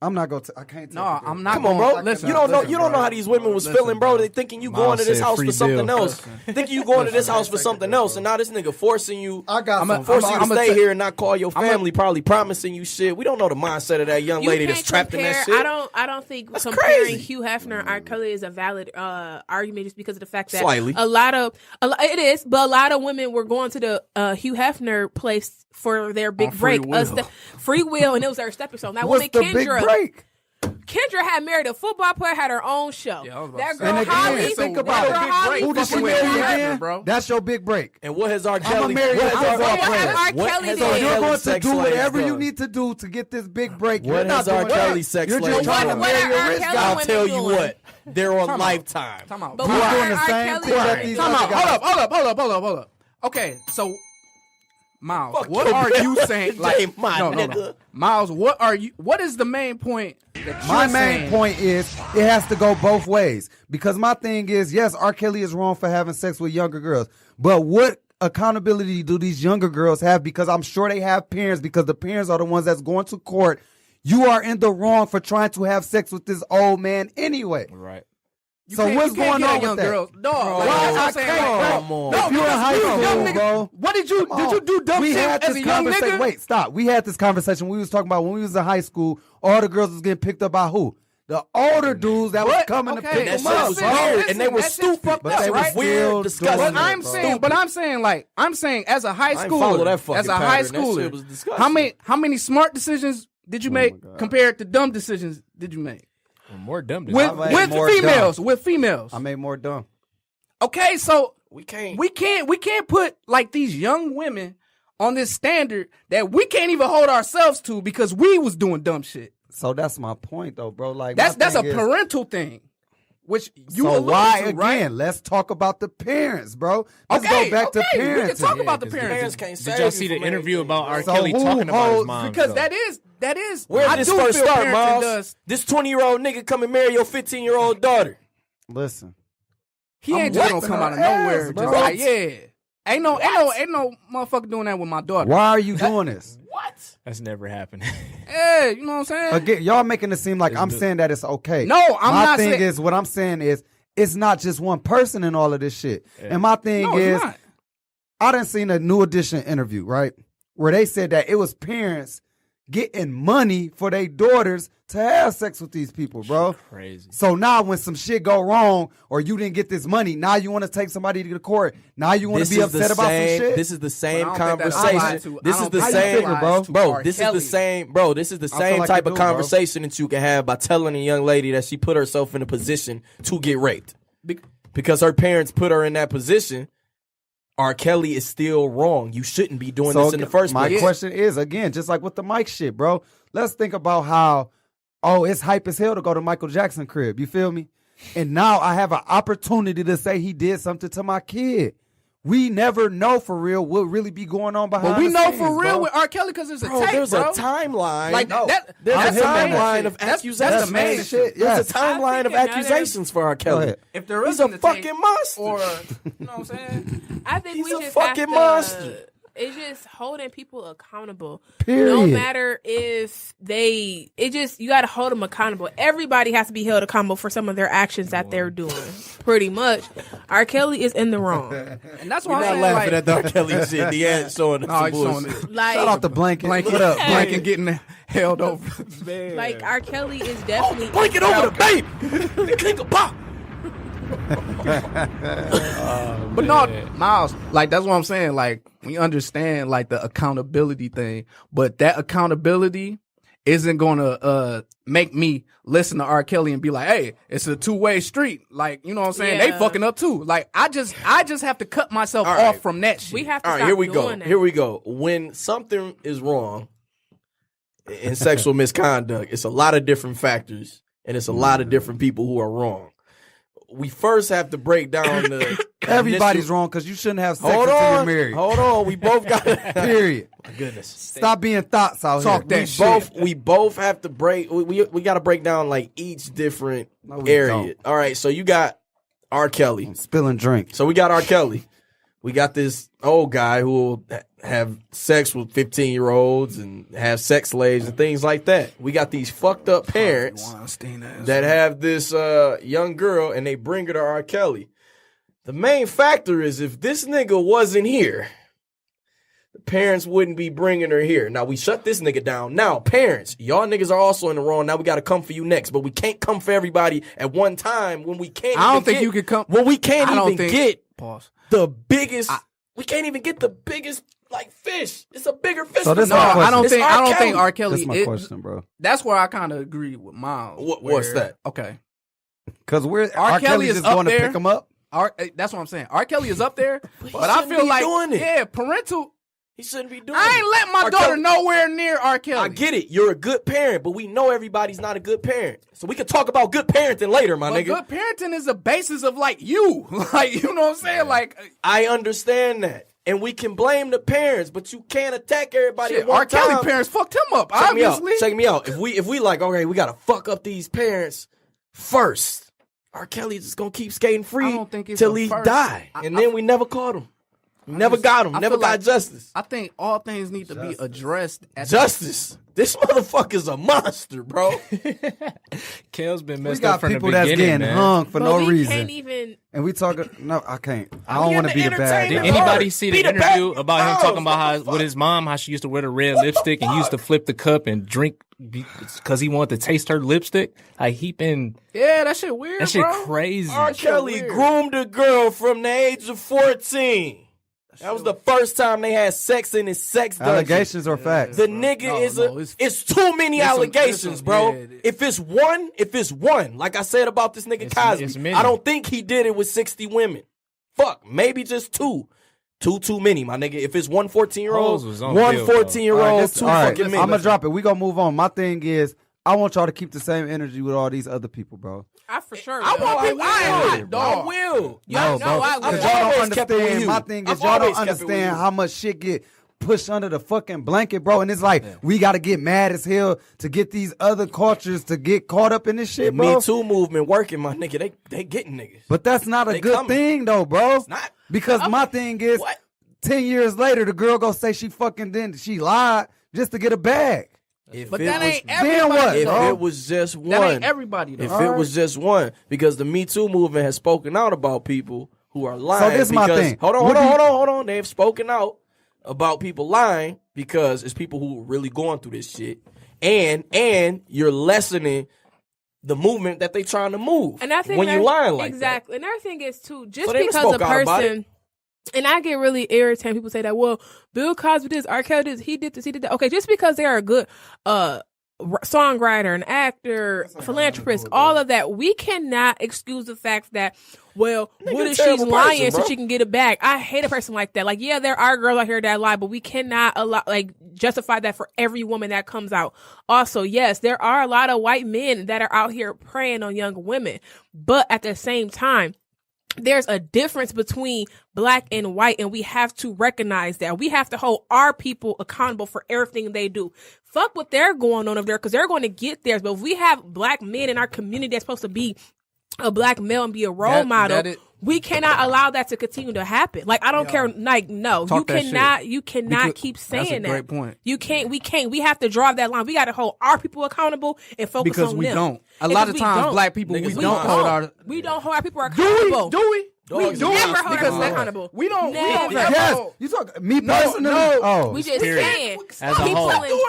S8: I'm not going to. I can't.
S6: No, I'm not.
S5: Come on, bro.
S6: Listen,
S5: you don't know.
S6: listen,
S5: You don't know
S6: bro.
S5: how these women was
S6: Listen,
S5: feeling, bro.
S6: bro.
S5: They thinking you
S4: Miles
S5: going to this
S4: said
S5: house
S4: free
S5: for something
S4: bill.
S5: else. Thinking you going to this house for something else, and now this nigga forcing you.
S8: I got some.
S5: Forcing you to
S6: I'ma
S5: stay
S6: tell-
S5: here and not call your family. Probably promising you shit. We don't know the mindset of that young lady that's trapped in that shit.
S3: I don't think
S5: That's
S3: comparing
S5: crazy.
S3: Hugh Hefner and R. Kelly is a valid argument just because of the fact that
S5: Slightly.
S3: it is, but a lot of women were going to the Hugh Hefner place for their big
S6: On Free
S3: break,
S6: Will.
S3: Free Will, and it was their stepping stone. That
S8: What's
S3: woman
S8: the big
S3: Kendra.
S8: break?
S3: Kendra had married a football player, had her own show.
S6: Yeah, I was about
S3: That
S6: to say.
S3: girl
S8: And again,
S3: Holly,
S8: think
S3: that
S8: about
S3: girl
S8: it.
S3: Holly
S8: Who did she
S3: fucking
S8: marry
S3: with Hugh
S8: again?
S3: Hefner.
S6: bro.
S8: That's your big break.
S5: And what has R.
S8: I'ma
S5: Kelly?
S8: marry
S5: What
S8: a
S5: has
S8: football
S5: R.
S8: player.
S3: R.
S5: What
S3: Kelly
S5: has
S3: did.
S8: So
S5: R.
S8: you're
S5: Kelly
S8: going to
S5: sex
S8: do
S5: life
S8: whatever you
S5: done?
S8: need to do to get this big break.
S5: What
S8: You're not
S5: has R.
S8: doing that.
S5: Kelly sex
S8: You're
S5: life
S8: just trying to
S5: done?
S3: What
S8: marry
S3: are
S8: a
S3: R.
S8: rich
S3: Kelly
S8: guy.
S5: I'll
S3: women
S5: tell you
S3: doing?
S5: what. They're on
S6: Time out.
S5: Lifetime.
S6: Time out.
S3: But
S8: You're
S3: what
S8: doing
S3: are
S8: the
S3: R.
S8: same
S3: Kelly
S8: thing that
S3: doing?
S8: these
S6: Time
S8: other
S6: out.
S8: guys.
S6: Hold up. Okay, so Miles,
S5: Fuck
S6: what
S5: your
S6: are you
S5: bill.
S6: saying?
S5: Hey, my
S6: no.
S5: nigga.
S6: Miles, what is the main point that
S8: My
S6: you're
S8: main
S6: saying?
S8: point is it has to go both ways. Because my thing is, yes, R. Kelly is wrong for having sex with younger girls. But what accountability do these younger girls have? Because I'm sure they have parents, because the parents are the ones that's going to court. You are in the wrong for trying to have sex with this old man anyway.
S4: Right.
S8: So what's going on with that?
S6: Girls. Dog, like,
S8: Why
S6: that's what
S8: I
S6: I'm saying,
S8: can't,
S6: like,
S5: come on.
S6: No,
S8: If you're in high
S6: because
S8: school,
S6: young nigga-
S8: bro.
S6: What did you do dumb
S8: We
S6: shit
S8: had
S6: as
S8: this
S6: a young
S8: conversation.
S6: nigga?
S8: Wait, stop. We had this conversation. We was talking about when we was in high school, all the girls was getting picked up by who? The older dudes that was
S6: What?
S8: coming to
S6: Okay,
S8: pick
S5: that
S8: them
S5: shit
S8: up,
S5: was
S8: bro.
S5: weird, and they were
S6: That shit's
S5: stupid.
S6: fucked
S8: But
S6: up,
S8: they was
S6: right?
S5: weird,
S8: still
S5: disgusting.
S8: doing
S6: But
S8: it,
S6: I'm
S8: bro.
S6: saying, I'm saying, as a high
S5: I ain't follow that
S6: schooler,
S5: fucking
S6: as a high
S5: pattern. That shit
S6: schooler,
S5: was disgusting.
S6: how many smart decisions did you make compared to dumb decisions did you make
S4: More dumb than
S6: with
S8: I made more
S6: females?
S8: dumb.
S6: With females,
S8: I made more dumb.
S6: okay, so
S5: We can't.
S6: we can't put like these young women on this standard that we can't even hold ourselves to because we was doing dumb shit.
S8: So that's my point, though, bro. Like
S6: That's
S8: my
S6: a
S8: thing is-
S6: parental thing, which you
S8: So
S6: alluded
S8: why
S6: to,
S8: again?
S6: right?
S8: Let's talk about the parents, bro. Let's
S6: Okay,
S8: go back to
S6: okay, we can
S8: parenting.
S6: talk about the
S4: 'cause
S6: parents.
S5: Parents can't save
S4: Did y'all
S5: you
S4: see the
S5: from
S4: interview
S5: anything,
S4: about
S5: bro.
S4: R.
S8: So
S4: Kelly
S8: who
S4: talking about his
S8: holds-
S4: mom?
S6: Because
S4: though?
S6: that is
S5: Where
S6: I
S5: did this
S6: do
S5: first
S6: feel
S5: start,
S6: parenting
S5: Miles?
S6: does.
S5: This 20-year-old nigga come and marry your 15-year-old daughter.
S8: Listen,
S6: He
S8: I'm
S6: ain't just gonna
S8: whooping
S6: come out of
S8: her ass,
S6: nowhere.
S8: bro.
S6: Just like, yeah. Ain't no motherfucker doing that with my daughter.
S8: why are you doing this?
S5: What?
S4: That's never happened.
S6: Yeah, you know what I'm saying?
S8: Again, y'all making it seem like I'm saying that it's okay.
S6: No, I'm
S8: my
S6: not
S8: thing
S6: saying-
S8: is, what I'm saying is, it's not just one person in all of this shit. And my thing
S6: No, it's
S8: is,
S6: not.
S8: I done seen a New Edition interview, right? Where they said that it was parents getting money for their daughters to have sex with these people, bro.
S4: Crazy.
S8: So now when some shit go wrong or you didn't get this money, now you want to take somebody to the court. Now you want to be upset about some shit.
S5: This is the same
S6: But I don't think that
S5: conversation.
S6: applies to-
S5: This
S6: I
S5: is
S6: don't
S5: the
S6: think that
S5: same,
S6: applies to
S5: bro.
S6: R.
S5: This is
S6: Kelly.
S5: the same, bro. This is the
S8: feel
S5: same
S8: like
S5: type
S8: it
S5: of
S8: do, bro.
S5: conversation that you can have by telling a young lady that she put herself in a position to get raped because her parents put her in that position. R. Kelly is still wrong. You shouldn't be doing this in the first
S8: my
S5: place.
S8: question is, again, just like with the Mike shit, bro, let's think about how, it's hype as hell to go to Michael Jackson crib. You feel me? And now I have an opportunity to say he did something to my kid. We never know for real what really be going on behind
S6: But we
S8: the
S6: know
S8: scenes,
S6: for real
S8: bro.
S6: with R. Kelly because there's a
S5: Bro,
S6: tape,
S5: there's
S6: bro.
S5: a timeline.
S6: Like that.
S5: There's
S6: that's
S5: a
S6: the main
S5: timeline
S6: shit.
S5: of
S6: That's
S5: accusations.
S6: the main
S8: shit,
S6: shit.
S8: yes.
S5: There's a timeline of
S3: I think
S5: accusations for R.
S8: Go
S5: Kelly.
S8: ahead.
S6: If there
S5: He's
S6: isn't
S5: a
S6: the tape,
S5: fucking monster.
S6: or you know what I'm saying?
S3: I think
S5: He's
S3: we
S5: a
S3: just
S5: fucking
S3: have to,
S5: monster.
S3: It's just holding people accountable.
S8: Period.
S3: No matter if you got to hold them accountable. Everybody has to be held accountable for some of their actions that they're doing. Pretty much. R. Kelly is in the wrong.
S6: And that's
S5: We're
S6: why
S5: not
S6: I'm
S5: laughing
S6: saying,
S5: at the R. Kelly shit. The ad showing us
S6: No,
S5: some
S6: he's showing
S5: bullshit.
S6: it.
S3: Like,
S8: Shout out to Blanket.
S6: Blanket,
S8: What up?
S6: Blanket getting held over.
S3: like R. Kelly is definitely.
S5: Blink it over the babe. The king of pop.
S6: But no, Miles, like that's what I'm saying. Like we understand like the accountability thing, but that accountability isn't gonna make me listen to R. Kelly and be like, hey, it's a two-way street. Like, you know what I'm saying? They
S3: Yeah.
S6: fucking up too. Like I just have to cut myself
S5: All right.
S6: off from that shit.
S3: We have to
S5: All right,
S3: stop
S5: here we
S3: doing
S5: go.
S3: that.
S5: Here we go. When something is wrong in sexual misconduct, it's a lot of different factors and it's a lot of different people who are wrong. We first have to break down the
S8: Everybody's
S5: initial-
S8: wrong because you shouldn't have sex
S5: Hold
S8: until you're
S5: on.
S8: married.
S5: Hold on. We both got
S8: Period.
S5: My goodness.
S8: Stop being thoughts out
S6: Talk
S8: here.
S6: that shit.
S5: We both have to break. We got to break down like each different
S8: No, we
S5: area.
S8: don't.
S5: All right. So you got R. Kelly.
S8: Spilling drink.
S5: So we got R. Kelly. We got this old guy who will have sex with 15-year-olds and have sex slaves and things like that. We got these fucked up parents that have this young girl and they bring her to R.Kelly. The main factor is if this nigga wasn't here, the parents wouldn't be bringing her here. Now, we shut this nigga down. Now, parents, y'all niggas are also in the wrong. Now we got to come for you next. But we can't come for everybody at one time when we can't
S6: I don't think you could come.
S5: When we can't even get
S6: Pause.
S5: the biggest. We can't even get the biggest like fish. It's a bigger fish.
S8: So this
S5: than
S8: my
S5: us.
S8: question.
S6: I don't think R. Kelly.
S8: That's my question, bro.
S6: That's where I kind of agree with Miles.
S5: What's that?
S6: Okay.
S8: Because R.
S6: Kelly
S8: Kelly
S6: is
S8: just
S6: up
S8: going to
S6: there.
S8: pick him up.
S6: That's what I'm saying. R. Kelly is up there, but I
S5: shouldn't
S6: feel
S5: be
S6: like
S5: doing it.
S6: yeah, parental.
S5: He shouldn't be doing
S6: I
S5: it.
S6: ain't let my
S5: R.
S6: daughter
S5: Kelly-
S6: nowhere near R. Kelly.
S5: I get it. You're a good parent, but we know everybody's not a good parent. So we can talk about good parenting later, my
S6: But
S5: nigga.
S6: good parenting is the basis of like you, like you know what I'm saying. Like
S5: I understand that. And we can blame the parents, but you can't attack everybody
S6: shit,
S5: at one
S6: R. Kelly
S5: time.
S6: parents fucked him up.
S5: Check me out.
S6: Obviously,
S5: Check me out. If we like, okay, we gotta fuck up these parents first. R. Kelly just gonna keep skating
S6: I
S5: free
S6: don't think it's
S5: till
S6: a
S5: he
S6: first.
S5: die, and then we never caught him. We never got him.
S6: I
S5: Never
S6: feel
S5: got
S6: like-
S5: justice.
S6: I think all things need to be addressed.
S5: Justice. This motherfucker's a monster, bro.
S4: Kel's been
S8: We
S4: messed
S8: got
S4: up from the
S8: people that's
S4: beginning,
S8: getting
S4: man.
S8: hung for
S3: But
S8: no
S3: we
S8: reason.
S3: can't even.
S8: And we talking. No, I can't. I don't
S5: We
S8: want
S5: in
S8: to be
S5: the
S8: the bad
S5: entertainment
S8: guy.
S5: part.
S4: Anybody see the
S5: Be the
S4: interview
S5: bad-
S4: about him
S5: Oh,
S4: talking about how
S5: fuck.
S4: with his mom, how she used to wear the red lipstick and he used to flip the cup and drink because he wanted to taste her lipstick? Like he been
S6: Yeah, that shit weird.
S4: that shit
S6: bro.
S4: crazy.
S5: R. Kelly
S6: weird.
S5: groomed a girl from the age of 14. That was the first time they had sex in his sex dungeon.
S8: Allegations or facts?
S5: The nigga
S6: No,
S5: it's too many
S6: there's some-
S5: allegations,
S6: there's some-
S5: bro.
S6: yeah,
S5: if it's one, like I said about this nigga
S4: It's
S5: Cosby,
S4: many.
S5: I don't think he did it with 60 women. Fuck, maybe just two. Too many, my nigga. If it's one 14-year-old,
S4: Hoes was on
S5: one
S4: Bill, though.
S5: 14-year-old, two fucking
S8: I'm
S5: men.
S8: gonna drop it. We gonna move on. My thing is, I want y'all to keep the same energy with all these other people, bro.
S3: I for sure.
S6: I
S3: will.
S6: want people. I ain't hot,
S5: I
S6: dog.
S5: will.
S3: No,
S8: bro.
S3: I will.
S8: Because
S5: I've
S8: y'all don't
S5: always kept it with
S8: understand.
S5: you.
S8: My thing is,
S5: I've
S8: y'all don't
S5: always kept it with
S8: understand
S5: you.
S8: how much shit get pushed under the fucking blanket, bro. And it's like we got to get mad as hell to get these other cultures to get caught up in this shit, bro.
S5: Me Too movement working, my nigga. They getting niggas.
S8: But that's not a
S5: They
S8: good
S5: coming.
S8: thing, though, bro.
S5: It's not.
S8: Because my thing is,
S5: What?
S8: 10 years later, the girl gonna say she fucking didn't. She lied just to get a bag.
S6: But
S5: If
S6: that
S5: it
S6: ain't
S5: was-
S6: everybody.
S8: what,
S5: If
S8: bro?
S5: it was just one,
S6: That ain't everybody though.
S5: if it was just one, because the Me Too movement has spoken out about people who are lying.
S8: So this my
S5: because-
S8: thing.
S5: Hold
S8: Would you-
S5: on. They've spoken out about people lying because it's people who are really going through this shit, and you're lessening the movement that they trying to move.
S3: And I think
S5: when you lying like
S3: exactly. And our thing is too, just
S5: So they
S3: because a
S5: spoke out about
S3: person. And I get really irritated. People say that, well, Bill Cosby did this, R.Kelly did this, he did this, he did that. Okay, just because they are a good songwriter, an actor, philanthropist, all of that, we cannot excuse the fact that, well, what
S5: a
S3: if she's
S5: terrible
S3: lying
S5: person,
S3: so
S5: bro.
S3: she can get it back? I hate a person like that. Like, yeah, there are girls out here that lie, but we cannot justify that for every woman that comes out. Also, yes, there are a lot of white men that are out here preying on young women, but at the same time, there's a difference between black and white, and we have to recognize that. We have to hold our people accountable for everything they do. Fuck what they're going on over there, because they're going to get theirs. But if we have black men in our community that's supposed to be a black male and be a role model, we cannot allow that to continue to happen. Like, I don't care. Like, no,
S6: Talk that shit.
S3: you cannot
S6: Because-
S3: keep saying
S6: that's a
S3: that.
S6: great point.
S3: You can't. We can't. We have to draw that line. We got to hold our people accountable and focus
S6: Because
S3: on
S6: we
S3: them.
S6: don't. A
S3: Because
S6: lot of
S3: we
S6: times,
S3: don't.
S6: black people,
S5: Niggas
S6: we
S5: we
S6: don't
S5: don't.
S6: hold our.
S3: We don't hold our people
S6: Do
S3: accountable.
S6: we? Do we?
S3: We
S5: Dogs
S3: never
S5: is
S3: hold
S5: not
S3: ourselves
S5: lying.
S3: accountable.
S6: We don't. We don't
S3: Never.
S8: Yes,
S6: hold-
S8: you talk me
S6: No,
S8: personally.
S6: no.
S8: Oh,
S3: We just
S4: Period.
S3: saying.
S4: As a
S3: people
S4: whole.
S3: in-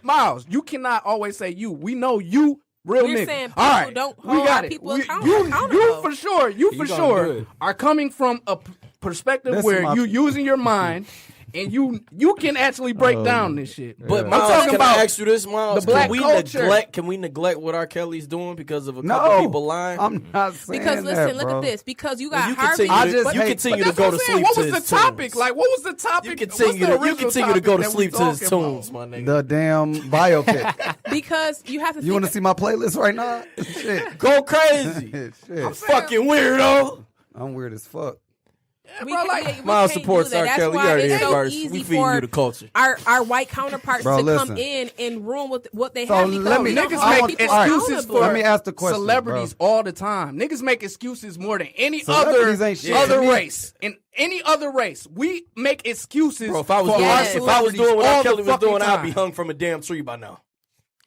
S6: Miles, you cannot always say you. We know you, real
S3: We're
S6: nigga.
S3: saying
S6: All
S3: people
S6: right,
S3: don't
S6: we
S3: hold
S6: got
S3: our
S6: it.
S3: people
S6: You
S3: accountable.
S6: for sure. You for
S4: gonna do
S6: sure
S4: it.
S6: are coming from a perspective
S8: That's
S6: where
S8: my-
S6: you using your mind and you can actually break down this shit.
S5: But
S8: Yeah.
S5: Miles,
S6: I'm talking
S5: can
S6: about
S5: I ask you this, Miles?
S6: the black
S5: can we
S6: culture.
S5: Can we neglect what R. Kelly's doing because of a couple
S8: no,
S5: people lying?
S8: I'm not saying
S3: Because listen,
S8: that,
S3: look
S8: bro.
S3: at this. Because you got
S5: you
S3: Harvey.
S5: continue,
S8: I
S5: to,
S8: just
S5: you
S8: hate-
S5: continue to
S6: That's
S5: go
S6: what
S5: to
S6: I'm saying.
S5: sleep
S6: What
S5: to
S6: was the
S5: his
S6: topic?
S5: tunes.
S6: Like, what was the topic?
S5: You
S6: What's the
S5: continue to
S6: original
S5: go
S6: topic
S5: to
S6: that we
S5: sleep to his
S6: talking about?
S5: tunes, my nigga.
S8: The damn biopic.
S3: Because you have to.
S8: You want to
S3: think,
S8: see my playlist right now? Shit.
S5: Go crazy.
S8: Shit.
S5: Fucking weirdo.
S8: I'm weird as fuck.
S3: We
S6: bro,
S3: can't-
S6: like,
S3: we
S5: Miles
S3: can't
S5: supports
S3: do that.
S5: R.
S3: That's
S5: Kelly.
S3: why
S5: You heard
S3: it's
S5: it
S3: so
S5: first.
S3: easy
S5: We feeding
S3: for
S5: you the culture.
S3: our white counterparts
S8: Bro,
S3: to
S8: listen.
S3: come in and ruin with what they
S8: So
S3: have. Because
S8: let me-
S3: we don't
S6: niggas
S3: hold
S6: make
S3: people
S6: excuses
S3: accountable.
S6: for
S8: Let me ask the question,
S6: celebrities
S8: bro.
S6: all the time. Niggas make excuses more than any
S8: Celebrities ain't shit
S6: other
S8: to me.
S6: race. In any other race, we make excuses.
S5: Bro, if I was
S6: for
S5: doing,
S6: our
S3: Yes.
S5: if I was doing what
S6: celebrities
S5: R.
S6: all
S5: Kelly
S6: the
S5: was
S6: fucking
S5: doing, I'd be
S6: time.
S5: hung from a damn tree by now.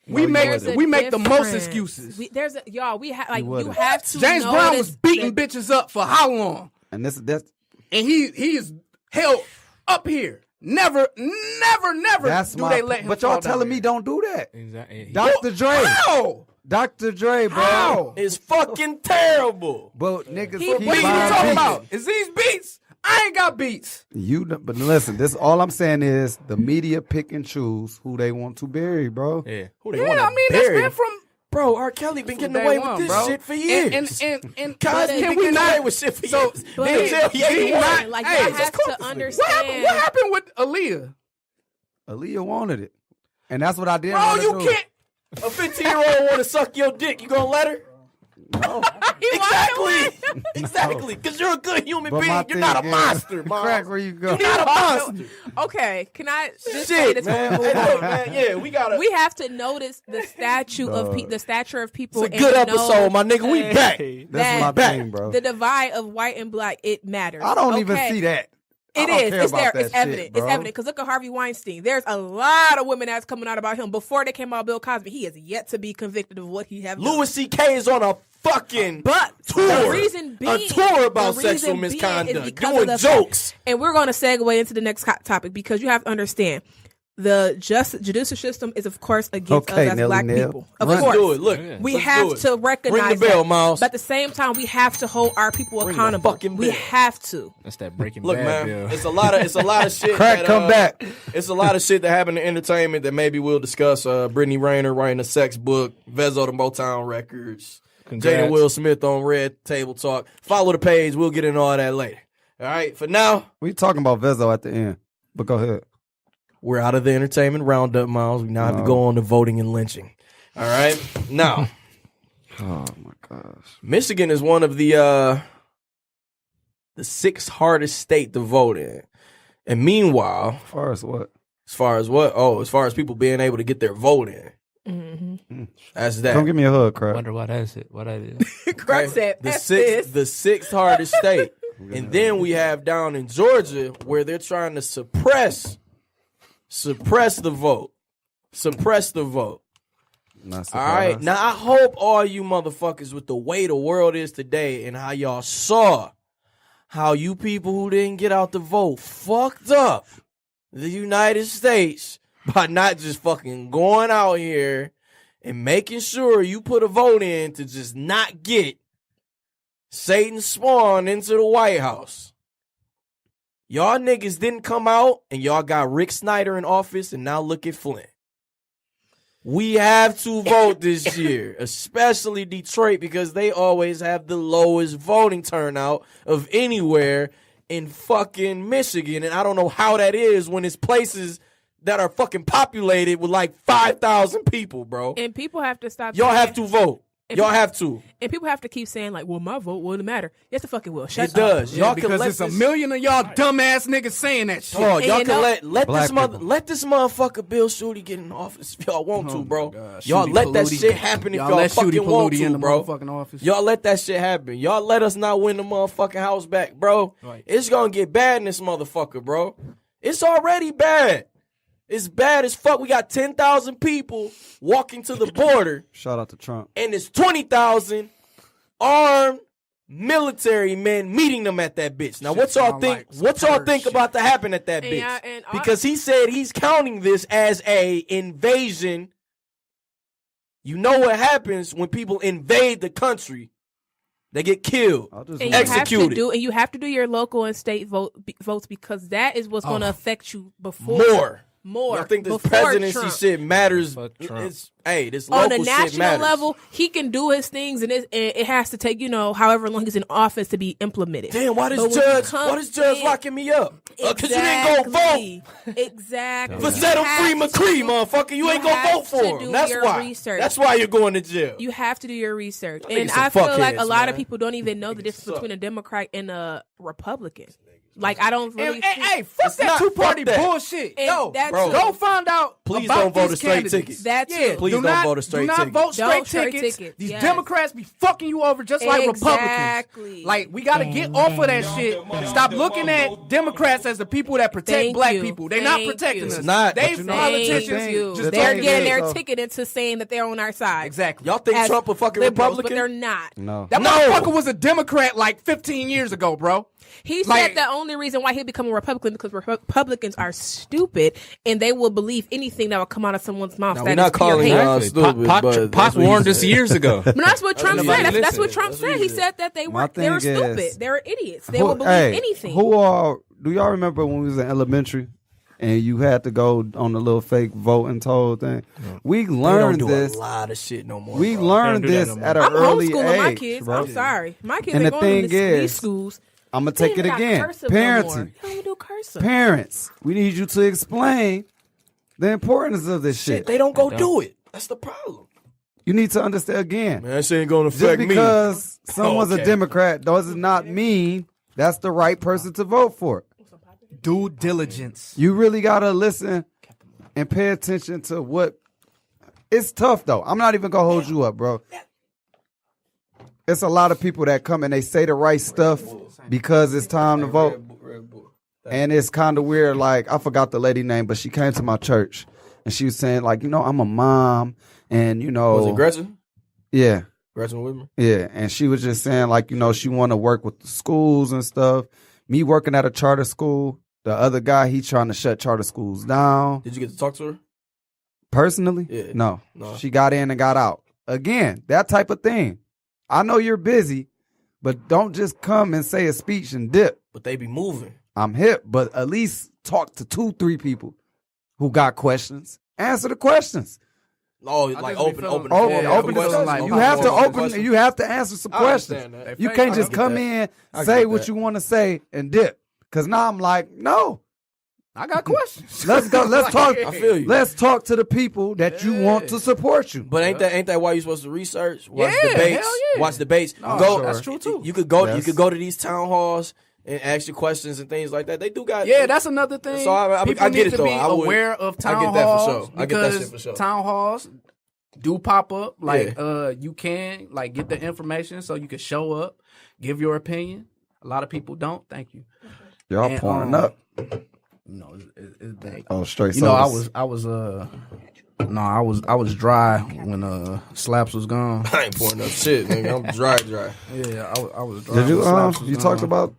S6: We
S8: No, you
S6: make
S8: wasn't.
S6: we make the most
S3: difference.
S6: excuses.
S3: There's a, y'all. We have like you
S8: wouldn't.
S3: have to.
S6: James Brown was
S3: notice
S6: beating
S3: that-
S6: bitches up for how long?
S8: And that's
S6: And he is held up here. Never do
S8: my.
S6: they let him.
S8: But y'all
S6: fall down
S8: telling me
S6: there.
S8: don't do that.
S4: Exactly.
S8: Dr. Dre,
S6: How?
S8: Dr. Dre, bro.
S6: How?
S5: It's fucking terrible.
S8: But niggas
S3: He-
S8: keep
S6: What are you
S8: buying
S6: talking
S8: beats.
S6: about? Is these beats? I ain't got beats.
S8: But listen, this all I'm saying is the media pick and choose who they want to bury, bro.
S4: Yeah.
S5: Who they
S6: Yeah,
S5: wanna
S6: I mean that's
S5: bury?
S6: been from
S5: Bro, R. Kelly been getting
S6: day
S5: away
S6: one,
S5: with this
S6: bro.
S5: shit for years.
S6: And
S5: Cosby
S6: can
S5: been
S6: we
S5: getting away
S6: not?
S5: with shit for
S6: So,
S5: years.
S3: But
S5: Nigga jail, he ain't
S3: listen,
S5: won.
S3: like
S6: Hey,
S3: y'all
S6: just
S3: have
S6: close
S3: to
S6: this nigga.
S3: understand.
S6: What happened with Aaliyah?
S8: Aaliyah wanted it. And that's what I did.
S5: Bro, you can't. A 15-year-old want to suck your dick. You gonna let her? Exactly. Exactly. Because you're a good human being. You're not a monster, Miles.
S8: Crack where you go.
S5: You're not a monster.
S3: Okay, can I just say
S5: Shit,
S3: this?
S5: man. Hey, look, man. Yeah, we gotta.
S3: We have to notice the the stature of people.
S5: It's a good
S3: and know
S5: episode, my nigga. We back.
S8: That's my
S3: that
S8: thing, bro.
S3: The divide of white and black, it matters.
S8: I don't even
S3: Okay?
S8: see that. I
S3: It
S8: don't
S3: is.
S8: care
S3: It's
S8: about
S3: there.
S8: that
S3: It's evident.
S8: shit, bro.
S3: It's evident. Because look at Harvey Weinstein. There's a lot of women that's coming out about him before they came out. Bill Cosby. He is yet to be convicted of what he have done.
S5: Louis C.K. is on a fucking
S3: But
S5: tour.
S3: the reason being,
S5: a tour about
S3: the
S5: sexual
S3: reason being is
S5: misconduct,
S3: because
S5: doing
S3: of the
S5: jokes.
S3: And we're going to segue into the next topic because you have to understand the judicial system is, of course, against
S8: Okay,
S3: us as
S8: Nelly
S3: black
S8: Nell.
S3: people. Of
S5: Let's
S3: course.
S5: do it. Look,
S3: We
S5: let's
S3: have
S5: do it.
S3: to recognize
S5: Ring the bell,
S3: that.
S5: Miles.
S3: But at the same time, we have to hold our people
S5: Ring the
S3: accountable.
S5: fucking
S3: We
S5: bell.
S3: have to.
S4: That's that Breaking
S5: Look,
S4: Bad
S5: man,
S4: bill.
S5: it's a lot of shit.
S8: Crack,
S5: that,
S8: come back.
S5: It's a lot of shit that happened in entertainment that maybe we'll discuss. Brittany Rayner writing a sex book, Vezzo to Motown Records,
S4: Congrats.
S5: Jada Will Smith on Red Table Talk. Follow the page. We'll get into all that later. All right. For now,
S8: We talking about Vezzo at the end, but go ahead.
S5: we're out of the entertainment roundup, Miles. We now have to go on to voting and lynching. All right. Now,
S8: Oh my gosh.
S5: Michigan is one of the sixth hardest state to vote in. And meanwhile,
S8: As far as what?
S5: as far as what? Oh, as far as people being able to get their vote in. That's that.
S8: Don't give me a hug, Crack.
S4: Wonder why that's it. What that is.
S3: Craig said,
S5: the sixth hardest state. And then we have down in Georgia where they're trying to suppress the vote. Suppress the vote.
S8: Not
S5: All right.
S8: surprised.
S5: Now, I hope all you motherfuckers with the way the world is today and how y'all saw how you people who didn't get out the vote fucked up the United States by not just fucking going out here and making sure you put a vote in to just not get Satan spawn into the White House. Y'all niggas didn't come out and y'all got Rick Snyder in office and now look at Flint. We have to vote this year, especially Detroit, because they always have the lowest voting turnout of anywhere in fucking Michigan. And I don't know how that is when it's places that are fucking populated with like 5,000 people, bro.
S3: And people have to stop.
S5: Y'all
S3: saying-
S5: have to vote. Y'all have to.
S3: And people have to keep saying like, "Well, my vote wouldn't matter." Yes, it fucking will. Shut
S5: It does.
S6: Yeah,
S5: Y'all can
S6: because
S5: let
S6: it's a
S5: this-
S6: million of y'all dumbass niggas saying that shit.
S5: Oh,
S3: And
S5: y'all
S3: you
S5: can
S3: know-
S5: let
S8: Black
S5: this
S8: people.
S5: let this motherfucker Bill Shooty get in office if y'all want to, bro.
S6: God,
S5: Y'all
S6: Shooty
S5: let that
S6: Palooty.
S5: shit happen if y'all
S6: let Shooty
S5: fucking want
S6: Palooty in
S5: to,
S6: the
S5: bro.
S6: motherfucking office.
S5: Y'all let that shit happen. Y'all let us not win the motherfucking house back, bro.
S4: Right.
S5: It's gonna get bad in this motherfucker, bro. It's already bad. It's bad as fuck. We got 10,000 people walking to the border,
S8: Shout out to Trump.
S5: and it's 20,000 armed military men meeting them at that bitch. Now,
S6: Shit
S5: what y'all
S6: sound
S5: think?
S6: like
S5: What y'all
S6: purge
S5: think
S6: shit.
S5: about to happen at that
S3: And
S5: bitch?
S3: yeah, and I-
S5: Because he said he's counting this as a invasion. You know what happens when people invade the country? They get killed.
S8: I'll just
S3: And you have to
S5: Executed.
S3: you have to do your local and state votes because that is what's going to affect you before
S5: More. I think this
S3: before
S5: presidency
S3: Trump.
S5: shit matters.
S4: Fuck Trump.
S5: It's this
S3: On
S5: local
S3: a
S5: shit
S3: national
S5: matters.
S3: level, he can do his things, and it has to take however long he's in office to be implemented.
S5: Damn, why
S3: But
S5: this
S3: when you
S5: judge?
S3: come
S5: Why this judge
S3: in-
S5: locking me up? Because you didn't go vote
S3: Exactly.
S5: for Saddam Free
S3: You have
S5: McCree,
S3: to-
S5: motherfucker. You ain't
S3: you
S5: gonna
S3: have
S5: vote for
S3: to
S5: him.
S3: do
S5: That's
S3: your
S5: why.
S3: research.
S5: That's why you're going to jail.
S3: You have to do your research.
S5: Y'all
S3: And
S5: niggas some
S3: I feel like
S5: fuckheads,
S3: a lot of
S5: man.
S3: people don't even know the difference
S5: suck.
S3: between a Democrat and a Republican. Like, I don't really.
S6: Hey, fuck
S5: It's
S6: that
S5: not-
S6: two-party
S5: fuck that.
S6: bullshit.
S3: And
S6: Yo,
S3: that's-
S5: bro.
S6: go find out.
S5: Please
S6: about
S5: don't vote
S6: these
S5: a straight
S6: candidates.
S5: ticket.
S3: That
S6: Yeah,
S3: too.
S5: Please
S6: do
S5: don't
S6: not
S5: vote a straight
S6: do not
S5: ticket.
S6: vote
S3: Don't
S6: straight
S3: straight
S6: tickets.
S3: tickets,
S6: These
S3: yes.
S6: Democrats be fucking you over just like Republicans.
S3: Exactly.
S6: Like, we got to get off of that shit. Stop looking at Democrats as the people that protect
S3: Thank
S6: black
S3: you.
S6: people. They're not
S3: Thank
S6: protecting
S3: you.
S6: us.
S5: It's not,
S6: They
S5: but you know-
S6: politicians.
S3: Thank you.
S8: just
S3: They're
S8: like
S3: getting
S8: it
S3: their
S8: is.
S3: ticket into saying that they're on our side.
S6: Exactly.
S5: Y'all think
S3: As
S5: Trump a fucking
S3: liberals,
S5: Republican?
S3: but they're not.
S8: No.
S6: That motherfucker was a Democrat like 15 years ago, bro.
S3: He
S6: Like-
S3: said the only reason why he'll become a Republican because Republicans are stupid and they will believe anything that will come out of someone's mouth.
S5: Now,
S3: that
S5: we're not
S3: is pure
S5: calling
S3: hate.
S5: y'all stupid,
S4: Pac
S5: but
S4: Pac warned us years ago.
S3: But that's what Trump
S4: nobody
S3: said. That's what
S4: listened.
S3: Trump said. He said that they
S8: My
S3: were they were
S8: thing is-
S3: stupid. They were idiots. They will believe anything.
S8: Who are? Do y'all remember when we was in elementary and you had to go on the little fake voting toll thing? We
S5: They don't
S8: learned
S5: do
S8: this.
S5: a lot of shit no more.
S8: We
S5: bro.
S8: learned
S4: They don't do that
S8: this
S4: no more.
S8: at an
S3: I'm
S8: early
S3: homeschooling
S8: age,
S3: my kids.
S8: bro.
S3: I'm sorry. My kids
S8: And
S3: are
S8: the
S3: going
S8: thing
S3: to these
S8: is,
S3: schools.
S8: I'm gonna
S3: They
S8: take it
S3: ain't got
S8: again.
S3: cursive no more.
S8: Parenting,
S3: They don't do cursive.
S8: parents, we need you to explain the importance of this shit.
S5: They don't go do it. That's the problem.
S8: You need to understand again.
S5: Man, that shit ain't gonna
S8: Just
S5: affect me.
S8: because someone's
S5: Okay.
S8: a Democrat does not mean that's the right person to vote for.
S6: Due diligence.
S8: You really gotta listen and pay attention to what. It's tough though. I'm not even gonna hold you up, bro. It's a lot of people that come and they say the right stuff because it's time to vote. And it's kind of weird. Like, I forgot the lady name, but she came to my church and she was saying, like, I'm a mom, and
S5: Was it Gretchen?
S8: Yeah.
S5: Gretchen Whitmer?
S8: Yeah, and she was just saying, like, she want to work with the schools and stuff. Me working at a charter school, the other guy, he trying to shut charter schools down.
S5: Did you get to talk to her?
S8: Personally?
S5: Yeah.
S8: No.
S5: No.
S8: She got in and got out. Again, that type of thing. I know you're busy, but don't just come and say a speech and dip.
S5: But they be moving.
S8: I'm hip, but at least talk to 2-3 people who got questions. Answer the questions.
S5: Oh,
S6: I
S5: like
S6: just be
S5: open,
S6: feeling-
S5: open,
S8: Open,
S6: Yeah,
S8: open
S6: questions,
S8: discussion.
S6: like,
S8: You have to
S5: open
S8: open.
S5: questions.
S8: You have to answer some
S5: I
S8: questions.
S5: understand that.
S8: You
S6: Fake-
S8: can't
S6: I
S8: just
S5: get
S8: come
S5: that.
S8: in,
S5: I
S8: say
S5: get
S8: what
S5: that.
S8: you want to say, and dip. Because now I'm like, no.
S6: I got questions.
S8: Let's go. Let's talk.
S5: I feel you.
S8: Let's talk to the people that you want to support you.
S5: But ain't that why you supposed to research? Watch
S6: Yeah,
S5: debates.
S6: hell yeah.
S5: Watch debates.
S6: No,
S5: go.
S6: sure. That's true, too.
S5: You could go.
S8: Yes.
S5: You could go to these town halls and ask your questions and things like that. They do got.
S6: Yeah, that's another thing.
S5: So I
S6: People
S5: get
S6: need
S5: it,
S6: to
S5: though.
S6: be
S5: I would-
S6: aware of
S5: I
S6: town
S5: get that for
S6: halls
S5: sure. I get that shit
S6: because
S5: for sure.
S6: town halls do pop up. Like,
S5: Yeah.
S6: you can like get the information so you can show up, give your opinion. A lot of people don't. Thank you.
S8: Y'all
S6: And,
S8: pouring up.
S6: No, it's bad.
S8: Oh, straight.
S6: You know, I
S8: sauce.
S6: was dry when Slapz was gone.
S5: I ain't pouring up shit, nigga. I'm dry.
S6: Yeah, I was dry.
S8: Did you?
S6: when Slapz was
S8: You
S6: gone.
S8: talked about?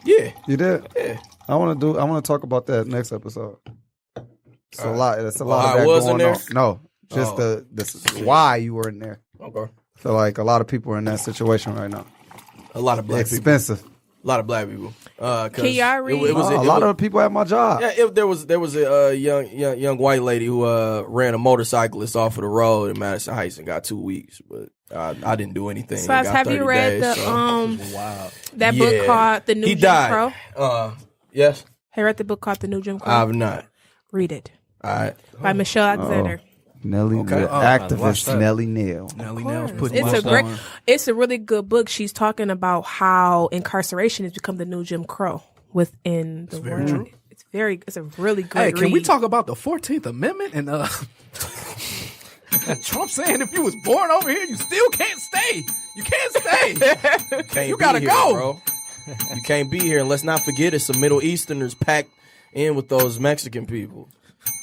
S5: Yeah.
S8: You did.
S5: Yeah.
S8: I want to talk about that next episode. It's a lot. It's a
S5: Oh,
S8: lot
S5: I
S8: of that
S5: was in
S8: going
S5: there?
S8: on. No, just
S5: Oh.
S8: the why you were in there.
S5: Okay.
S8: So like a lot of people are in that situation right now.
S5: A lot of black people.
S8: Expensive.
S5: A lot of black people. 'Cause
S3: Can y'all read?
S5: It was
S8: a lot of people at my job.
S5: Yeah, there was a young white lady who ran a motorcyclist off of the road in Madison Heights and got 2 weeks, but I didn't do anything.
S3: So
S5: I got
S3: have you
S5: 30
S3: read
S5: days,
S3: the
S5: so.
S3: that
S5: Yeah.
S3: book called The New
S5: He
S3: Jim
S5: died.
S3: Crow?
S5: Yes,
S3: Have you read the book called The New Jim Crow?
S5: I've not.
S3: Read it
S5: All right.
S3: by Michelle Alexander.
S8: Nelly,
S5: Okay.
S8: the
S5: Oh,
S8: activist Nelly Nell.
S6: Nelly Nell's putting
S3: It's a
S6: my
S3: great,
S6: on.
S3: it's a really good book. She's talking about how incarceration has become the new Jim Crow within the world. It's a really good.
S6: Hey, can we
S3: read.
S6: talk about the 14th Amendment and Trump saying if you was born over here, you still can't stay. You can't stay.
S5: Can't
S6: You
S5: be
S6: gotta
S5: here,
S6: go.
S5: bro. You can't be here, and let's not forget it's some Middle Easterners packed in with those Mexican people.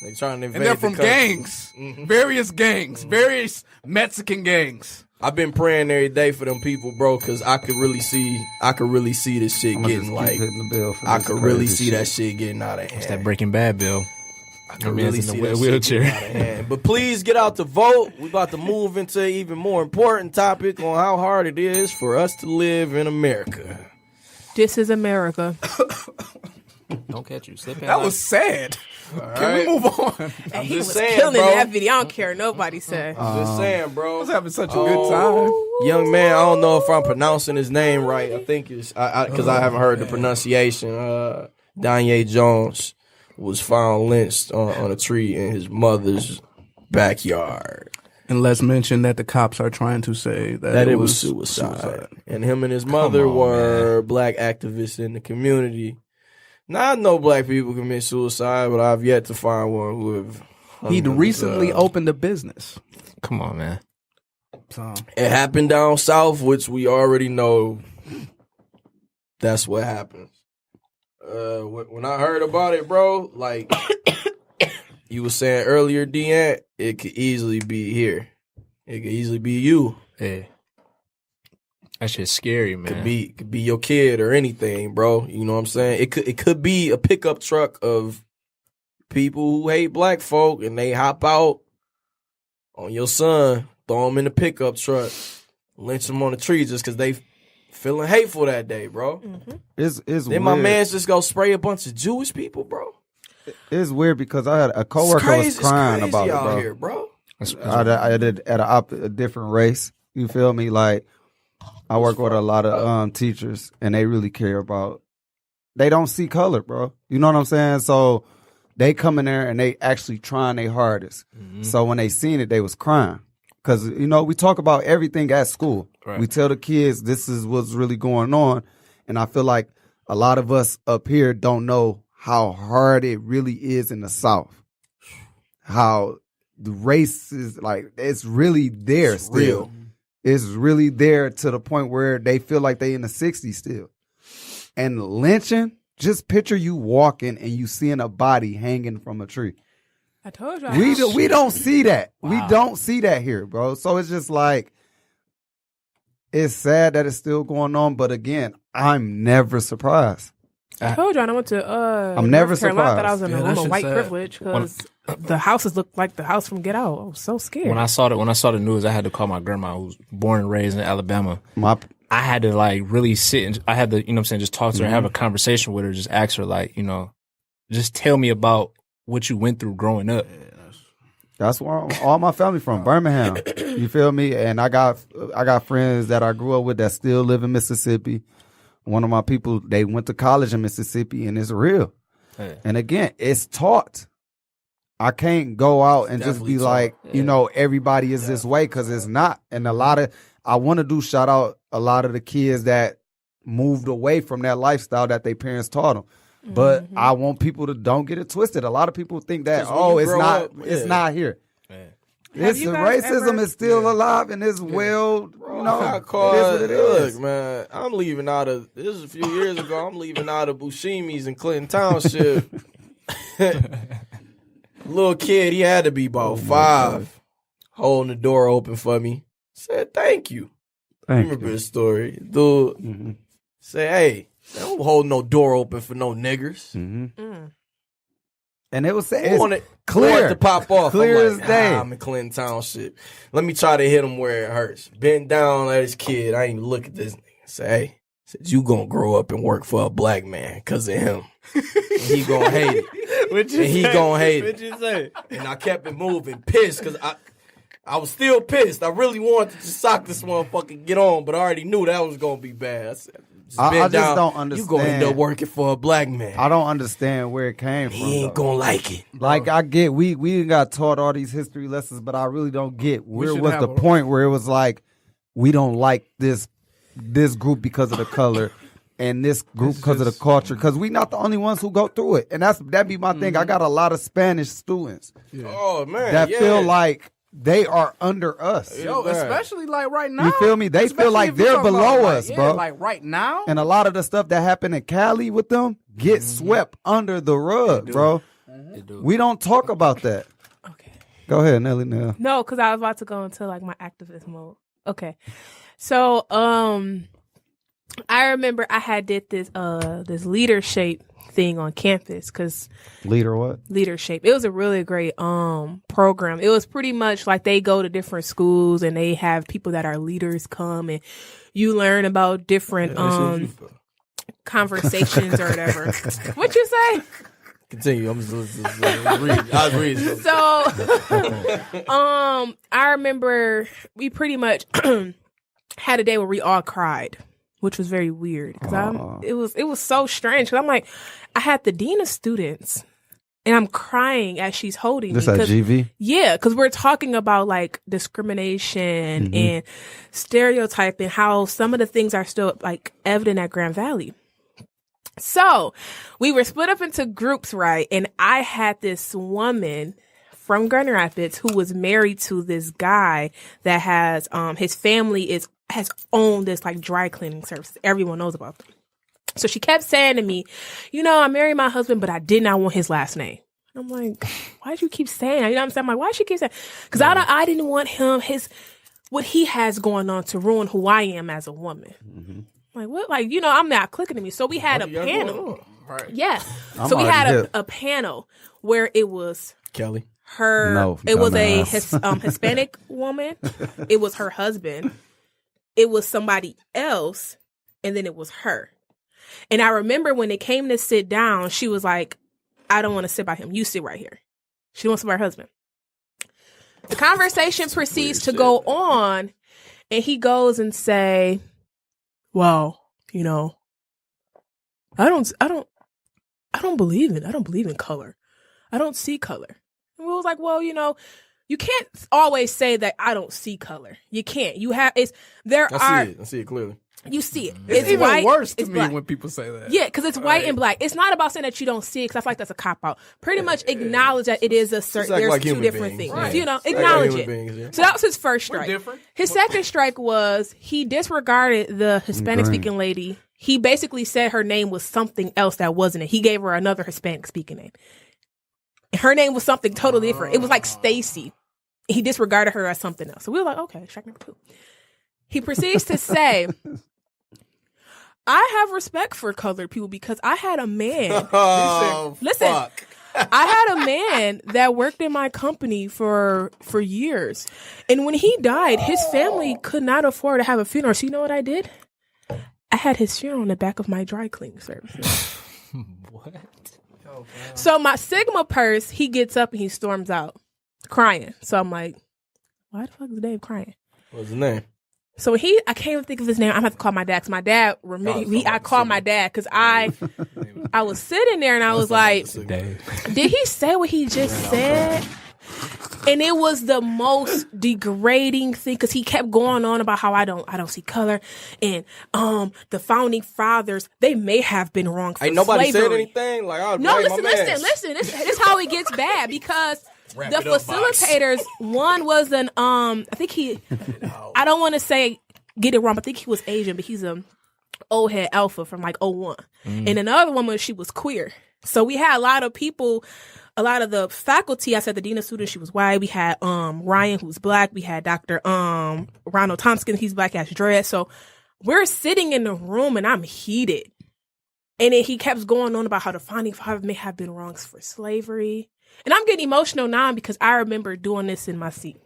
S5: They trying to invade.
S6: And they're
S5: the
S6: from
S5: country.
S6: gangs, various gangs, various Mexican gangs.
S5: I've been praying every day for them people, bro, because I could really see this shit
S8: I'ma just
S5: getting
S8: keep
S5: like.
S8: hitting the bill for
S5: I
S8: this
S5: could really
S8: crazy
S5: see that shit getting out of hand.
S4: It's that Breaking Bad bill.
S5: I could really
S4: man's in
S5: see
S4: the
S5: that
S4: wheelchair.
S5: shit getting out of hand. But please get out to vote. We about to move into an even more important topic on how hard it is for us to live in America.
S3: This is America.
S4: Don't catch you slipping.
S6: That was sad. Can we move on?
S3: And he
S5: just
S3: was
S5: saying,
S3: killing
S5: bro.
S3: that video. I don't care. Nobody said.
S5: Just saying, bro.
S6: I was having such a good time.
S5: Young man, I don't know if I'm pronouncing his name right. I think it's because I haven't heard the pronunciation. Kanye Jones was found lynched on a tree in his mother's backyard.
S6: And let's mention that the cops are trying to say
S5: That it was suicide. And him and his mother were black activists in the community Now I know black people commit suicide, but I've yet to find one who have.
S6: He recently opened a business.
S4: Come on, man.
S6: So
S5: It happened down south, which we already know. That's what happens. When I heard about it, bro, like you were saying earlier, Deanne, it could easily be here. It could easily be you.
S4: Yeah. That shit's scary, man.
S5: Could be your kid or anything, bro. You know what I'm saying? It could be a pickup truck of people who hate black folk, and they hop out on your son, throw him in the pickup truck, lynch him on the tree just because they feeling hateful that day, bro.
S8: It's
S5: Then
S8: weird.
S5: my man's just go spray a bunch of Jewish people, bro.
S8: It's weird because I had a coworker was crying about it,
S5: out
S8: bro.
S5: here, bro.
S8: I did at a different race. You feel me? Like I work with a lot of teachers, and they really care about. They don't see color, bro. You know what I'm saying? So they come in there and they actually trying their hardest. So when they seen it, they was crying because we talk about everything at school.
S4: Right.
S8: We tell the kids this is what's really going on, and I feel like a lot of us up here don't know how hard it really is in the South. How the race is like it's really there still.
S5: Real.
S8: It's really there to the point where they feel like they in the 60s still. And lynching, just picture you walking and you seeing a body hanging from a tree.
S3: I told you.
S8: We don't see that. We don't see that here, bro. So it's just like it's sad that it's still going on, but again, I'm never surprised.
S3: I told you I went to
S8: I'm never
S3: North Carolina. I thought I was in
S6: surprised.
S3: a
S6: Yeah,
S3: room
S6: that
S3: of white
S6: shit's sad.
S3: privilege because the houses looked like the house from Get Out. I was so scared.
S4: When I saw the news, I had to call my grandma, who was born and raised in Alabama. I had to like really sit and I had to, just talk to her, have a conversation with her, just ask her like, just tell me about what you went through growing up.
S8: That's where all my family from, Birmingham. You feel me? And I got friends that I grew up with that still live in Mississippi. One of my people, they went to college in Mississippi, and it's real.
S4: Yeah.
S8: And again, it's taught. I can't go out and just be like, everybody is this way, because it's not. And I want to do shout out a lot of the kids that moved away from that lifestyle that their parents taught them. But I want people to don't get it twisted. A lot of people think that, it's not here.
S4: Yeah.
S8: This racism is still alive, and it's well, it is what it is.
S5: Look, man, I'm leaving out of this is a few years ago. I'm leaving out of Buscemi's in Clinton Township. Little kid, he had to be about 5, holding the door open for me. Said thank you. Remember the story, dude? Say, hey, I don't hold no door open for no niggers.
S8: And it was
S5: Clear to pop off.
S8: Clear
S5: I'm like,
S8: as day.
S5: I'm in Clinton Township. Let me try to hit him where it hurts. Bend down at his kid. I ain't even look at this nigga. Say, hey, said you gonna grow up and work for a black man because of him. And he gonna hate it. What'd you say? And I kept it moving, pissed, because I was still pissed. I really wanted to just sock this motherfucker and get on, but I already knew that was gonna be bad. I said,
S8: I just don't understand.
S5: You gonna end up working for a black man.
S8: I don't understand where it came from.
S5: He ain't gonna like it.
S8: Like I get, we got taught all these history lessons, but I really don't get where
S6: should
S8: was
S6: have
S8: the point where it was like we don't like this group because of the color and this group because of the culture, because we not the only ones who go through it, and that'd be my thing. I got a lot of Spanish students
S5: Oh man,
S8: that feel like they are under us.
S6: Yo, especially like right now.
S8: You feel me? They feel
S6: Especially
S8: like
S6: if you
S8: they're
S6: talking
S8: below
S6: about,
S8: us, bro.
S6: Like right now.
S8: And a lot of the stuff that happened in Cali with them get swept under the rug, bro. We don't talk about that.
S3: Okay.
S8: Go ahead, Nelly Nell.
S3: No, because I was about to go into like my activist mode. Okay. So I remember I had did this leadership thing on campus, because
S8: Leader what?
S3: leadership. It was a really great program. It was pretty much like they go to different schools and they have people that are leaders come, and you learn about different conversations or whatever. What you say?
S5: Continue. I'm just reading. I was reading.
S3: So I remember we pretty much had a day where we all cried, which was very weird, because it was so strange, because I'm like, I had the dean of students and I'm crying as she's holding
S8: This
S3: me.
S8: at GV?
S3: Yeah, because we're talking about like discrimination and stereotyping, how some of the things are still like evident at Grand Valley. So we were split up into groups, right? And I had this woman from Grand Rapids who was married to this guy that has, his family has owned this like dry cleaning service. Everyone knows about them. So she kept saying to me, I married my husband, but I did not want his last name. I'm like, why did you keep saying that? You know what I'm saying? I'm like, why did she keep saying? Because I didn't want him, what he has going on to ruin who I am as a woman. Mm-hmm. Like, what? Like, I'm not clicking to me. So we had a panel. Right. Yeah. So we had a panel where it was
S5: Kelly.
S3: It was a Hispanic woman. It was her husband. It was somebody else. And then it was her. And I remember when it came to sit down, she was like, I don't want to sit by him. You sit right here. She wants to sit by her husband. The conversation proceeds to go on, and he goes and say, well, I don't believe in color. I don't see color. And we was like, well, you can't always say that I don't see color. You can't. I see it clearly. You see it.
S6: It's even
S3: white,
S6: worse to
S3: it's
S6: me
S3: black.
S6: when people say that.
S3: Yeah, because it's white and black. It's not about saying that you don't see it, because I feel like that's a cop-out. Pretty much acknowledge that it is a certain, there's two different things.
S5: Right.
S3: Acknowledge it. So that was his first strike. His second strike was he disregarded the Hispanic-speaking lady. He basically said her name was something else that wasn't it. He gave her another Hispanic-speaking name. And her name was something totally different. It was like Stacy. He disregarded her as something else. So we were like, okay, strike number 2. He proceeds to say, I have respect for colored people because I had a man. Listen, I had a man that worked in my company for years. And when he died, his family could not afford to have a funeral. So you know what I did? I had his funeral in the back of my dry cleaning service.
S4: What?
S3: So my Sigma purse, he gets up and he storms out crying. So I'm like, why the fuck is Dave crying?
S5: What's his name?
S3: So I can't even think of his name. I'm gonna have to call my dad. Cause my dad, I called my dad because I was sitting there and I was like, did he say what he just said? And it was the most degrading thing because he kept going on about how I don't see color, and the founding fathers, they may have been wrong for
S5: Ain't nobody
S3: slavery.
S5: said anything. Like,
S3: listen. This is how it gets bad because the facilitators, one was an I think I don't want to say get it wrong, but I think he was Asian, but he's a old head alpha from like 01. And another woman, she was queer. So we had a lot of people, a lot of the faculty. I said the dean of students, she was white. We had Ryan, who's black. We had Dr. Ronald Thompson, he's black as dread. So we're sitting in the room and I'm heated. And then he kept going on about how the founding fathers may have been wrong for slavery. And I'm getting emotional now because I remember doing this in my seat.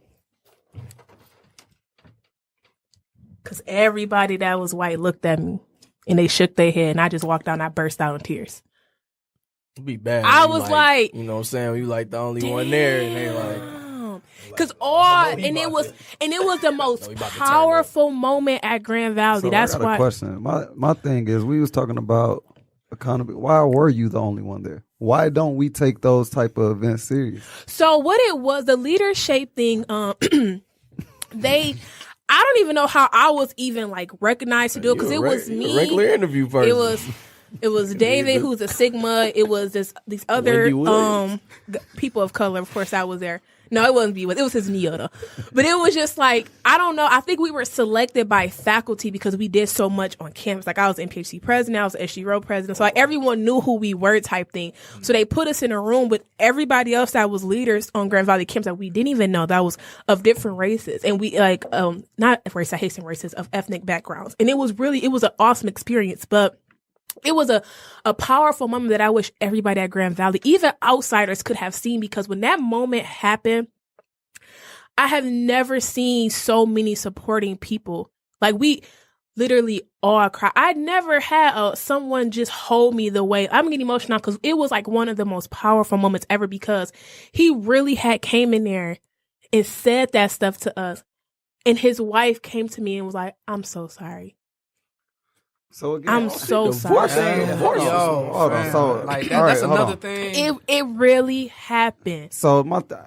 S3: Because everybody that was white looked at me and they shook their head and I just walked out and I burst out in tears.
S5: It'd be bad.
S3: I was like,
S5: you know what I'm saying? You like the only one there, and they like,
S3: because it was the most powerful moment at Grand Valley.
S8: So
S3: that's
S8: I got
S3: why.
S8: A question. My thing is, we was talking about accountability. Why were you the only one there? Why don't we take those type of events serious?
S3: So what it was, the leadership thing. I don't even know how I was even like recognized to do it because it was me.
S5: Regular interview person.
S3: It was David, who's a Sigma. It was these other people of color. Of course, I was there. No, it wasn't B. It was his Neota. But it was just like, I don't know. I think we were selected by faculty because we did so much on campus. Like I was NPHC president, I was SGRO president. So like everyone knew who we were type thing. So they put us in a room with everybody else that was leaders on Grand Valley campus that we didn't even know that was of different races. And we like, not race, I hate saying races, of ethnic backgrounds. And it was an awesome experience. But it was a powerful moment that I wish everybody at Grand Valley, even outsiders, could have seen, because when that moment happened, I have never seen so many supporting people. Like we literally all cried. I never had someone just hold me the way. I'm getting emotional because it was like one of the most powerful moments ever, because he really had came in there and said that stuff to us. And his wife came to me and was like, I'm so sorry.
S8: So again,
S3: I'm so sorry.
S6: That's another thing.
S3: It really happened.
S8: So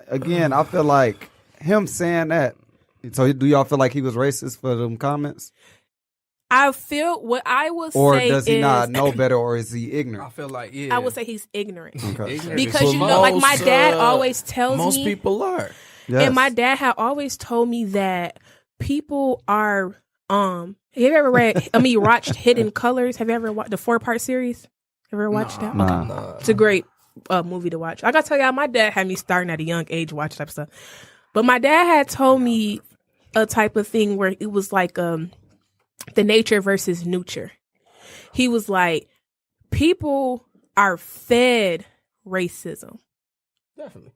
S8: again, I feel like him saying that. So do y'all feel like he was racist for them comments?
S3: I feel what I would
S8: Or
S3: say
S8: does he
S3: is,
S8: not know better, or is he
S6: I
S8: ignorant?
S6: feel like yeah.
S3: I would say he's ignorant.
S8: Okay.
S3: Because, you know, like my dad always tells
S5: most
S3: me.
S5: people are.
S8: Yes.
S3: And my dad had always told me that people are, have you ever read, you watched Hidden Colors? Have you ever watched the 4-part series? Ever watched that?
S8: Nah.
S3: Okay. It's a great movie to watch. I gotta tell y'all, my dad had me starting at a young age watch type of stuff. But my dad had told me a type of thing where it was like the nature versus nurture. He was like, people are fed racism.
S5: Definitely.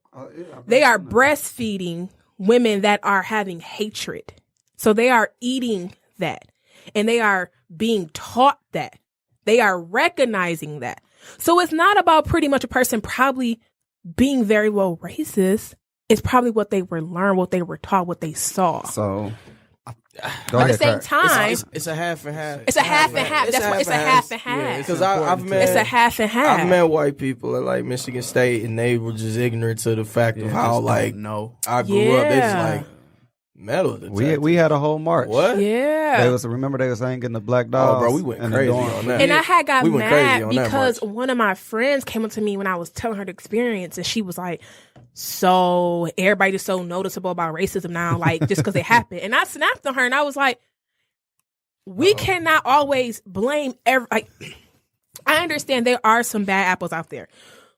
S3: They are breastfeeding women that are having hatred. So they are eating that. And they are being taught that. They are recognizing that. So it's not about pretty much a person probably being very well racist. It's probably what they were learned, what they were taught, what they saw.
S8: So,
S3: At the same time,
S5: It's a half and half.
S3: it's a half and half. That's why it's a half and half.
S5: Because I've met,
S3: It's a half and half.
S5: I've met white people at like Michigan State, and they were just ignorant to the fact of how like I grew up. It's
S3: Yeah.
S5: like metal detector.
S8: we had a whole march.
S5: What?
S3: Yeah.
S8: They was hanging the black dogs.
S5: Oh, bro, we went
S8: in the
S5: crazy
S8: dorm.
S5: on that.
S3: And I had got
S5: We went crazy
S3: mad
S5: on that
S3: because
S5: march.
S3: one of my friends came up to me when I was telling her the experience, and she was like, "So everybody just so noticeable about racism now, like just because it happened." And I snapped on her, and I was like, "We cannot always blame like." I understand there are some bad apples out there.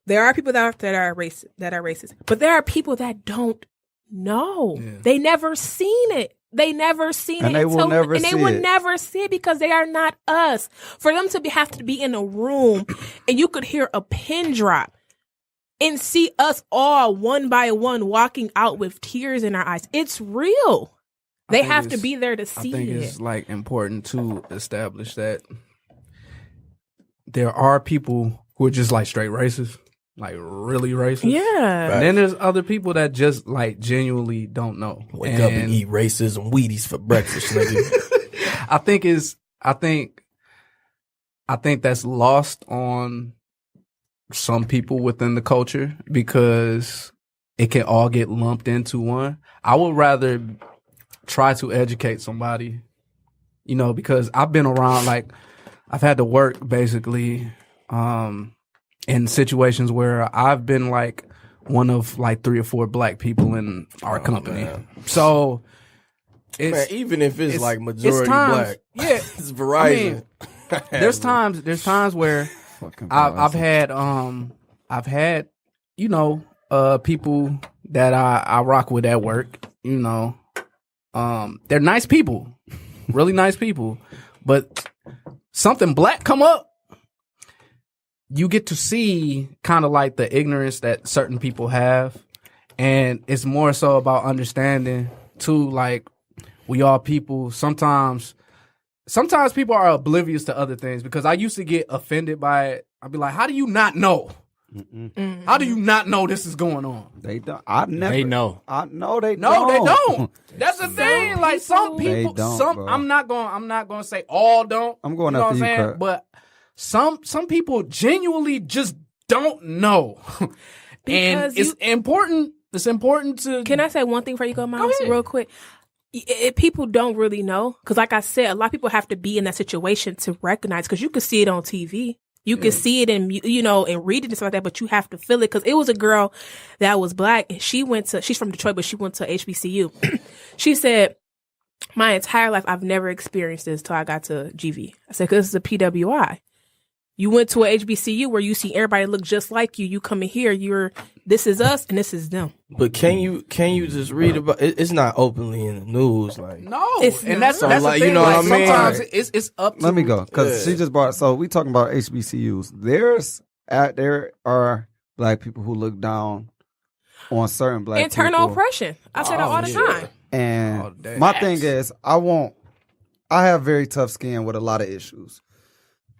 S3: There are people that are racist, but there are people that don't know.
S6: Yeah.
S3: They never seen it. They never seen
S8: And
S3: it.
S8: they will never
S3: and they
S8: see
S3: will
S8: it.
S3: never see it because they are not us. For them to have to be in a room and you could hear a pin drop and see us all one by one walking out with tears in our eyes. It's real. They
S6: think
S3: have to
S6: it's-
S3: be there to
S6: I
S3: see
S6: think
S3: it.
S6: it's like important to establish that there are people who are just like straight racist, like really racist.
S3: Yeah.
S6: And then there's other people that just like genuinely don't know.
S5: Wake up and eat racism Wheaties for breakfast, nigga.
S6: I think that's lost on some people within the culture because it can all get lumped into one. I would rather try to educate somebody, you know, because I've been around, like, I've had to work basically in situations where I've been like one of like 3 or 4 black people in our company.
S5: Man.
S6: So it's
S5: Man, even if it's like majority
S6: it's times,
S5: black,
S6: yeah,
S5: it's Verizon.
S6: there's times where
S8: Fucking
S6: I've
S8: Verizon.
S6: had you know people that I rock with at work, you know, they're nice people, really nice people, but something black come up, you get to see kind of like the ignorance that certain people have, and it's more so about understanding too, like we all people. Sometimes people are oblivious to other things because I used to get offended by it. I'd be like, how do you not know?
S3: Mm-hmm.
S6: How do you not know this is going on?
S8: They don't. I never.
S4: They know.
S8: I know they.
S6: No,
S8: don't.
S6: they don't. That's the thing. Like some
S8: They
S6: people,
S8: don't, bro.
S6: I'm not going to say all don't.
S8: I'm going
S6: you know
S8: after
S6: what I'm
S8: you,
S6: saying?
S8: Kurt.
S6: But some people genuinely just don't know. And
S3: Because
S6: it's important. It's important to.
S3: Can I say one thing before you go, Miles,
S6: ahead.
S3: real quick? People don't really know because, like I said, a lot of people have to be in that situation to recognize. Because you can see it on TV, you can see it in and read it and stuff like that, but you have to feel it. Because it was a girl that was black and she's from Detroit, but she went to HBCU. She said, "My entire life, I've never experienced this till I got to GV." I said, "Because this is a PWI." You went to a HBCU where you see everybody look just like you. You come in here, this is us and this is them.
S5: But can you just read about it? It's not openly in the news, like
S6: No,
S3: It's
S6: and
S3: not.
S6: that's
S5: Like,
S6: the thing.
S5: you know
S6: like,
S5: what I mean?
S6: sometimes it's up to
S8: Let me go because she just brought. So we talking about HBCUs. There are black people who look down on certain black
S3: Internal
S8: people.
S3: oppression. I say that all the time.
S8: And
S6: Oh, damn.
S8: my thing is, I have very tough skin with a lot of issues.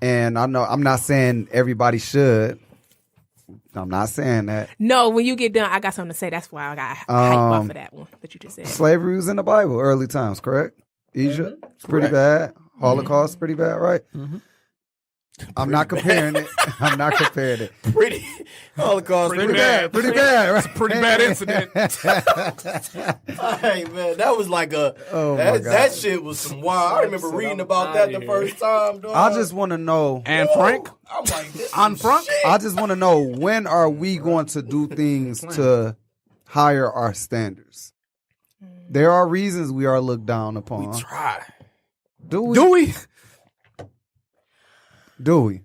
S8: And I know I'm not saying everybody should. I'm not saying that.
S3: No, when you get done, I got something to say. That's why I got hype off of that one that you just said.
S8: Slavery was in the Bible, early times, correct? Egypt, it's pretty bad. Holocaust, pretty bad, right? I'm not comparing it. I'm not comparing it.
S5: Pretty Holocaust.
S8: Pretty bad. Pretty bad. Right?
S6: Pretty bad incident.
S5: Hey man, that was like that shit was some wild. I remember reading about that the first time. Dog.
S8: I just want to know.
S6: And Frank?
S5: I'm like, this
S6: On
S5: is
S6: Frank?
S5: shit.
S8: I just want to know, when are we going to do things to higher our standards? There are reasons we are looked down upon.
S5: We try.
S8: Do we?
S6: Do we?
S8: Do we?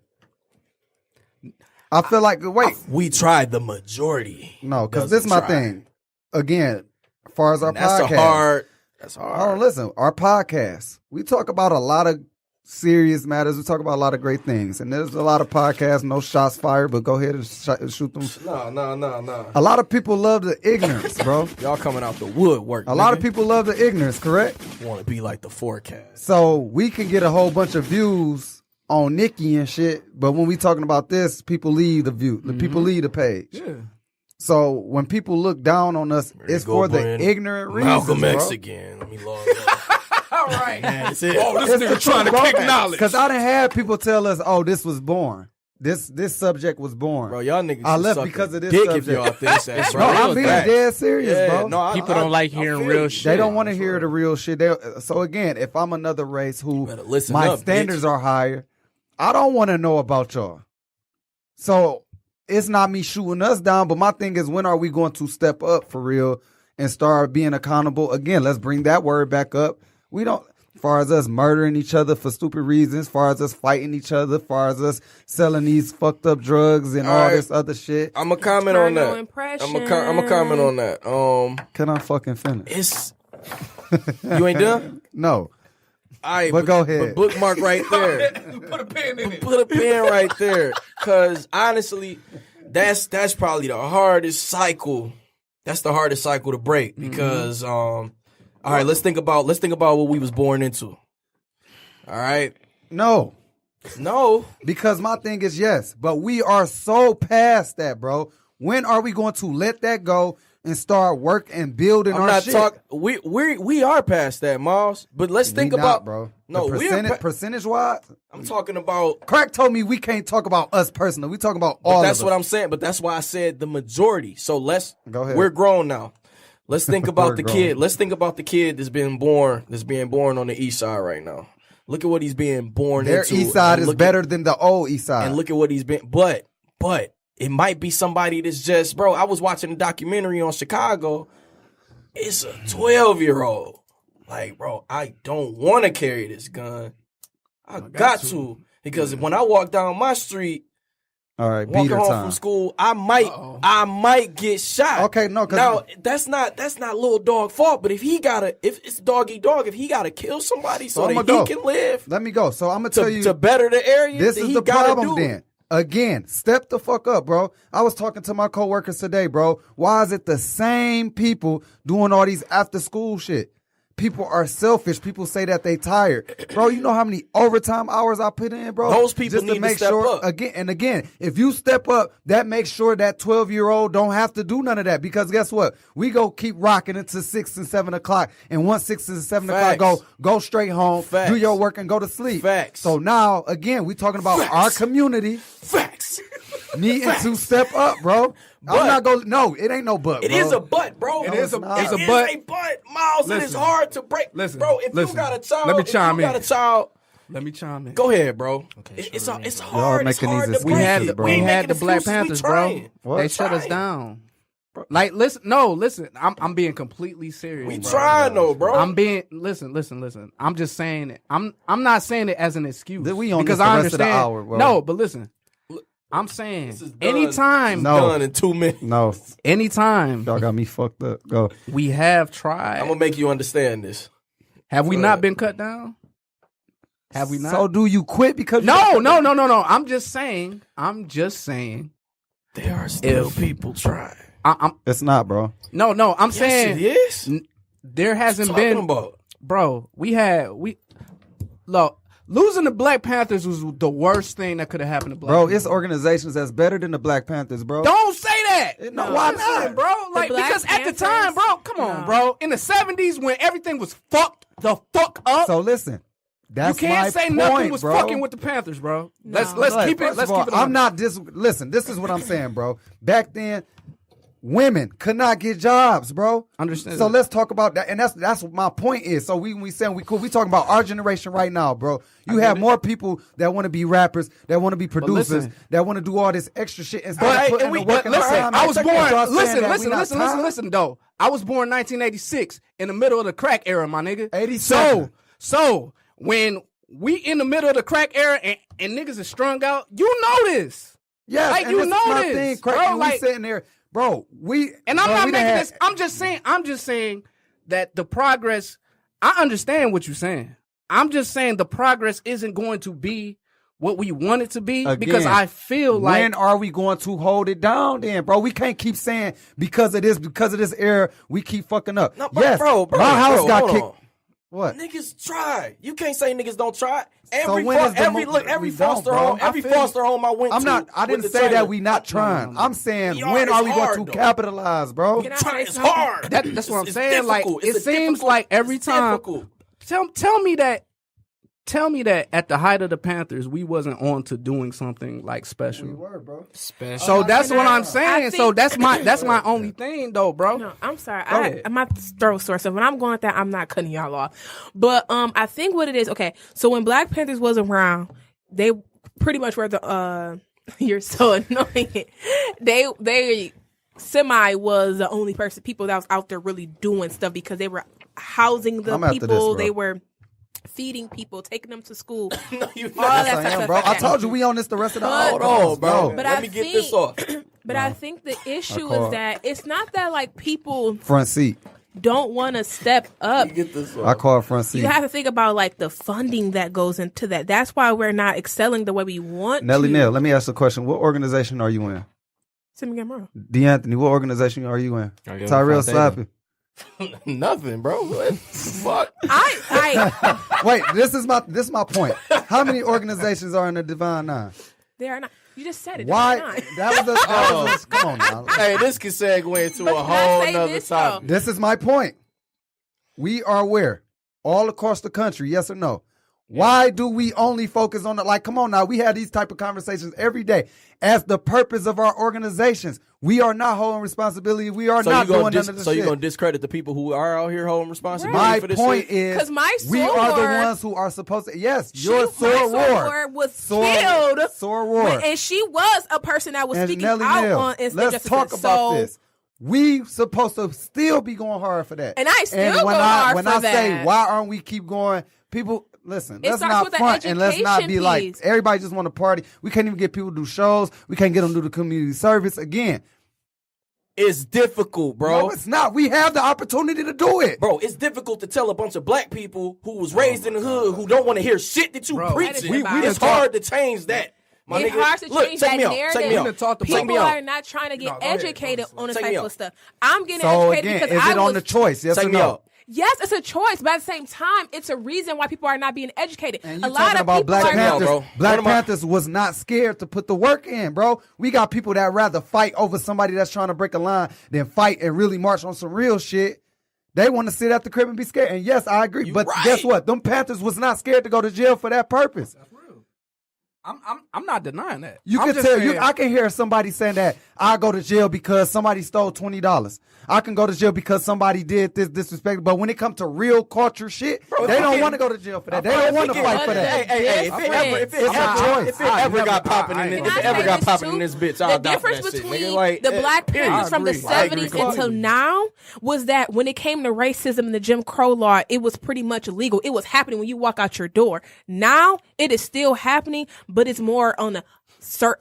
S8: I feel like, wait.
S5: We tried the majority.
S8: No, because this is my thing. Again, as far as our podcast.
S5: That's
S8: Oh,
S5: hard.
S8: listen, our podcast, we talk about a lot of serious matters. We talk about a lot of great things. And there's a lot of podcasts, no shots fired, but go ahead and shoot them.
S5: No.
S8: A lot of people love the ignorance, bro.
S5: Y'all coming out the woodwork.
S8: A lot of people love the ignorance, correct?
S5: want to be like the forecast.
S8: So we can get a whole bunch of views on Nicki and shit, but when we talking about this, people leave the view. The people leave the page.
S6: Yeah.
S8: So when people look down on us, it's for the ignorant reasons,
S5: Malcolm X
S8: bro.
S5: again. Let me log up.
S6: All right.
S5: That's it.
S6: Oh, this nigga trying to kick knowledge.
S8: Because I done had people tell us, "Oh, this was born. This subject was born."
S5: Bro, y'all niggas
S8: I
S5: should
S8: left
S5: suck
S8: because
S5: a
S8: of this
S5: dick
S8: subject.
S5: if y'all think that, bro.
S8: No,
S5: Real
S8: I'm being
S5: facts.
S8: dead serious, bro.
S5: No,
S4: People don't like hearing real shit.
S8: They don't want to hear the real shit. So again, if I'm another race who
S5: Better listen
S8: my
S5: up,
S8: standards
S5: bitch.
S8: are higher, I don't want to know about y'all. So it's not me shooting us down, but my thing is, when are we going to step up for real and start being accountable? Again, let's bring that word back up. We don't, as far as us murdering each other for stupid reasons, as far as us fighting each other, as far as us selling these fucked up drugs and all this other shit.
S5: I'm gonna comment on
S3: Turn
S5: that.
S3: impression.
S5: I'm gonna comment on that.
S8: Can I fucking finish?
S5: It's you ain't done.
S8: No.
S5: All right,
S8: But go ahead.
S5: But bookmark right there.
S6: Put a pin in it.
S5: Put a pin right there, cause honestly, that's probably the hardest cycle. That's the hardest cycle to break because all right, let's think about what we was born into. All right,
S8: No.
S5: because
S8: My thing is yes, but we are so past that, bro. When are we going to let that go and start work and building
S5: I'm
S8: our
S5: not
S8: shit?
S5: talking. We are past that, Miles. But let's think
S8: We
S5: about
S8: not, bro.
S5: No,
S8: the percentage wise.
S5: I'm talking about.
S8: Crack told me we can't talk about us personally. We talking about
S5: But
S8: all.
S5: that's
S8: of
S5: what
S8: us.
S5: I'm saying. But that's why I said the majority. So let's.
S8: Go ahead.
S5: We're grown now. Let's think about
S8: We're
S5: the
S8: grown.
S5: kid. Let's think about the kid that's being born on the east side right now. Look at what he's being born
S8: Their
S5: into.
S8: east side
S5: and
S8: is
S5: look
S8: better than the old east side.
S5: And look at what he's been. But it might be somebody that's just, bro. I was watching a documentary on Chicago. It's a 12-year-old. Like, bro, I don't want to carry this gun. I got to. Because when I walk down my street,
S8: all right,
S5: walking
S8: beater
S5: home
S8: time.
S5: from school, I might get shot.
S8: Okay, no, 'cause-
S5: now that's not little dog fault. But if it's dog eat dog, if he gotta kill somebody so
S8: I'ma
S5: that he
S8: go.
S5: can live
S8: Let me go. So I'm gonna tell you
S5: to better the area,
S8: this
S5: then
S8: is
S5: he
S8: the
S5: gotta
S8: problem.
S5: do it.
S8: Then again, step the fuck up, bro. I was talking to my coworkers today, bro. Why is it the same people doing all these after school shit? People are selfish. People say that they tired. Bro, you know how many overtime hours I put in, bro?
S5: Those people
S8: just
S5: need to step
S8: sure,
S5: up.
S8: Again, if you step up, that makes sure that 12-year-old don't have to do none of that. Because guess what? We go keep rocking until 6 and 7 o'clock. And once 6 and 7
S5: Facts.
S8: o'clock go straight home,
S5: Facts.
S8: do your work and go to sleep.
S5: Facts.
S8: So now, again, we talking about our community
S5: Facts.
S8: needing to step up, bro. I'm not going. No, it ain't no but.
S5: It
S8: bro.
S5: is a butt, bro.
S6: It is a
S8: not.
S6: it's a
S5: It
S6: butt.
S5: is a butt, Miles. It is
S6: Listen.
S5: hard to break.
S6: Listen.
S5: Bro, if
S6: Listen.
S5: you got a child,
S6: Let me chime in.
S5: Let me
S6: chime in.
S5: Go ahead, bro.
S4: Okay,
S5: It's
S4: sure,
S5: hard. It's
S8: making
S5: hard
S8: these
S5: to
S6: We
S5: break
S6: had
S8: excuses,
S5: it.
S6: the,
S8: bro.
S6: we
S5: ain't
S6: had
S5: making
S6: the Black
S5: excuses. We
S6: Panthers, bro.
S5: trying.
S8: What?
S6: They shut us
S5: Trying.
S6: down. Like, listen. I'm being completely serious.
S5: We
S6: bro.
S5: trying though, bro.
S6: I'm being listen. I'm just saying it. I'm not saying it as an excuse.
S8: Then we on
S6: because
S8: this the
S6: I
S8: rest of the
S6: understand.
S8: hour, bro.
S6: No, but listen. I'm saying
S5: This is done.
S6: anytime,
S8: No.
S5: Done in 2 minutes.
S8: No,
S6: anytime
S8: y'all got me fucked up. Go.
S6: we have tried.
S5: I'm gonna make you understand this.
S6: Have we not been cut down? Have we not?
S8: So do you quit because you
S6: no. I'm just saying.
S5: There are still
S6: If-
S5: people trying.
S6: I'm
S8: It's not, bro.
S6: no. I'm
S5: Yes,
S6: saying
S5: it is.
S6: there hasn't
S5: Talking
S6: been.
S5: about.
S6: Bro, look, losing the Black Panthers was the worst thing that could have happened to Black
S8: Bro,
S6: people.
S8: it's organizations that's better than the Black Panthers, bro.
S6: Don't say that.
S8: No, why
S6: Listen,
S8: not?
S6: bro? Like,
S3: Black
S6: because at the
S3: Panthers?
S6: time, bro, come on, bro. In the 70s when everything was fucked the fuck up.
S8: So listen, That's
S6: you can't
S8: my
S6: say
S8: point,
S6: nothing was
S8: bro.
S6: fucking with the Panthers, bro.
S3: No.
S6: Let's keep it. Let's keep it.
S8: I'm not listen, this is what I'm saying, bro. Back then, women could not get jobs, bro.
S6: Understand.
S8: So let's talk about that, and that's what my point is. So we saying we cool. We talking about our generation right now, bro. You have more people that want to be rappers, that want to be producers, that want to do all this extra shit instead of putting the work in the time.
S6: I was born.
S8: Listen.
S6: Listen. Though I was born 1986 in the middle of the crack era, my nigga.
S8: 87.
S6: So when we in the middle of the crack era and niggas is strung out, you know this.
S8: Yes,
S6: like
S8: and
S6: you
S8: this
S6: know
S8: is my
S6: this,
S8: thing, crack,
S6: bro.
S8: and we sitting there, bro.
S6: I'm not making this. I'm just saying that the progress. I understand what you're saying. I'm just saying the progress isn't going to be what we want it to be.
S8: Again,
S6: because I feel like,
S8: when are we going to hold it down then, bro? We can't keep saying because of this era we keep fucking up.
S5: No,
S8: yes,
S5: bro,
S8: my house got
S5: hold
S8: kicked.
S5: on.
S8: What?
S5: Niggas try. You can't say niggas don't try.
S8: We
S5: Foster home I went to.
S8: I didn't say that we not trying. I'm saying when are we going to capitalize, bro?
S5: It's hard.
S6: That's what I'm saying.
S5: difficult.
S6: Like it seems like every time. Tell me that at the height of the Panthers, we wasn't on to doing something like special.
S8: We were, bro.
S4: Special.
S6: So that's what I'm saying.
S3: think-
S6: So that's my only thing, though, bro.
S3: No, I'm sorry.
S6: Go ahead.
S3: I might throw source. So when I'm going with that, I'm not cutting y'all off. But I think what it is. Okay, so when Black Panthers was around, they pretty much were the. You're so annoying. They semi was the only people that was out there really doing stuff because they were housing the people. They were feeding people, taking them to school.
S5: No, you
S3: all that
S8: Yes, I am,
S3: stuff
S8: bro.
S3: like
S8: I
S3: that.
S8: told you we on this the rest of the
S3: But-
S5: Hold on, bro.
S3: But
S5: Let
S3: I
S5: me get
S3: think-
S5: this off.
S3: But I think the issue
S8: call
S3: is that it's not that like people
S8: Front seat.
S3: don't want to step up.
S5: Get this off.
S8: I call it front seat.
S3: You have to think about like the funding that goes into that. That's why we're not excelling the way we want
S8: Nelly
S3: to.
S8: Nell, let me ask you a question. What organization are you in?
S3: Send me wrong.
S8: D'Anthony, what organization are you in?
S4: I guess
S8: Tyrell
S4: if I say
S8: Slappy.
S5: Nothing, bro. What the fuck?
S3: I
S8: Wait, this is my point. How many organizations are in the Divine Nine?
S3: they are not. You just said it.
S8: Why?
S3: They're not.
S8: That was come on now.
S5: Hey, this can segue into
S3: But
S5: a
S3: can I
S5: whole
S3: say
S5: nother
S3: this,
S5: topic.
S8: This is my point. We are where? All across the country, yes or no? Why do we only focus on it? Like, come on now. We have these type of conversations every day. As the purpose of our organizations, we are not holding responsibility. We are not doing none of this
S5: So you're
S8: shit.
S5: going to discredit the people who are out here holding responsibility
S8: My
S5: for this
S8: point
S5: shit?
S8: is,
S3: 'Cause my
S8: we are the
S3: soror-
S8: ones who are supposed to. Yes,
S3: She-
S8: your
S3: my
S8: soror
S3: soror was
S8: Soror-
S3: killed.
S8: soror.
S3: And she was a person that was
S8: And
S3: speaking
S8: Nelly
S3: out
S8: Nell,
S3: on
S8: let's talk about this. We supposed to still be going hard for that.
S3: And I still
S8: when
S3: go hard
S8: when
S3: for
S8: I say
S3: that.
S8: why aren't we keep going, people listen,
S3: It
S8: let's
S3: starts
S8: not
S3: with the
S8: front and let's not be
S3: education
S8: like
S3: piece.
S8: everybody just want to party. We can't even get people to do shows. We can't get them to do the community service again.
S5: It's difficult, bro.
S8: No, it's not. We have the opportunity to do it.
S5: Bro, it's difficult to tell a bunch of black people who was raised in the hood who don't want to hear shit that you
S6: Bro,
S5: preaching.
S3: that is
S5: It's hard to change that. My
S3: It's
S5: nigga,
S3: hard to
S5: look,
S3: change
S5: take
S3: that
S5: me out. Take me
S3: narrative.
S5: out.
S6: Take
S5: me
S3: People
S5: out.
S3: are not trying to get
S6: No, go ahead.
S3: educated on this
S5: Take
S3: type
S5: me
S3: of
S5: out.
S3: stuff. I'm getting
S8: So
S3: educated
S8: again,
S3: because
S8: is
S3: I
S8: it on
S3: was
S8: the choice? Yes
S5: Take
S8: or
S5: me
S8: no?
S5: out.
S3: Yes, it's a choice, but at the same time, it's a reason why people are not being educated.
S8: And
S3: A
S8: you
S3: lot
S8: talking
S3: of
S8: about
S3: people
S8: Black
S3: are
S5: Panthers.
S8: Panthers?
S5: bro.
S8: Black
S5: One of my-
S8: Panthers was not scared to put the work in, bro. We got people that rather fight over somebody that's trying to break a line than fight and really march on some real shit. They want to sit at the crib and be scared. And yes, I agree. But
S5: right.
S8: guess what? Them Panthers was not scared to go to jail for that purpose.
S6: I'm not denying that.
S8: You
S6: I'm
S8: can
S6: just
S8: tell.
S6: saying-
S8: I can hear somebody saying that I go to jail because somebody stole $20. I can go to jail because somebody did this disrespect. But when it comes to real culture shit,
S5: Bro,
S8: they don't
S5: okay.
S8: want to go to jail for that. They don't want to fight for that.
S5: Hey, if it ever got popping in
S3: Can I say this, too?
S5: bitch, I'll
S3: The
S5: die for
S3: difference
S5: that shit,
S3: between
S5: nigga. Like,
S3: the Black
S5: period.
S3: Panthers from the
S6: I agree.
S3: 70s until now was that when it came to racism and the Jim Crow law, it was pretty much illegal. It was happening when you walk out your door. Now it is still happening, but it's more on a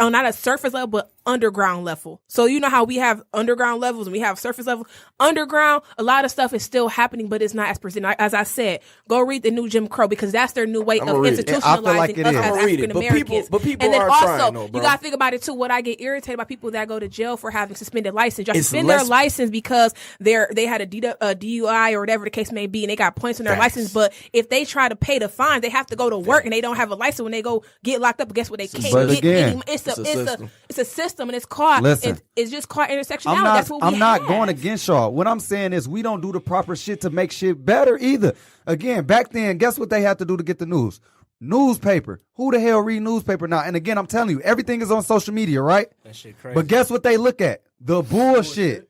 S3: not a surface level, but underground level. So you know how we have underground levels and we have surface level. Underground, a lot of stuff is still happening, but it's not as presented. As I said, go read the new Jim Crow because that's their new way of
S5: read it.
S8: I feel like
S3: institutionalizing
S8: it
S3: us
S8: is.
S3: as
S5: I'ma read it.
S3: African Americans.
S5: But people
S3: and then
S5: are
S3: also,
S5: trying, though, bro.
S3: you got to think about it too. What I get irritated by people that go to jail for having suspended license. Y'all
S5: It's
S3: suspend their
S5: less-
S3: license because they had a DUI or whatever the case may be, and they got points on their license. But if they try to pay the fine, they have to go to work, and they don't have a license when they go get locked up. Guess what? They can't
S8: But
S3: get
S8: again,
S3: any. It's a it's a system, and it's called.
S8: Listen.
S3: It's just called intersectionality. That's what we
S8: I'm not
S3: have.
S8: going against y'all. What I'm saying is we don't do the proper shit to make shit better either. Again, back then, guess what they had to do to get the news? Newspaper. Who the hell read newspaper now? And again, I'm telling you, everything is on social media, right?
S4: That shit crazy.
S8: But guess what they look at? The bullshit.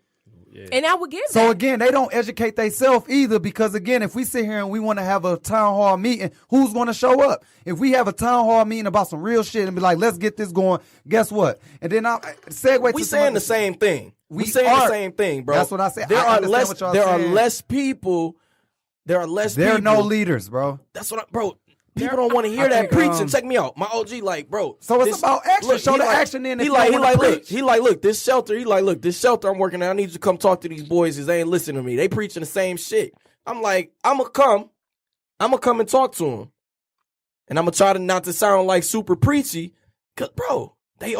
S4: Yeah.
S3: And I would give
S8: So
S3: that.
S8: again, they don't educate themselves either, because again, if we sit here and we want to have a town hall meeting, who's going to show up? If we have a town hall meeting about some real shit and be like, let's get this going, guess what? And then I segue to
S5: We saying the same thing. We saying
S8: are.
S5: the same thing, bro.
S8: That's what I said.
S5: There
S8: I
S5: are
S8: understand
S5: less.
S8: what y'all
S5: There are
S8: saying.
S5: less people. There are less.
S8: There are
S5: people.
S8: no leaders, bro.
S5: That's what, bro. People don't want to hear
S8: I
S5: that
S8: think,
S5: preaching. Check me out. My OG, like, bro.
S8: So it's about action. Show
S5: he
S8: the
S5: like-
S8: action in if
S5: He
S8: you
S5: like,
S8: wanna
S5: look.
S8: preach.
S5: He like, look, this shelter. He like, look, this shelter I'm working at. I need you to come talk to these boys because they ain't listening to me. They preaching the same shit. I'm like, I'm gonna come and talk to them, and I'm gonna try to not to sound like super preachy, cause bro, they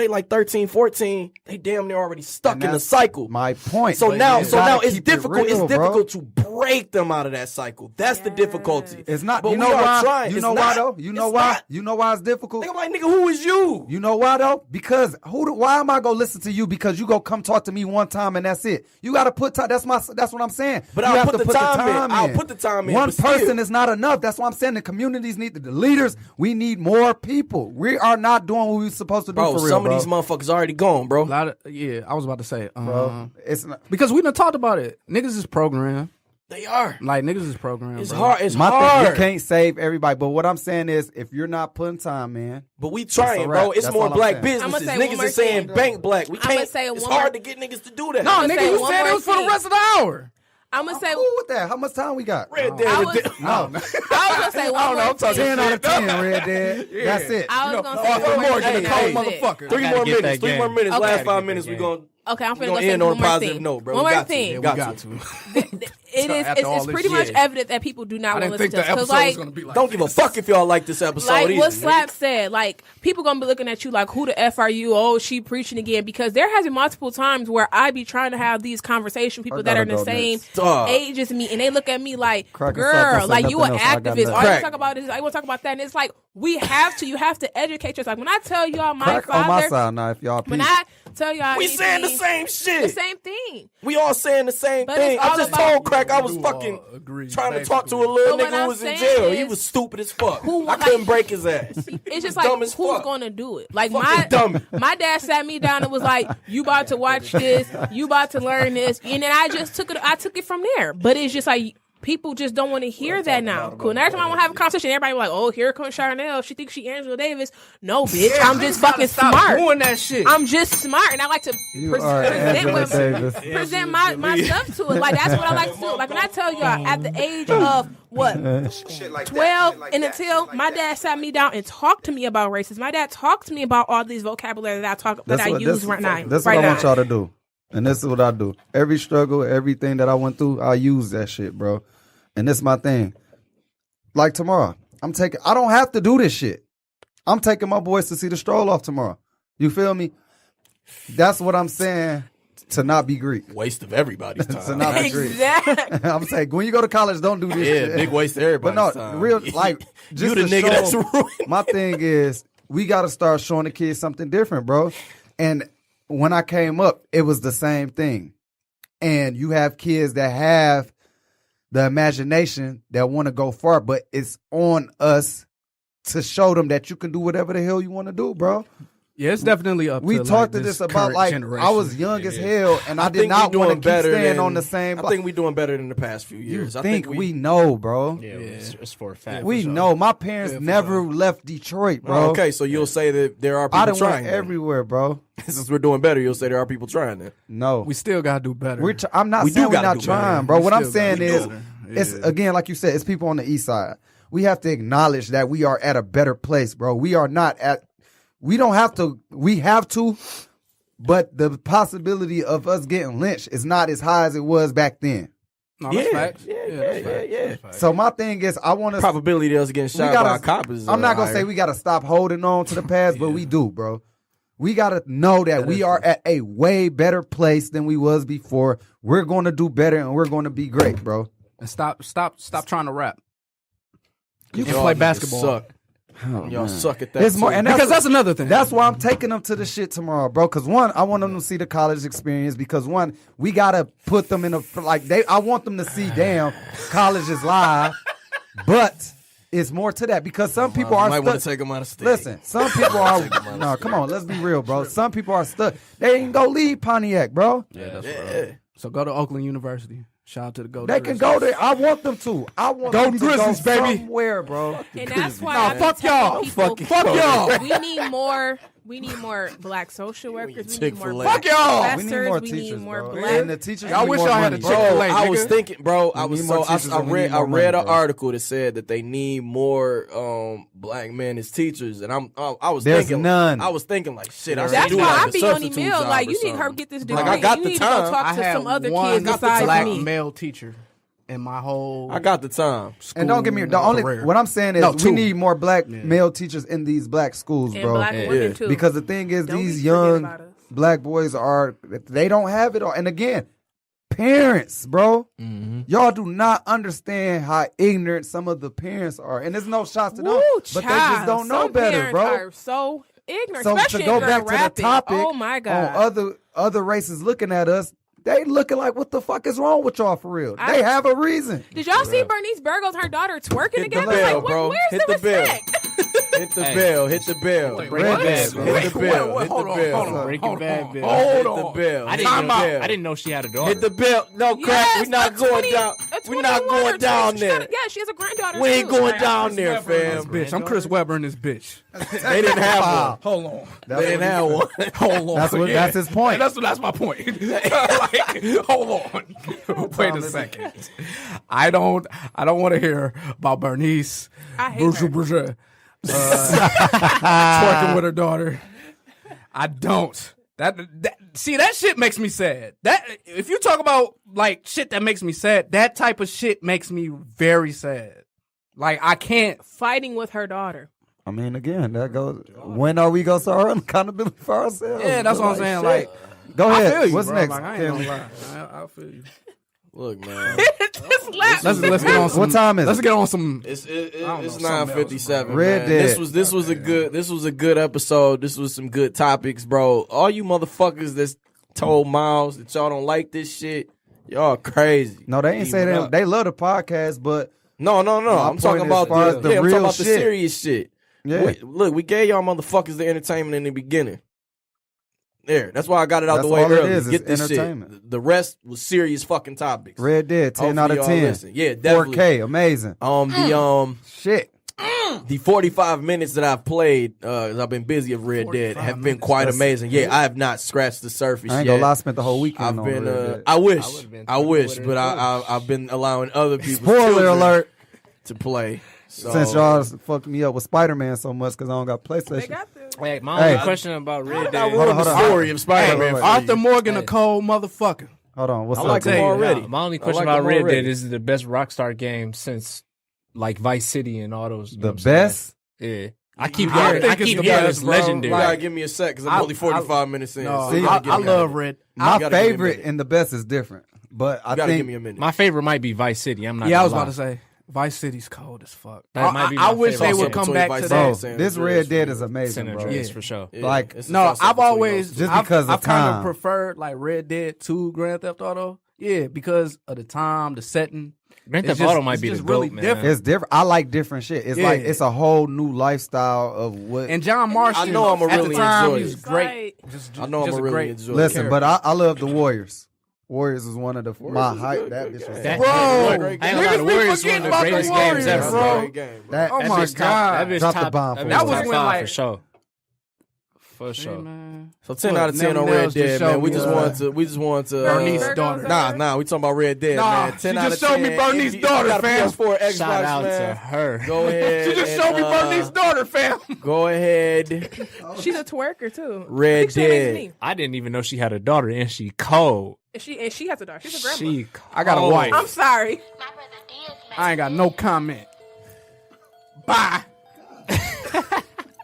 S5: like 13, 14. They damn near already stuck
S8: And
S5: in the
S8: that's
S5: cycle.
S8: My point.
S5: So
S8: But
S5: now,
S8: you gotta
S5: it's
S8: keep it
S5: difficult.
S8: real,
S5: It's
S8: bro.
S5: difficult to break them out of that cycle. That's the difficulty.
S8: It's not.
S5: But
S8: You know
S5: we are
S8: why?
S5: trying.
S8: You
S5: It's
S8: know
S5: not.
S8: why though? You know
S5: It's
S8: why?
S5: not.
S8: You know why it's difficult?
S5: Nigga, like, nigga, who is you?
S8: You know why though? Because why am I gonna listen to you? Because you go come talk to me one time and that's it. You gotta put time. That's what I'm saying.
S5: But
S8: You
S5: I'll
S8: have
S5: put
S8: to
S5: the time in. I'll put the time in,
S8: One
S5: but still.
S8: person is not enough. That's what I'm saying. The communities need the leaders. We need more people. We are not doing what we're supposed to do
S5: Bro,
S8: for real,
S5: some
S8: bro.
S5: of these motherfuckers already gone, bro.
S6: I was about to say,
S8: Bro, it's not.
S6: because we done talked about it. Niggas is programmed.
S5: They are.
S6: Like niggas is programmed.
S5: It's
S6: bro.
S5: hard. It's
S8: My thing,
S5: hard.
S8: you can't save everybody. But what I'm saying is, if you're not putting time in,
S5: But we
S8: That's a
S5: trying,
S8: wrap.
S5: bro. It's
S8: That's
S5: more
S8: all I'm
S5: black
S8: saying.
S5: businesses.
S3: I'ma say one
S5: Niggas
S3: more
S5: is saying
S3: thing.
S5: bank black. We
S3: I'ma
S5: can't.
S3: say
S5: It's
S3: one
S5: hard
S3: more-
S5: to get niggas to do that.
S6: No,
S3: I'ma
S6: nigga,
S3: say
S6: you
S3: one
S6: said
S3: more
S6: it was for the
S3: thing.
S6: rest of the hour.
S3: I'm gonna say.
S8: cool with that. How much time we got?
S5: Red Dead
S3: I was
S5: Redemption.
S8: No,
S3: I was gonna say one more thing.
S8: 10 out of 10, Red Dead. That's it.
S3: I was gonna
S6: Oh,
S3: say
S6: one
S3: one
S6: more,
S3: more
S6: get
S3: thing.
S6: a cold
S3: That's it.
S6: motherfucker.
S5: Three
S4: gotta
S5: more
S4: get
S5: minutes.
S4: that
S5: 3 more
S4: game.
S5: minutes.
S3: Okay.
S5: Last
S3: Gotta
S5: 5
S4: get
S5: minutes.
S4: that
S5: We
S4: game.
S5: gonna.
S3: Okay, I'm
S5: We
S3: finna
S5: gonna
S3: go say
S5: end on a
S3: one more
S5: positive
S3: thing.
S5: note, bro.
S3: One
S5: We
S3: more
S5: got to.
S3: thing.
S5: We
S6: We
S5: got
S6: got
S5: to.
S6: to.
S3: It's pretty much evident that people do not
S6: I
S3: want to
S6: didn't think
S3: listen
S6: the
S3: to us.
S6: episode was
S3: Like,
S6: going to be like
S5: Don't give a fuck if y'all like this episode
S3: like
S5: either.
S3: what
S5: nigga.
S3: Slapz said, like people gonna be looking at you like, who the F are you? Oh, she preaching again. Because there has been multiple times where I be trying to have these conversations, people that are in the
S8: gotta go
S3: same
S8: next.
S5: Dog.
S3: age as me, and they look at me like,
S8: Crack and Slapz
S3: girl,
S8: don't say
S3: like you an
S8: nothing else. I got
S3: activist.
S8: next.
S3: All you
S5: Crack.
S3: talk about is I want to talk about that, and it's like you have to educate yourself. Like when I tell y'all my
S8: Crack on my
S3: father,
S8: side now if y'all
S3: when
S8: peace.
S3: I tell y'all
S5: We saying the
S3: anything,
S5: same
S3: the
S5: shit.
S3: same thing.
S5: We all saying the same
S3: But
S5: thing.
S3: it's
S5: I
S3: all
S5: just
S3: about-
S5: told Crack I was
S6: We all
S5: fucking
S6: agree,
S5: trying to talk to a
S6: basically.
S5: little
S3: But what
S5: nigga who
S3: I'm
S5: was in
S3: saying
S5: jail. He
S3: is-
S5: was stupid as fuck.
S3: Who-
S5: I couldn't break his ass.
S3: It's just
S5: dumb
S3: like
S5: as
S3: who's
S5: fuck.
S3: gonna do it? Like
S5: Fucking dumb.
S3: my dad sat me down and was like, "You about to watch this? You about to learn this?" And then I just took it. I took it from there. But it's just like people just don't want to hear that now. Cool. And every time I want to have a conversation, everybody be like, "Oh, here comes Charnel. She thinks she Angela Davis." No, bitch. I'm just fucking smart.
S6: doing that shit.
S3: I'm just smart, and I like to
S8: You
S3: present,
S8: are Angela Davis.
S3: present my stuff to it. Like that's what I like to do. Like when I tell y'all, at the age of what 12 and until my dad sat me down and talked to me about racism. My dad talked to me about all these vocabulary that I use right now.
S8: That's
S3: right
S8: what I
S3: now.
S8: want y'all to do. And this is what I do. Every struggle, everything that I went through, I use that shit, bro. And this is my thing. Like tomorrow, I don't have to do this shit. I'm taking my boys to see the stroll off tomorrow. You feel me? That's what I'm saying, to not be Greek.
S5: Waste of everybody's
S8: To
S5: time.
S8: not be Greek.
S3: Exactly.
S8: I'm saying, when you go to college, don't do this shit.
S5: Yeah, big waste of everybody's
S8: But no,
S5: time.
S8: real, like,
S5: You
S8: just
S5: the
S8: to
S5: nigga that's
S8: show-
S5: ruined.
S8: My thing is, we got to start showing the kids something different, bro. And when I came up, it was the same thing. And you have kids that have the imagination that want to go far, but it's on us to show them that you can do whatever the hell you want to do, bro.
S6: Yeah, it's definitely up
S8: We
S6: to
S8: talked
S6: like,
S8: to this about,
S6: current
S8: like,
S6: generation.
S8: I was young as hell, and I did
S5: think
S8: not
S5: we
S8: want to
S5: doing
S8: keep
S5: better
S8: staying
S5: than-
S8: on the same
S5: I
S8: block.
S5: think we doing better than the past few years.
S8: You
S5: I
S8: think we know, bro.
S4: Yeah, it's for a fact.
S8: We know. My parents never left Detroit, bro.
S5: Oh, okay, so you'll say that there are
S8: I
S5: people
S8: done
S5: trying.
S8: went everywhere, bro.
S5: Since we're doing better, you'll say there are people trying then.
S8: No.
S6: We still gotta do better.
S8: I'm not
S5: We
S8: saying
S5: do
S8: we're
S5: gotta
S8: not
S5: do better.
S8: trying, bro.
S6: We
S8: What I'm
S6: still
S8: saying
S6: gotta do
S8: is,
S6: better.
S8: it's
S6: Yeah.
S8: again, like you said, it's people on the east side. We have to acknowledge that we are at a better place, bro. We are not at. We don't have to. We have to, but the possibility of us getting lynched is not as high as it was back then.
S6: No, that's
S5: Yeah,
S6: facts.
S5: yeah,
S6: that's facts.
S5: yeah.
S6: That's facts.
S8: So my thing is, I want to.
S5: Probability of us getting shot by a cop is.
S8: I'm not gonna
S5: higher.
S8: say we gotta stop holding on to the past, but we do, bro. We gotta know that we are at a way better place than we was before. We're gonna do better, and we're gonna be great, bro.
S6: And stop trying to rap. You can
S5: Y'all
S6: play
S5: niggas
S6: basketball.
S5: Suck.
S8: Oh,
S5: Y'all
S8: man.
S5: suck at that.
S8: It's more,
S5: too.
S8: and
S6: Because that's another thing.
S8: That's why I'm taking them to the shit tomorrow, bro. Because one, I want them to see the college experience. Because one, we gotta put them in a I want them to see, damn, college is live. But it's more to that because some people are.
S5: might
S8: stuck.
S5: want to take them out of state.
S8: Listen, some people are. No, come on, let's be real, bro. Some people are stuck. They ain't go leave Pontiac, bro.
S6: Yeah, that's right. So go to Oakland University. Shout out to the Golden
S8: They can go there. I want them to. I want
S6: Golden
S8: them to
S6: Grizzlies,
S8: go
S6: baby.
S8: somewhere, bro.
S3: And that's why
S6: Nah,
S3: I be
S6: fuck y'all.
S3: telling people,
S6: Fuck y'all.
S3: We need more black social workers. We need more
S5: Chick-fil-A.
S3: black
S6: Fuck y'all.
S8: We need
S3: professors.
S8: more
S3: We
S8: teachers,
S3: need more
S8: bro.
S3: black.
S8: And the teachers.
S6: Y'all
S8: need
S6: wish
S8: more
S6: y'all had
S8: money,
S6: a
S8: bro.
S6: Chick-fil-A.
S5: I was
S6: nigga.
S5: thinking, bro. I
S8: We
S5: was
S8: need more
S5: so
S8: teachers
S5: I
S8: and we
S5: read
S8: need more
S5: I read
S8: money,
S5: an
S8: bro.
S5: article that said that they need more black men as teachers, and I was
S8: There's
S5: thinking
S8: none.
S5: I was thinking like shit. I
S3: That's
S5: should do
S3: why
S5: like
S3: I
S5: a
S3: be on
S5: substitute
S3: email
S5: job
S3: like
S5: or
S3: you need her
S5: something.
S3: get this degree.
S5: Like, I got
S3: you
S5: the
S3: need
S5: time.
S3: to go talk
S6: I
S3: to
S6: had
S3: some other
S6: one
S3: kids besides
S6: black
S3: me.
S6: male teacher in my whole.
S5: I got the time.
S8: And don't get me the only
S6: career.
S8: what I'm saying is
S6: No,
S8: we
S6: two.
S8: need more black male teachers in these black schools,
S3: And
S8: bro.
S3: black women too.
S8: Because the thing is,
S3: Don't
S8: these
S3: be
S8: young
S3: forget about us.
S8: black boys they don't have it all. And again, parents, bro, y'all do not understand how ignorant some of the parents are. And there's no shots to them,
S3: Woo,
S8: but they just
S3: child.
S8: don't know
S3: Some
S8: better,
S3: parents
S8: bro.
S3: Are so ignorant,
S8: So
S3: especially
S8: to go
S3: if they're
S8: back to the
S3: rapping.
S8: topic,
S3: Oh my god!
S8: on other races looking at us, they looking like, what the fuck is wrong with y'all for real?
S3: I-
S8: They have a reason.
S3: Did y'all see Bernice Burgos, her daughter, twerking
S5: Hit the
S3: together?
S5: bell,
S3: Like,
S5: bro.
S3: where's
S5: Hit
S3: the
S5: the bell.
S3: respect?
S5: Hit the bell. Hit the bell.
S6: Wait,
S8: Red
S6: what?
S8: Bad,
S5: Hit the bell. Hit the bell.
S4: Breaking Bad bitch.
S6: Hold
S5: Hit the
S6: on.
S5: bell.
S4: I
S5: Hit
S4: didn't
S5: the
S4: know.
S5: bell.
S4: I didn't know she had a daughter.
S5: Hit the bell. No crack.
S3: Yes,
S5: We're not
S3: a
S5: going
S3: 20
S5: down.
S3: a
S5: We're not
S3: 21
S5: going
S3: or
S5: down
S3: 22.
S5: there.
S3: Yeah, she has a granddaughter.
S5: We ain't
S3: too.
S5: going down there,
S6: This
S5: fam.
S6: bitch. I'm Chris Webber in this bitch.
S5: They didn't have one.
S6: Hold on.
S5: They didn't have one.
S6: Hold on.
S8: That's his point.
S6: That's my point. Like, hold on. Wait a second. I don't want to hear about Bernice
S3: I hate her.
S6: Bourgeois twerking with her daughter. I don't. See, that shit makes me sad. That if you talk about like shit that makes me sad, that type of shit makes me very sad. Like I can't.
S3: Fighting with her daughter.
S8: I mean, again, that goes. When are we gonna start accountability for ourselves?
S6: Yeah, that's what I'm saying.
S8: shit.
S6: Like,
S8: Go
S6: I
S8: ahead.
S6: feel you,
S8: What's
S6: bro.
S8: next?
S6: Like, I ain't gonna lie. I feel you.
S5: Look, man.
S6: Let's get on some.
S8: What time is
S6: Let's
S8: it?
S6: get on some.
S5: It's
S6: don't know,
S5: 9:57.
S8: Red
S5: man.
S8: Dead.
S5: This was a good episode. This was some good topics, bro. All you motherfuckers that's told Miles that y'all don't like this shit, y'all crazy.
S8: No, they ain't say
S5: Even
S8: that.
S5: up.
S8: They love the podcast, but
S5: No. I'm talking
S8: point
S5: about
S8: as far as the
S5: I'm talking
S8: real
S5: about the
S8: shit.
S5: serious shit.
S8: yeah,
S5: Look, we gave y'all motherfuckers the entertainment in the beginning. There, that's why I got it out
S8: That's
S5: the way
S8: all it
S5: early.
S8: is
S5: Get this
S8: entertainment.
S5: shit. The rest was serious fucking topics.
S8: Red Dead, 10 out of
S5: Hopefully
S8: 10.
S5: y'all listen. Yeah, definitely.
S8: 4K, amazing. Shit.
S5: The 45 minutes that I've played, as I've been busy of Red Dead, have been quite amazing. Yeah, I have not scratched the surface
S8: I ain't
S5: yet.
S8: gonna lie, I spent the whole weekend
S5: I've
S8: on
S5: been,
S8: Red Dead.
S5: I wish,
S4: would've been
S5: I wish,
S4: talking
S5: but
S4: with her
S5: I've been allowing other people
S8: Spoiler alert.
S5: to play. So,
S8: Since y'all fucked me up with Spider-Man so much because I don't got
S3: They
S8: PlayStation.
S3: got this.
S4: Hey, my only
S8: Hey.
S4: question about Red
S5: I
S4: Dead.
S5: ruined
S8: hold
S5: the
S8: on.
S5: story of Spider-Man.
S8: Hey,
S5: for
S6: Arthur
S5: you.
S6: Morgan, a cold motherfucker.
S8: Hold on, what's
S5: I
S8: up?
S5: like
S8: dude?
S5: them already.
S4: My only
S5: I
S4: question
S5: like
S4: about
S5: them
S4: Red
S5: already.
S4: Dead is it the best Rockstar game since like Vice City and all those. You know
S8: The
S4: what I'm saying?
S8: best?
S4: Yeah. I keep
S6: I
S4: hearing.
S6: think
S4: I
S6: it's
S4: keep
S6: the
S4: hearing
S6: best,
S4: it's
S6: bro.
S4: legendary.
S5: You gotta give me a sec because I'm only 45 minutes in.
S6: No,
S5: so you
S8: See,
S5: gotta give
S6: I
S5: me a
S6: love
S5: minute.
S6: Red.
S8: My
S5: gotta give me a
S8: favorite
S5: minute.
S8: and the best is different. But I
S5: You gotta
S8: think
S5: give me a minute.
S4: My favorite might be Vice City. I'm not.
S6: Yeah, I was
S4: gonna
S6: about to
S4: lie.
S6: say Vice City's cold as fuck.
S4: That might be
S6: I
S4: my
S6: wish
S4: favorite.
S6: they would
S5: Also
S6: come
S5: between
S6: back
S5: Vice
S6: to
S5: City
S8: bro,
S6: that.
S5: San
S8: this
S5: Andreas
S8: Red Dead
S5: for
S8: is
S5: you.
S8: amazing,
S4: San
S8: bro.
S4: Andreas
S6: Yeah.
S4: for sure.
S5: Yeah,
S8: Like-
S5: it's a
S6: No,
S5: toss-up
S6: I've
S5: between
S6: always
S5: those two.
S8: Just
S6: I've-
S8: because of
S6: I've kind
S8: time.
S6: of preferred like Red Dead to Grand Theft Auto. Yeah, because of the time, the setting.
S4: Grand
S6: It's
S4: Theft Auto
S6: just-
S4: might
S6: it's
S4: be the
S6: just
S4: goat,
S6: really
S4: man.
S6: different.
S8: It's different. I like different shit. It's
S6: Yeah.
S8: like it's a whole new lifestyle of what.
S6: And John Marston,
S5: I know I'ma
S6: at
S5: really
S6: the time,
S5: enjoy
S6: he was
S5: it.
S6: great.
S3: Right.
S6: Just,
S5: I know I'm
S6: just a
S5: really
S6: great
S5: enjoy
S8: Listen,
S5: it.
S8: but I love the Warriors. Warriors is one of the my
S5: is a
S8: hype.
S5: good-
S8: That
S5: good
S8: bitch was
S5: game.
S4: That,
S6: Bro,
S4: I ain't
S5: great
S4: gonna
S5: game.
S4: lie, the
S6: Niggas be
S4: Warriors one
S6: forgetting
S4: of the
S6: about the
S4: greatest
S6: Warriors,
S4: games ever,
S6: bro.
S4: bro.
S5: Great game, bro.
S8: that,
S6: Oh
S4: That
S6: my
S4: bitch top-
S6: God.
S4: That bitch
S8: Drop the
S4: top.
S8: bomb
S4: That
S8: for
S4: bitch
S8: me.
S6: That was
S4: top
S6: when,
S4: five
S6: like-
S4: for sure. For
S6: Hey,
S4: sure.
S6: man.
S5: So 10
S6: Look,
S5: out of 10 on
S6: Nelly
S5: Red
S6: Nell's just
S5: Dead,
S6: showed
S5: man. We
S6: me,
S5: just want to.
S6: Bernice
S3: Virgo's
S6: daughter.
S3: daughter?
S5: Nah, we talking about Red Dead,
S6: Nah,
S5: man. 10
S6: she
S5: out
S6: just
S5: of
S6: showed me
S5: 10.
S6: Bernice's
S5: If you
S6: daughter,
S5: got a
S6: fam.
S5: PS4, Xbox,
S4: Shout out to
S5: man.
S4: her.
S5: Go ahead.
S6: She just
S5: and,
S6: showed me Bernice's daughter, fam.
S5: Go ahead.
S3: She's a twerker too.
S5: Red
S3: I think she makes
S5: Dead.
S3: me.
S4: I didn't even know she had a daughter, and she cold.
S3: And she has a daughter. She's a grandma.
S4: She.
S6: I got a
S4: cold.
S6: wife.
S3: I'm sorry.
S6: I ain't got no comment. Bye.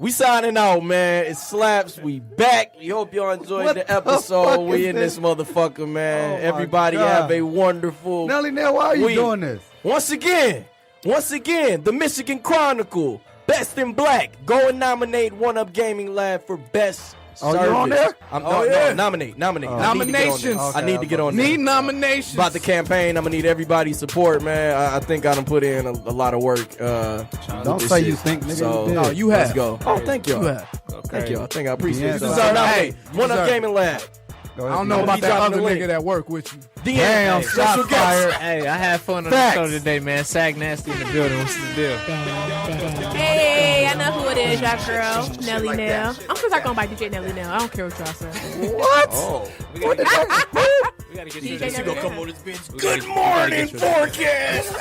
S5: We signing out, man. It's Slapz. We back. We hope y'all enjoyed
S8: What
S5: the
S8: the
S5: episode.
S8: fuck
S5: We
S8: is
S5: in
S8: this?
S5: this motherfucker, man.
S8: Oh, my
S5: Everybody
S8: God.
S5: have a wonderful
S8: Nelly Nell, why are you
S5: week.
S8: doing this?
S5: Once again, the Michigan Chronicle. Best in Black. Go and nominate One Up Gaming Lab for best
S8: Oh,
S5: service.
S8: you on there?
S5: No, nominate.
S6: Nominations.
S5: I need to get on there.
S6: Need nominations.
S5: About the campaign, I'm gonna need everybody's support, man. I think I done put in a lot of work.
S8: Don't say you think, nigga.
S5: So,
S8: you did.
S6: No, you have.
S5: Let's go. Oh, thank you.
S6: You have.
S5: Thank you. I think I appreciate it.
S8: Yeah,
S6: hey,
S5: One Up Gaming Lab.
S8: Go
S6: I
S8: ahead.
S6: don't know
S5: I'm
S6: about
S5: gonna be
S6: that
S5: dropping
S6: other
S5: the link.
S6: nigga that work with you.
S8: Damn,
S5: Hey, special
S8: shot
S5: guest.
S8: fired.
S4: Hey, I had fun on
S8: Facts.
S4: the show today, man. Sag Nasty in the building. What's the deal?
S3: Hey, I know who it is, y'all girl. Nelly Nell. I'm just not going by DJ Nelly Nell. I don't care what y'all say.
S8: What?
S5: Oh.
S4: We gotta get you
S3: DJ
S4: this.
S3: Nelly Nell.
S5: on this bitch.
S4: Good morning,
S5: forecast.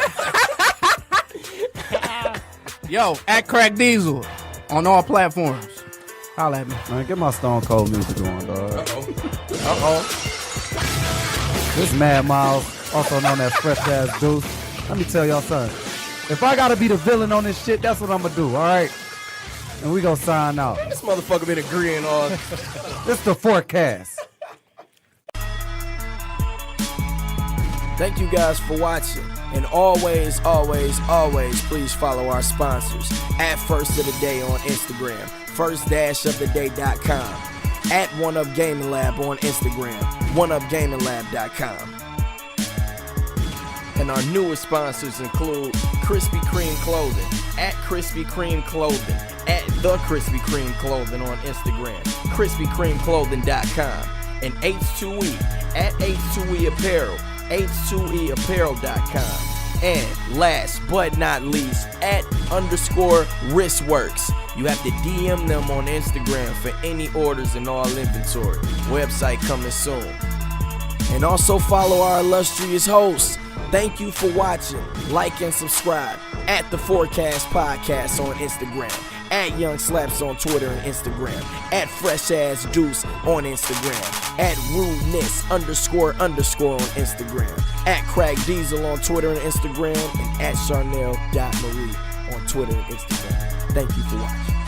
S6: Yo, at Crack Diesel on all platforms. Holla at me.
S8: Man, get my Stone Cold music going, dog.
S5: Uh-oh.
S8: This Mad Miles, also known as Fresh Ass Deuce. Let me tell y'all something. If I gotta be the villain on this shit, that's what I'm gonna do, alright? And we gonna sign out.
S5: This motherfucker been agreeing on.
S8: This the forecast.
S1: Thank you guys for watching. And always, please follow our sponsors. At First of the Day on Instagram. First-oftheday.com. At One Up Gaming Lab on Instagram. OneUpGamingLab.com. And our newest sponsors include Krispy Kreme Clothing. At Krispy Kreme Clothing. At The Krispy Kreme Clothing on Instagram. KrispyKremeClothing.com. And H2E. At H2E Apparel. H2EApparel.com. And last but not least, at _wristworks. You have to DM them on Instagram for any orders and all inventory. Website coming soon. And also follow our illustrious hosts. Thank you for watching. Like and subscribe at The Forecast Podcast on Instagram. At Young Slapz on Twitter and Instagram. At Fresh Ass Deuce on Instagram. At Rudeness _ on Instagram. At Crack Diesel on Twitter and Instagram. And at Charnel.Marie on Twitter and Instagram. Thank you for watching.